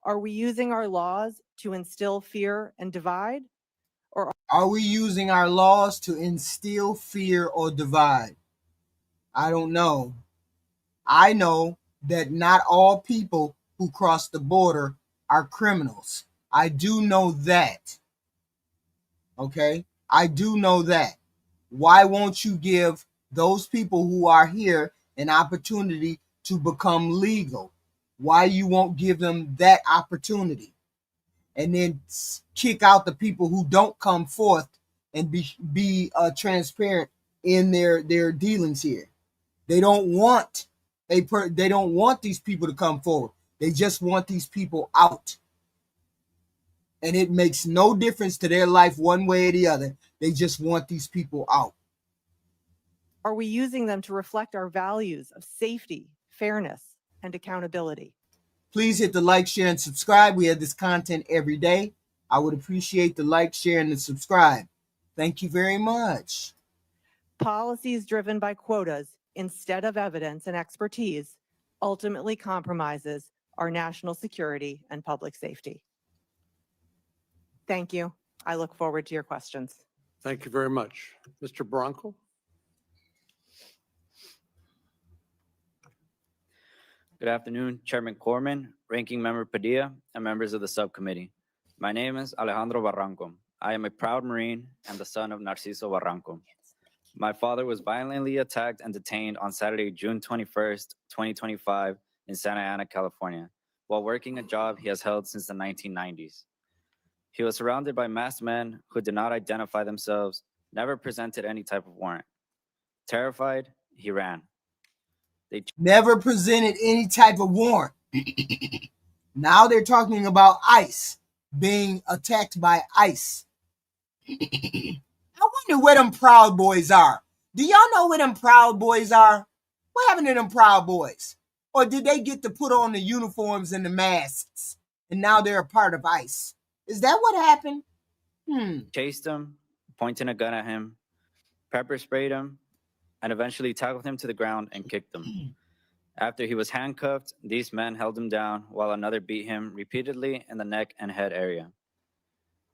S10: Are we using our laws to instill fear and divide, or
S4: Are we using our laws to instill fear or divide? I don't know. I know that not all people who cross the border are criminals. I do know that. Okay? I do know that. Why won't you give those people who are here an opportunity to become legal? Why you won't give them that opportunity? And then kick out the people who don't come forth and be transparent in their dealings here. They don't want they don't want these people to come forward. They just want these people out. And it makes no difference to their life one way or the other. They just want these people out.
S10: Are we using them to reflect our values of safety, fairness, and accountability?
S4: Please hit the like, share, and subscribe. We have this content every day. I would appreciate the like, share, and the subscribe. Thank you very much.
S10: Policies driven by quotas instead of evidence and expertise ultimately compromises our national security and public safety. Thank you. I look forward to your questions.
S2: Thank you very much. Mr. Bronco?
S11: Good afternoon, Chairman Corman, Ranking Member Padilla, and members of the subcommittee. My name is Alejandro Barranco. I am a proud Marine and the son of Narciso Barranco. My father was violently attacked and detained on Saturday, June 21st, 2025 in Santa Ana, California, while working a job he has held since the 1990s. He was surrounded by masked men who did not identify themselves, never presented any type of warrant. Terrified, he ran. They
S4: Never presented any type of warrant. Now they're talking about ICE being attacked by ICE. I wonder where them Proud Boys are. Do y'all know where them Proud Boys are? What happened to them Proud Boys? Or did they get to put on the uniforms and the masks and now they're a part of ICE? Is that what happened?
S11: chased him, pointing a gun at him, pepper sprayed him, and eventually tackled him to the ground and kicked him. After he was handcuffed, these men held him down while another beat him repeatedly in the neck and head area.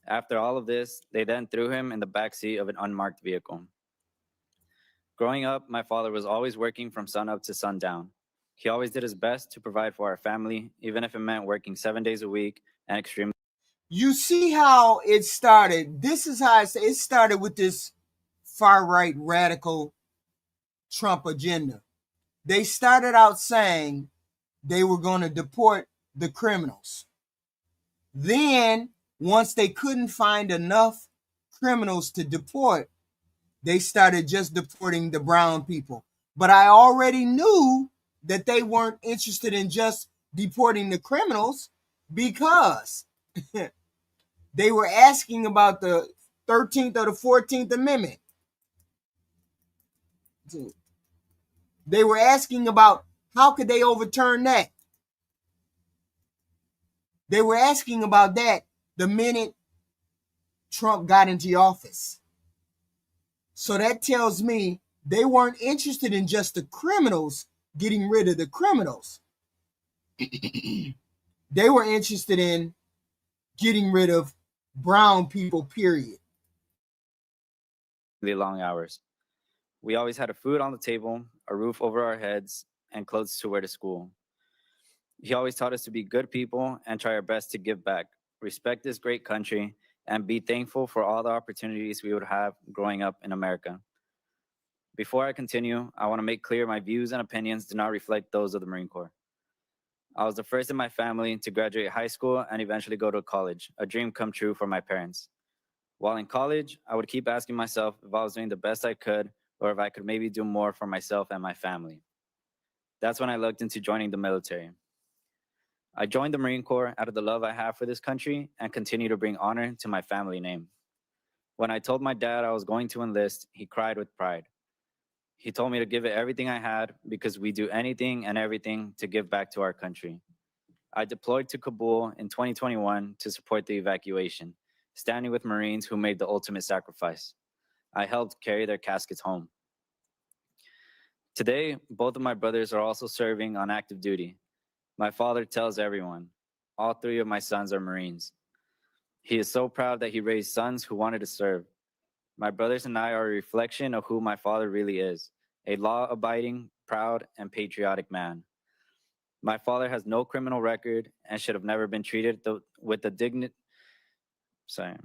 S11: After all of this, they then threw him in the backseat of an unmarked vehicle. Growing up, my father was always working from sunup to sundown. He always did his best to provide for our family, even if it meant working 7 days a week and extremely.
S4: You see how it started. This is how it started with this far-right radical Trump agenda. They started out saying they were going to deport the criminals. Then, once they couldn't find enough criminals to deport, they started just deporting the brown people. But I already knew that they weren't interested in just deporting the criminals because they were asking about the 13th or the 14th Amendment. They were asking about how could they overturn that. They were asking about that the minute Trump got into office. So that tells me they weren't interested in just the criminals, getting rid of the criminals. They were interested in getting rid of brown people, period.
S11: Long hours. We always had food on the table, a roof over our heads, and clothes to wear to school. He always taught us to be good people and try our best to give back, respect this great country, and be thankful for all the opportunities we would have growing up in America. Before I continue, I want to make clear my views and opinions do not reflect those of the Marine Corps. I was the first in my family to graduate high school and eventually go to college, a dream come true for my parents. While in college, I would keep asking myself if I was doing the best I could or if I could maybe do more for myself and my family. That's when I looked into joining the military. I joined the Marine Corps out of the love I have for this country and continue to bring honor to my family name. When I told my dad I was going to enlist, he cried with pride. He told me to give it everything I had because we do anything and everything to give back to our country. I deployed to Kabul in 2021 to support the evacuation, standing with Marines who made the ultimate sacrifice. I helped carry their caskets home. Today, both of my brothers are also serving on active duty. My father tells everyone, all three of my sons are Marines. He is so proud that he raised sons who wanted to serve. My brothers and I are a reflection of who my father really is, a law-abiding, proud, and patriotic man. My father has no criminal record and should have never been treated with the dignity. Sorry.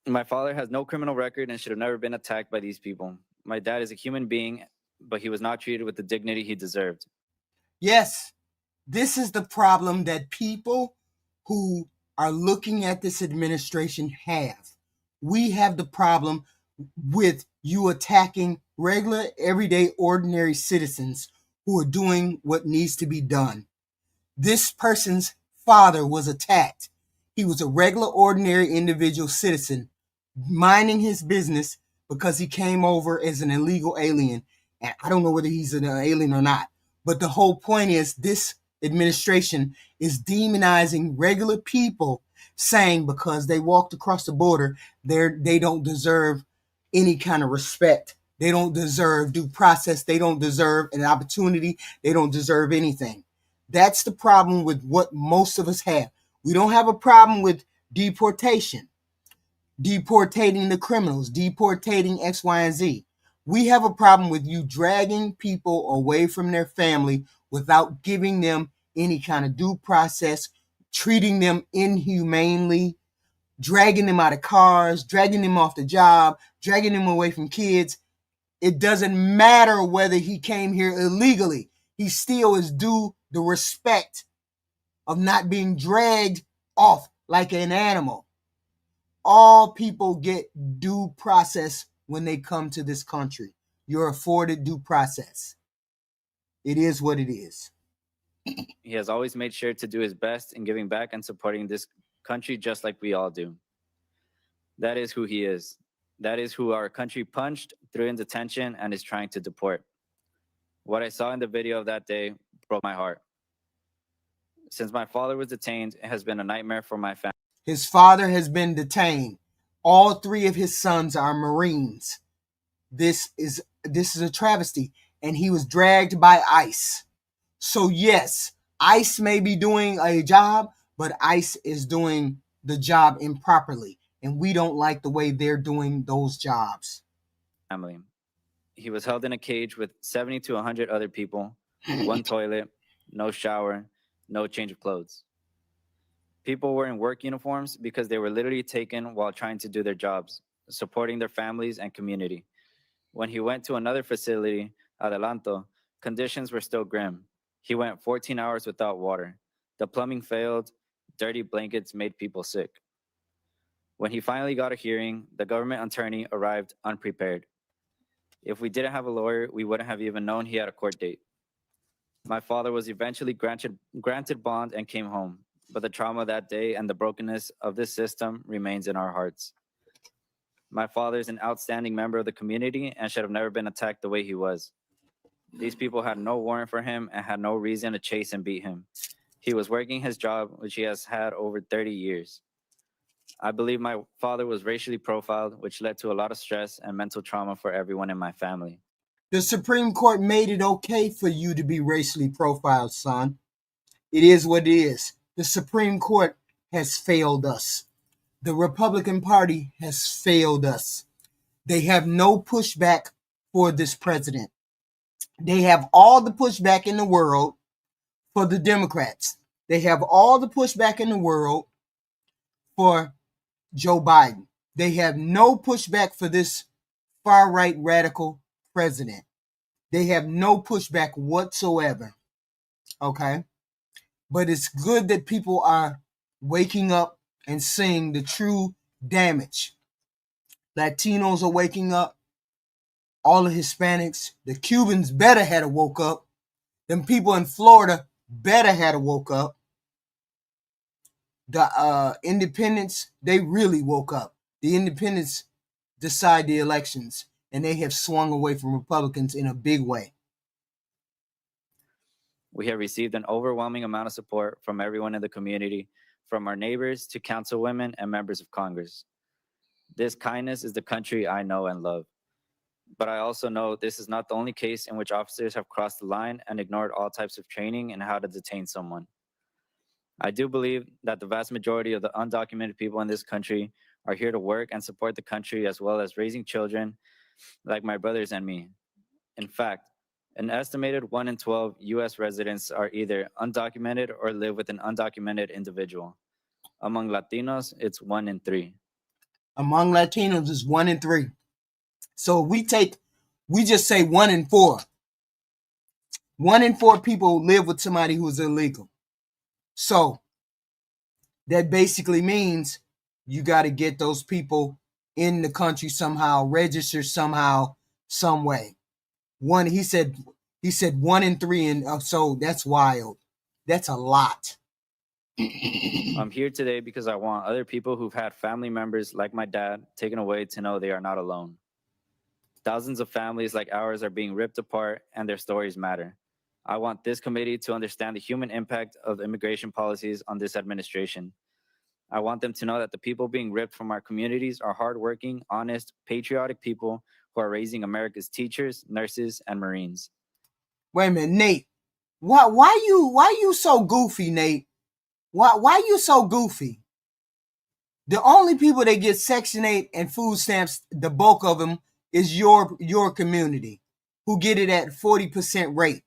S11: My father has no criminal record and should have never been attacked by these people. My dad is a human being, but he was not treated with the dignity he deserved.
S4: Yes, this is the problem that people who are looking at this administration have. We have the problem with you attacking regular, everyday, ordinary citizens who are doing what needs to be done. This person's father was attacked. He was a regular, ordinary individual citizen minding his business because he came over as an illegal alien. And I don't know whether he's an alien or not. But the whole point is this administration is demonizing regular people, saying because they walked across the border, they don't deserve any kind of respect. They don't deserve due process. They don't deserve an opportunity. They don't deserve anything. That's the problem with what most of us have. We don't have a problem with deportation, deportating the criminals, deportating X, Y, and Z. We have a problem with you dragging people away from their family without giving them any kind of due process, treating them inhumanely, dragging them out of cars, dragging them off the job, dragging them away from kids. It doesn't matter whether he came here illegally. He still is due the respect of not being dragged off like an animal. All people get due process when they come to this country. You're afforded due process. It is what it is.
S11: He has always made sure to do his best in giving back and supporting this country just like we all do. That is who he is. That is who our country punched, threw in detention, and is trying to deport. What I saw in the video of that day broke my heart. Since my father was detained, it has been a nightmare for my family.
S4: His father has been detained. All three of his sons are Marines. This is a travesty, and he was dragged by ICE. So yes, ICE may be doing a job, but ICE is doing the job improperly, and we don't like the way they're doing those jobs.
S11: He was held in a cage with 70 to 100 other people, one toilet, no shower, no change of clothes. People were in work uniforms because they were literally taken while trying to do their jobs, supporting their families and community. When he went to another facility, Adelanto, conditions were still grim. He went 14 hours without water. The plumbing failed. Dirty blankets made people sick. When he finally got a hearing, the government attorney arrived unprepared. If we didn't have a lawyer, we wouldn't have even known he had a court date. My father was eventually granted bond and came home, but the trauma that day and the brokenness of this system remains in our hearts. My father is an outstanding member of the community and should have never been attacked the way he was. These people had no warrant for him and had no reason to chase and beat him. He was working his job, which he has had over 30 years. I believe my father was racially profiled, which led to a lot of stress and mental trauma for everyone in my family.
S4: The Supreme Court made it okay for you to be racially profiled, son. It is what it is. The Supreme Court has failed us. The Republican Party has failed us. They have no pushback for this president. They have all the pushback in the world for the Democrats. They have all the pushback in the world for Joe Biden. They have no pushback for this far-right radical president. They have no pushback whatsoever. Okay? But it's good that people are waking up and seeing the true damage. Latinos are waking up. All the Hispanics. The Cubans better had woke up. Them people in Florida better had woke up. The independents, they really woke up. The independents decide the elections, and they have swung away from Republicans in a big way.
S11: We have received an overwhelming amount of support from everyone in the community, from our neighbors to councilwomen and members of Congress. This kindness is the country I know and love. But I also know this is not the only case in which officers have crossed the line and ignored all types of training in how to detain someone. I do believe that the vast majority of the undocumented people in this country are here to work and support the country as well as raising children like my brothers and me. In fact, an estimated 1 in 12 US residents are either undocumented or live with an undocumented individual. Among Latinos, it's 1 in 3.
S4: Among Latinos is 1 in 3. So we just say 1 in 4. 1 in 4 people live with somebody who's illegal. So that basically means you got to get those people in the country somehow, register somehow, some way. He said 1 in 3, and so that's wild. That's a lot.
S11: I'm here today because I want other people who've had family members like my dad taken away to know they are not alone. Thousands of families like ours are being ripped apart, and their stories matter. I want this committee to understand the human impact of immigration policies on this administration. I want them to know that the people being ripped from our communities are hardworking, honest, patriotic people who are raising America's teachers, nurses, and Marines.
S4: Wait a minute, Nate. Why you so goofy, Nate? Why you so goofy? The only people that get Section 8 and food stamps, the bulk of them, is your community, who get it at 40% rate.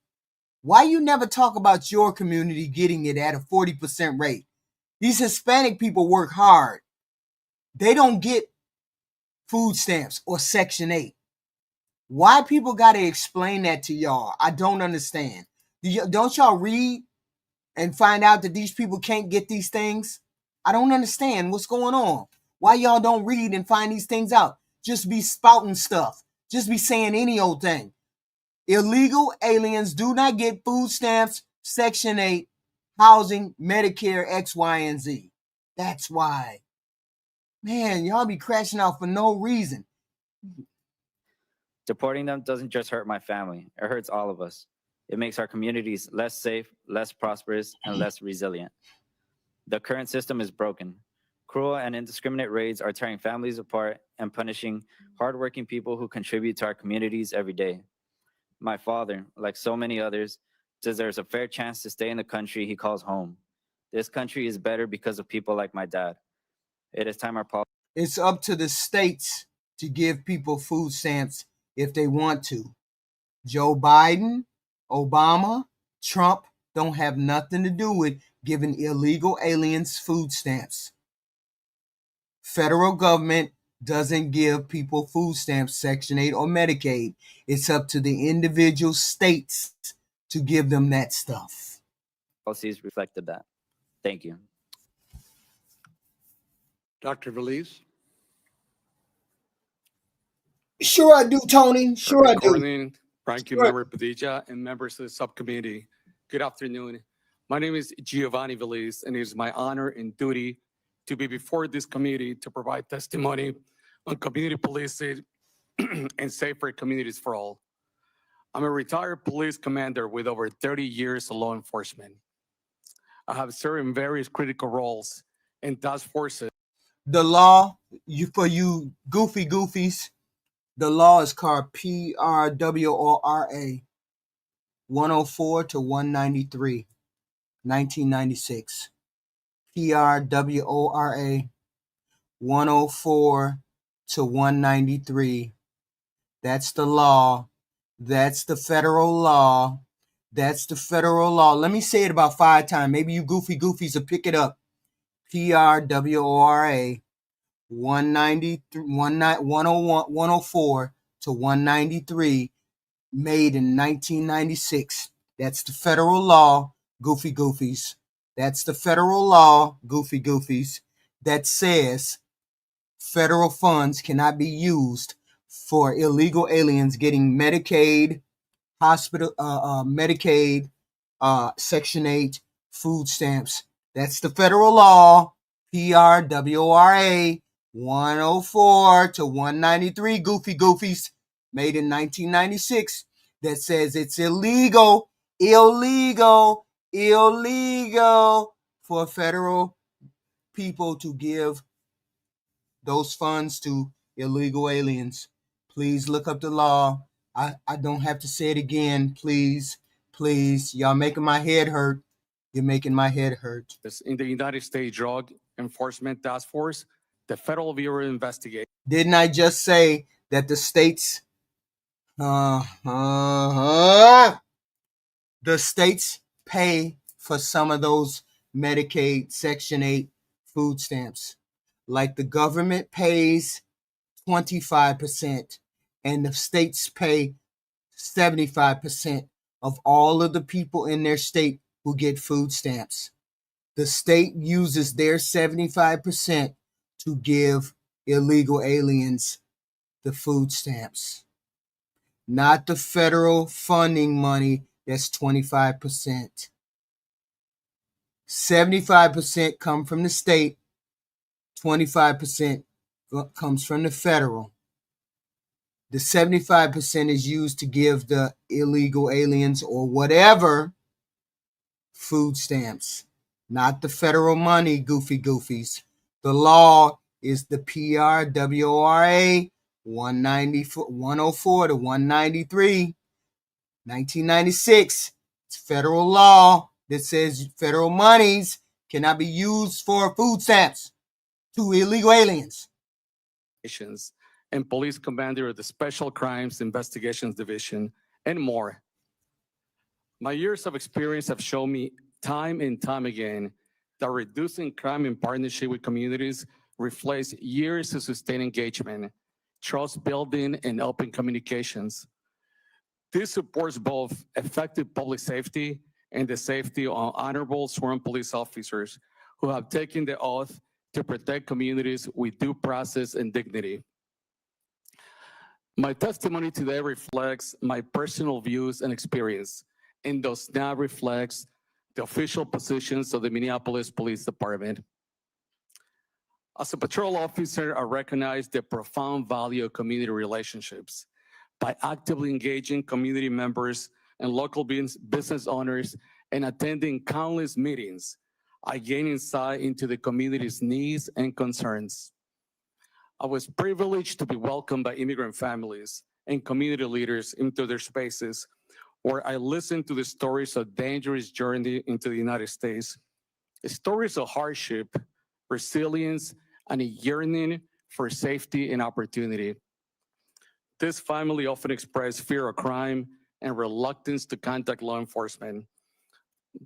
S4: Why you never talk about your community getting it at a 40% rate? These Hispanic people work hard. They don't get food stamps or Section 8. Why people got to explain that to y'all? I don't understand. Don't y'all read and find out that these people can't get these things? I don't understand what's going on. Why y'all don't read and find these things out? Just be spouting stuff. Just be saying any old thing. Illegal aliens do not get food stamps, Section 8, housing, Medicare, X, Y, and Z. That's why. Man, y'all be crashing out for no reason.
S11: Deporting them doesn't just hurt my family, it hurts all of us. It makes our communities less safe, less prosperous, and less resilient. The current system is broken. Cruel and indiscriminate raids are tearing families apart and punishing hardworking people who contribute to our communities every day. My father, like so many others, deserves a fair chance to stay in the country he calls home. This country is better because of people like my dad. It is time our politics.
S4: It's up to the states to give people food stamps if they want to. Joe Biden, Obama, Trump don't have nothing to do with giving illegal aliens food stamps. Federal government doesn't give people food stamps, Section 8 or Medicaid. It's up to the individual states to give them that stuff.
S11: Policies reflected that. Thank you.
S2: Dr. Veliz?
S4: Sure I do, Tony. Sure I
S12: Good
S4: do.
S12: morning, Ranking
S4: Sure.
S12: Member Padilla and members of the subcommittee. Good afternoon. My name is Giovanni Veliz, and it is my honor and duty to be before this committee to provide testimony on community policing and safer communities for all. I'm a retired police commander with over 30 years of law enforcement. I have served in various critical roles in task forces.
S4: The law, for you goofy goofies, the law is called PRWORA 104 to 193, 1996. PRWORA 104 to 193. That's the law. That's the federal law. That's the federal law. Let me say it about 5 times. Maybe you goofy goofies will pick it up. PRWORA 104 to 193, made in 1996. That's the federal law, goofy goofies. That's the federal law, goofy goofies, that says federal funds cannot be used for illegal aliens getting Medicaid, Medicaid, Section 8, food stamps. That's the federal law, PRWORA 104 to 193, goofy goofies, made in 1996, that says it's illegal for federal people to give those funds to illegal aliens. Please look up the law. I don't have to say it again. Please, y'all making my head hurt. You're making my head hurt.
S12: in the United States Drug Enforcement Task Force, the Federal Bureau of Investigation,
S4: Didn't I just say that the states, the states pay for some of those Medicaid Section 8 food stamps? Like the government pays 25% and the states pay 75% of all of the people in their state who get food stamps. The state uses their 75% to give illegal aliens the food stamps, not the federal funding money that's 25%. 75% come from the state, 25% comes from the federal. The 75% is used to give the illegal aliens or whatever food stamps, not the federal money, goofy goofies. The law is the PRWRA 104 to 193, 1996. It's federal law that says federal monies cannot be used for food stamps to illegal aliens.
S12: and police commander of the Special Crimes Investigations Division, and more. My years of experience have shown me time and time again that reducing crime in partnership with communities reflects years of sustained engagement, trust building, and open communications. This supports both effective public safety and the safety of honorable sworn police officers who have taken the oath to protect communities with due process and dignity. My testimony today reflects my personal views and experience and does not reflect the official positions of the Minneapolis Police Department. As a patrol officer, I recognize the profound value of community relationships. By actively engaging community members and local business owners and attending countless meetings, I gain insight into the community's needs and concerns. I was privileged to be welcomed by immigrant families and community leaders into their spaces, where I listened to the stories of dangerous journey into the United States, stories of hardship, resilience, and a yearning for safety and opportunity. This family often expressed fear of crime and reluctance to contact law enforcement.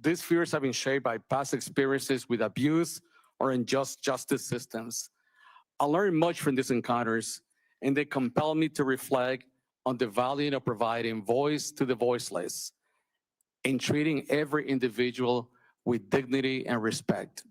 S12: These fears have been shaped by past experiences with abuse or unjust justice systems. I learned much from these encounters, and they compel me to reflect on the value of providing voice to the voiceless and treating every individual with dignity and respect.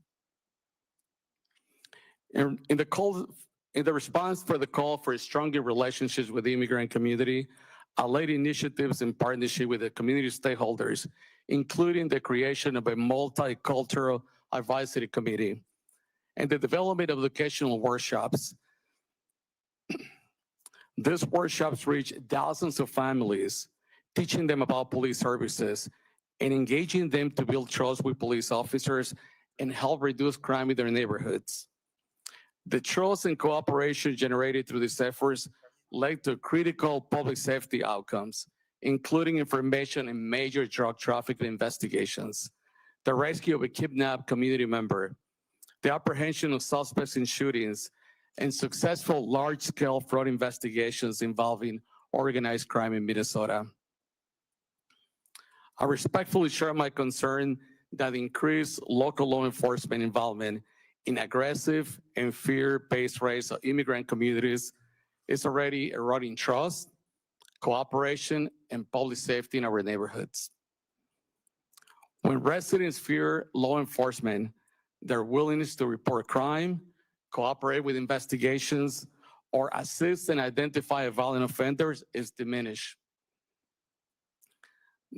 S12: In the response for the call for stronger relationships with the immigrant community, I led initiatives in partnership with the community stakeholders, including the creation of a multicultural advisory committee and the development of educational workshops. These workshops reach thousands of families, teaching them about police services and engaging them to build trust with police officers and help reduce crime in their neighborhoods. The trust and cooperation generated through these efforts led to critical public safety outcomes, including information in major drug trafficking investigations, the rescue of a kidnapped community member, the apprehension of suspects in shootings, and successful large-scale fraud investigations involving organized crime in Minnesota. I respectfully share my concern that increased local law enforcement involvement in aggressive and fear-based raids of immigrant communities is already eroding trust, cooperation, and public safety in our neighborhoods. When residents fear law enforcement, their willingness to report crime, cooperate with investigations, or assist and identify violent offenders is diminished.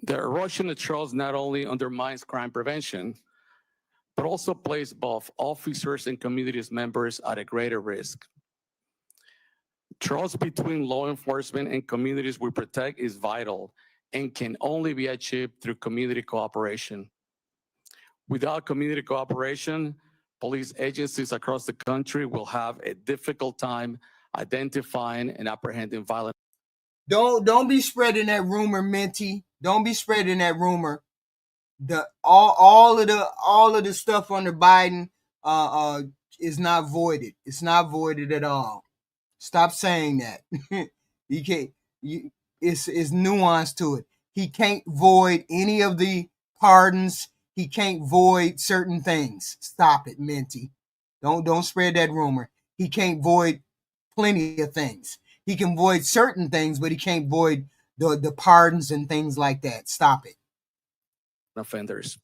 S12: The erosion of trust not only undermines crime prevention, but also places both officers and community members at a greater risk. Trust between law enforcement and communities we protect is vital and can only be achieved through community cooperation. Without community cooperation, police agencies across the country will have a difficult time identifying and apprehending violent.
S4: Don't be spreading that rumor, Minty. Don't be spreading that rumor. All of the stuff under Biden is not voided. It's not voided at all. Stop saying that. You can't. It's nuance to it. He can't void any of the pardons. He can't void certain things. Stop it, Minty. Don't spread that rumor. He can't void plenty of things. He can void certain things, but he can't void the pardons and things like that. Stop it.
S12: Offenders.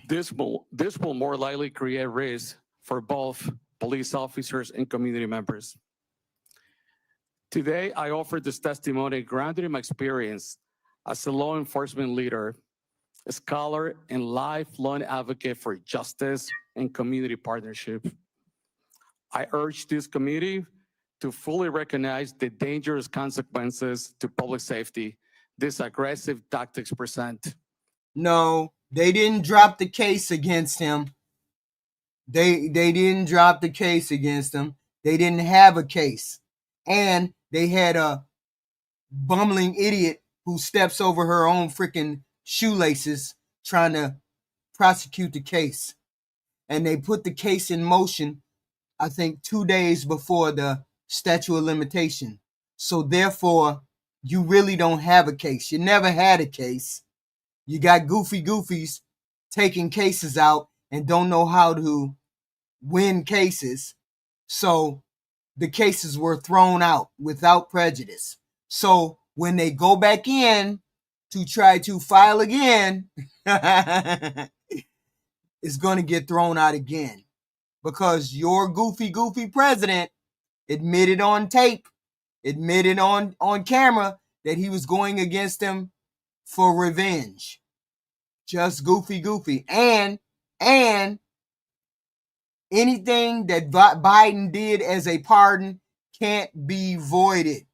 S12: This will more likely create risk for both police officers and community members. Today, I offer this testimony grounded in my experience as a law enforcement leader, a scholar, and lifelong advocate for justice and community partnership. I urge this committee to fully recognize the dangerous consequences to public safety these aggressive tactics present.
S4: No, they didn't drop the case against him. They didn't drop the case against him. They didn't have a case. And they had a bumbling idiot who steps over her own freaking shoelaces trying to prosecute the case. And they put the case in motion, I think 2 days before the statute of limitation. So therefore, you really don't have a case. You never had a case. You got goofy goofies taking cases out and don't know how to win cases. So the cases were thrown out without prejudice. So when they go back in to try to file again, it's going to get thrown out again because your goofy president admitted on tape, admitted on camera that he was going against them for revenge. Just goofy. And anything that Biden did as a pardon can't be voided,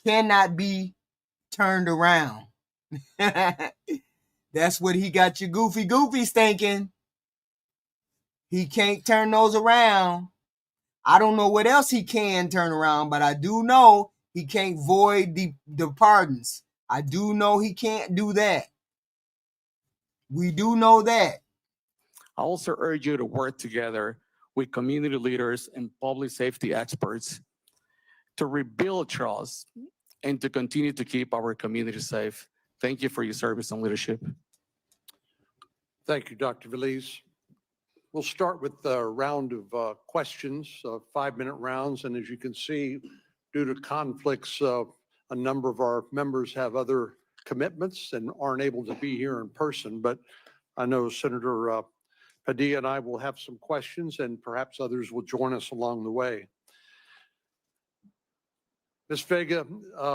S4: cannot be turned around. That's what he got you goofy thinking. He can't turn those around. I don't know what else he can turn around, but I do know he can't void the pardons. I do know he can't do that. We do know that.
S12: I also urge you to work together with community leaders and public safety experts to rebuild trust and to continue to keep our community safe. Thank you for your service and leadership.
S2: Thank you, Dr. Veliz. We'll start with a round of questions, 5-minute rounds. And as you can see, due to conflicts, a number of our members have other commitments and aren't able to be here in person. But I know Senator Padilla and I will have some questions, and perhaps others will join us along the way. Ms. Vega,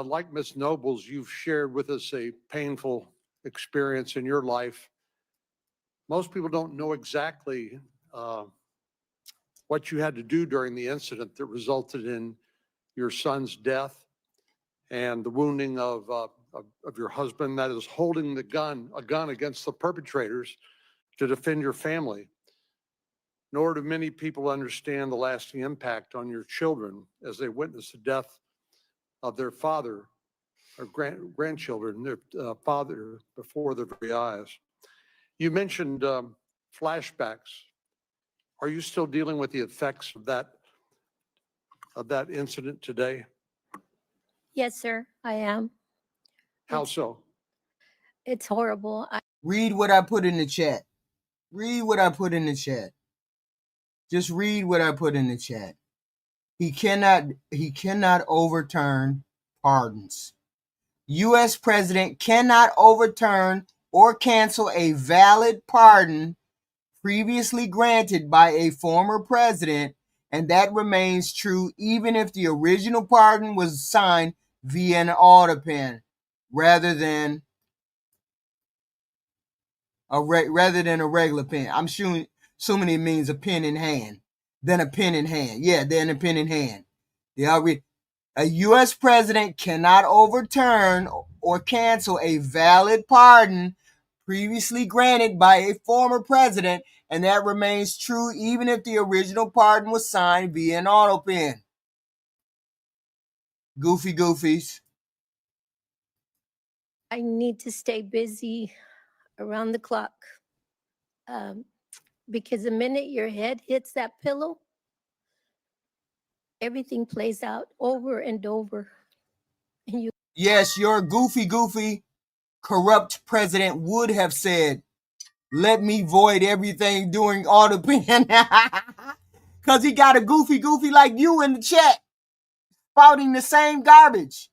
S2: like Ms. Nobles, you've shared with us a painful experience in your life. Most people don't know exactly what you had to do during the incident that resulted in your son's death and the wounding of your husband, that is holding a gun against the perpetrators to defend your family. Nor do many people understand the lasting impact on your children as they witness the death of their father or grandchildren, their father before their very eyes. You mentioned flashbacks. Are you still dealing with the effects of that incident today?
S9: Yes, sir, I am.
S2: How so?
S9: It's horrible.
S4: Read what I put in the chat. Read what I put in the chat. Just read what I put in the chat. He cannot overturn pardons. U.S. president cannot overturn or cancel a valid pardon previously granted by a former president, and that remains true even if the original pardon was signed via an auto pen rather than a regular pen. I'm assuming it means a pen in hand. Then a pen in hand. Yeah, then a pen in hand. A U.S. president cannot overturn or cancel a valid pardon previously granted by a former president, and that remains true even if the original pardon was signed via an auto pen. Goofies.
S9: I need to stay busy. around the clock. Because the minute your head hits that pillow, everything plays out over and over. And you
S4: Yes, your goofy, corrupt president would have said, let me void everything during auto pen. Because he got a goofy like you in the chat, spouting the same garbage.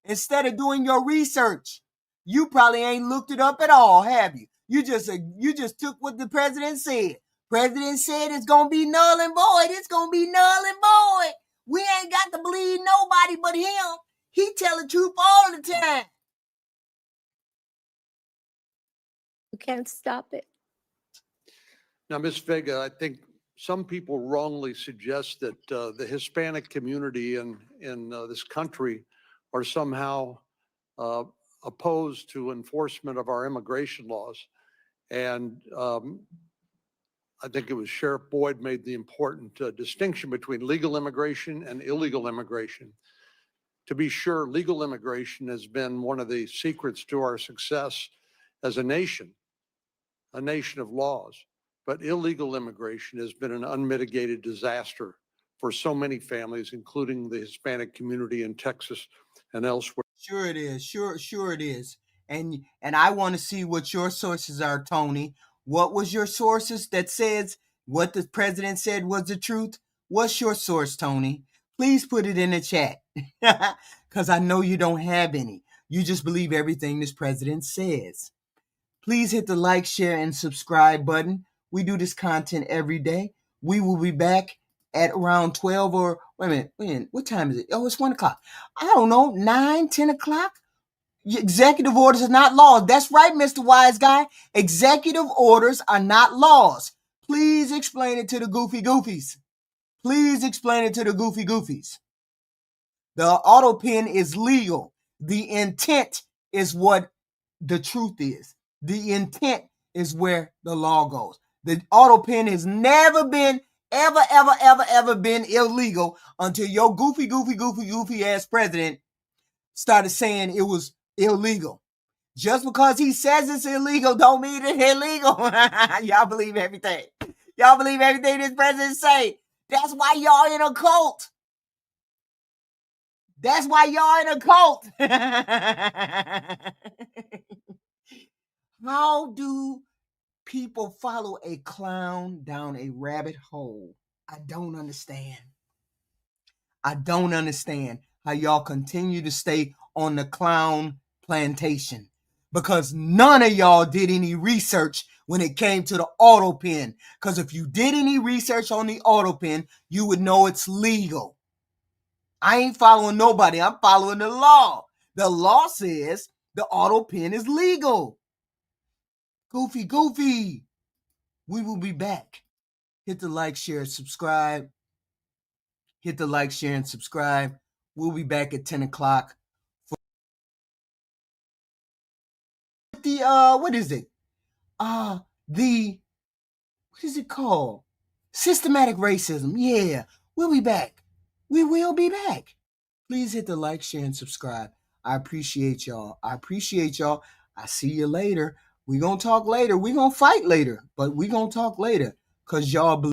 S4: Instead of doing your research, you probably ain't looked it up at all, have you? You just took what the president said. President said it's gonna be null and void. It's gonna be null and void. We ain't got to believe nobody but him. He tell the truth all the time.
S9: can't stop it.
S2: Now, Ms. Vega, I think some people wrongly suggest that the Hispanic community in this country are somehow opposed to enforcement of our immigration laws. And I think it was Sheriff Boyd made the important distinction between legal immigration and illegal immigration. To be sure, legal immigration has been one of the secrets to our success as a nation of laws. But illegal immigration has been an unmitigated disaster for so many families, including the Hispanic community in Texas and elsewhere.
S4: Sure it is. Sure it is. And I want to see what your sources are, Tony. What was your sources that says what the president said was the truth? What's your source, Tony? Please put it in the chat, because I know you don't have any. You just believe everything this president says. Please hit the like, share, and subscribe button. We do this content every day. We will be back at around 12 or, wait a minute, what time is it? Oh, it's 1 o'clock. I don't know, 9, 10 o'clock? Executive orders are not laws. That's right, Mr. Wise Guy. Executive orders are not laws. Please explain it to the goofy goofies. Please explain it to the goofy goofies. The auto pen is legal. The intent is what the truth is. The intent is where the law goes. The auto pen has never been, ever been illegal until your goofy ass president started saying it was illegal. Just because he says it's illegal don't mean it's illegal. Y'all believe everything. Y'all believe everything this president say. That's why y'all in a cult. That's why y'all in a cult. How do people follow a clown down a rabbit hole? I don't understand. I don't understand how y'all continue to stay on the clown plantation, because none of y'all did any research when it came to the auto pen. Because if you did any research on the auto pen, you would know it's legal. I ain't following nobody. I'm following the law. The law says the auto pen is legal. Goofy. We will be back. Hit the like, share, subscribe. Hit the like, share, and subscribe. We'll be back at 10 o'clock. What is it? What is it called? Systematic racism. Yeah, we'll be back. We will be back. Please hit the like, share, and subscribe. I appreciate y'all. I see you later. We're going to talk later. We're going to fight later, but we're going to talk later because y'all believe.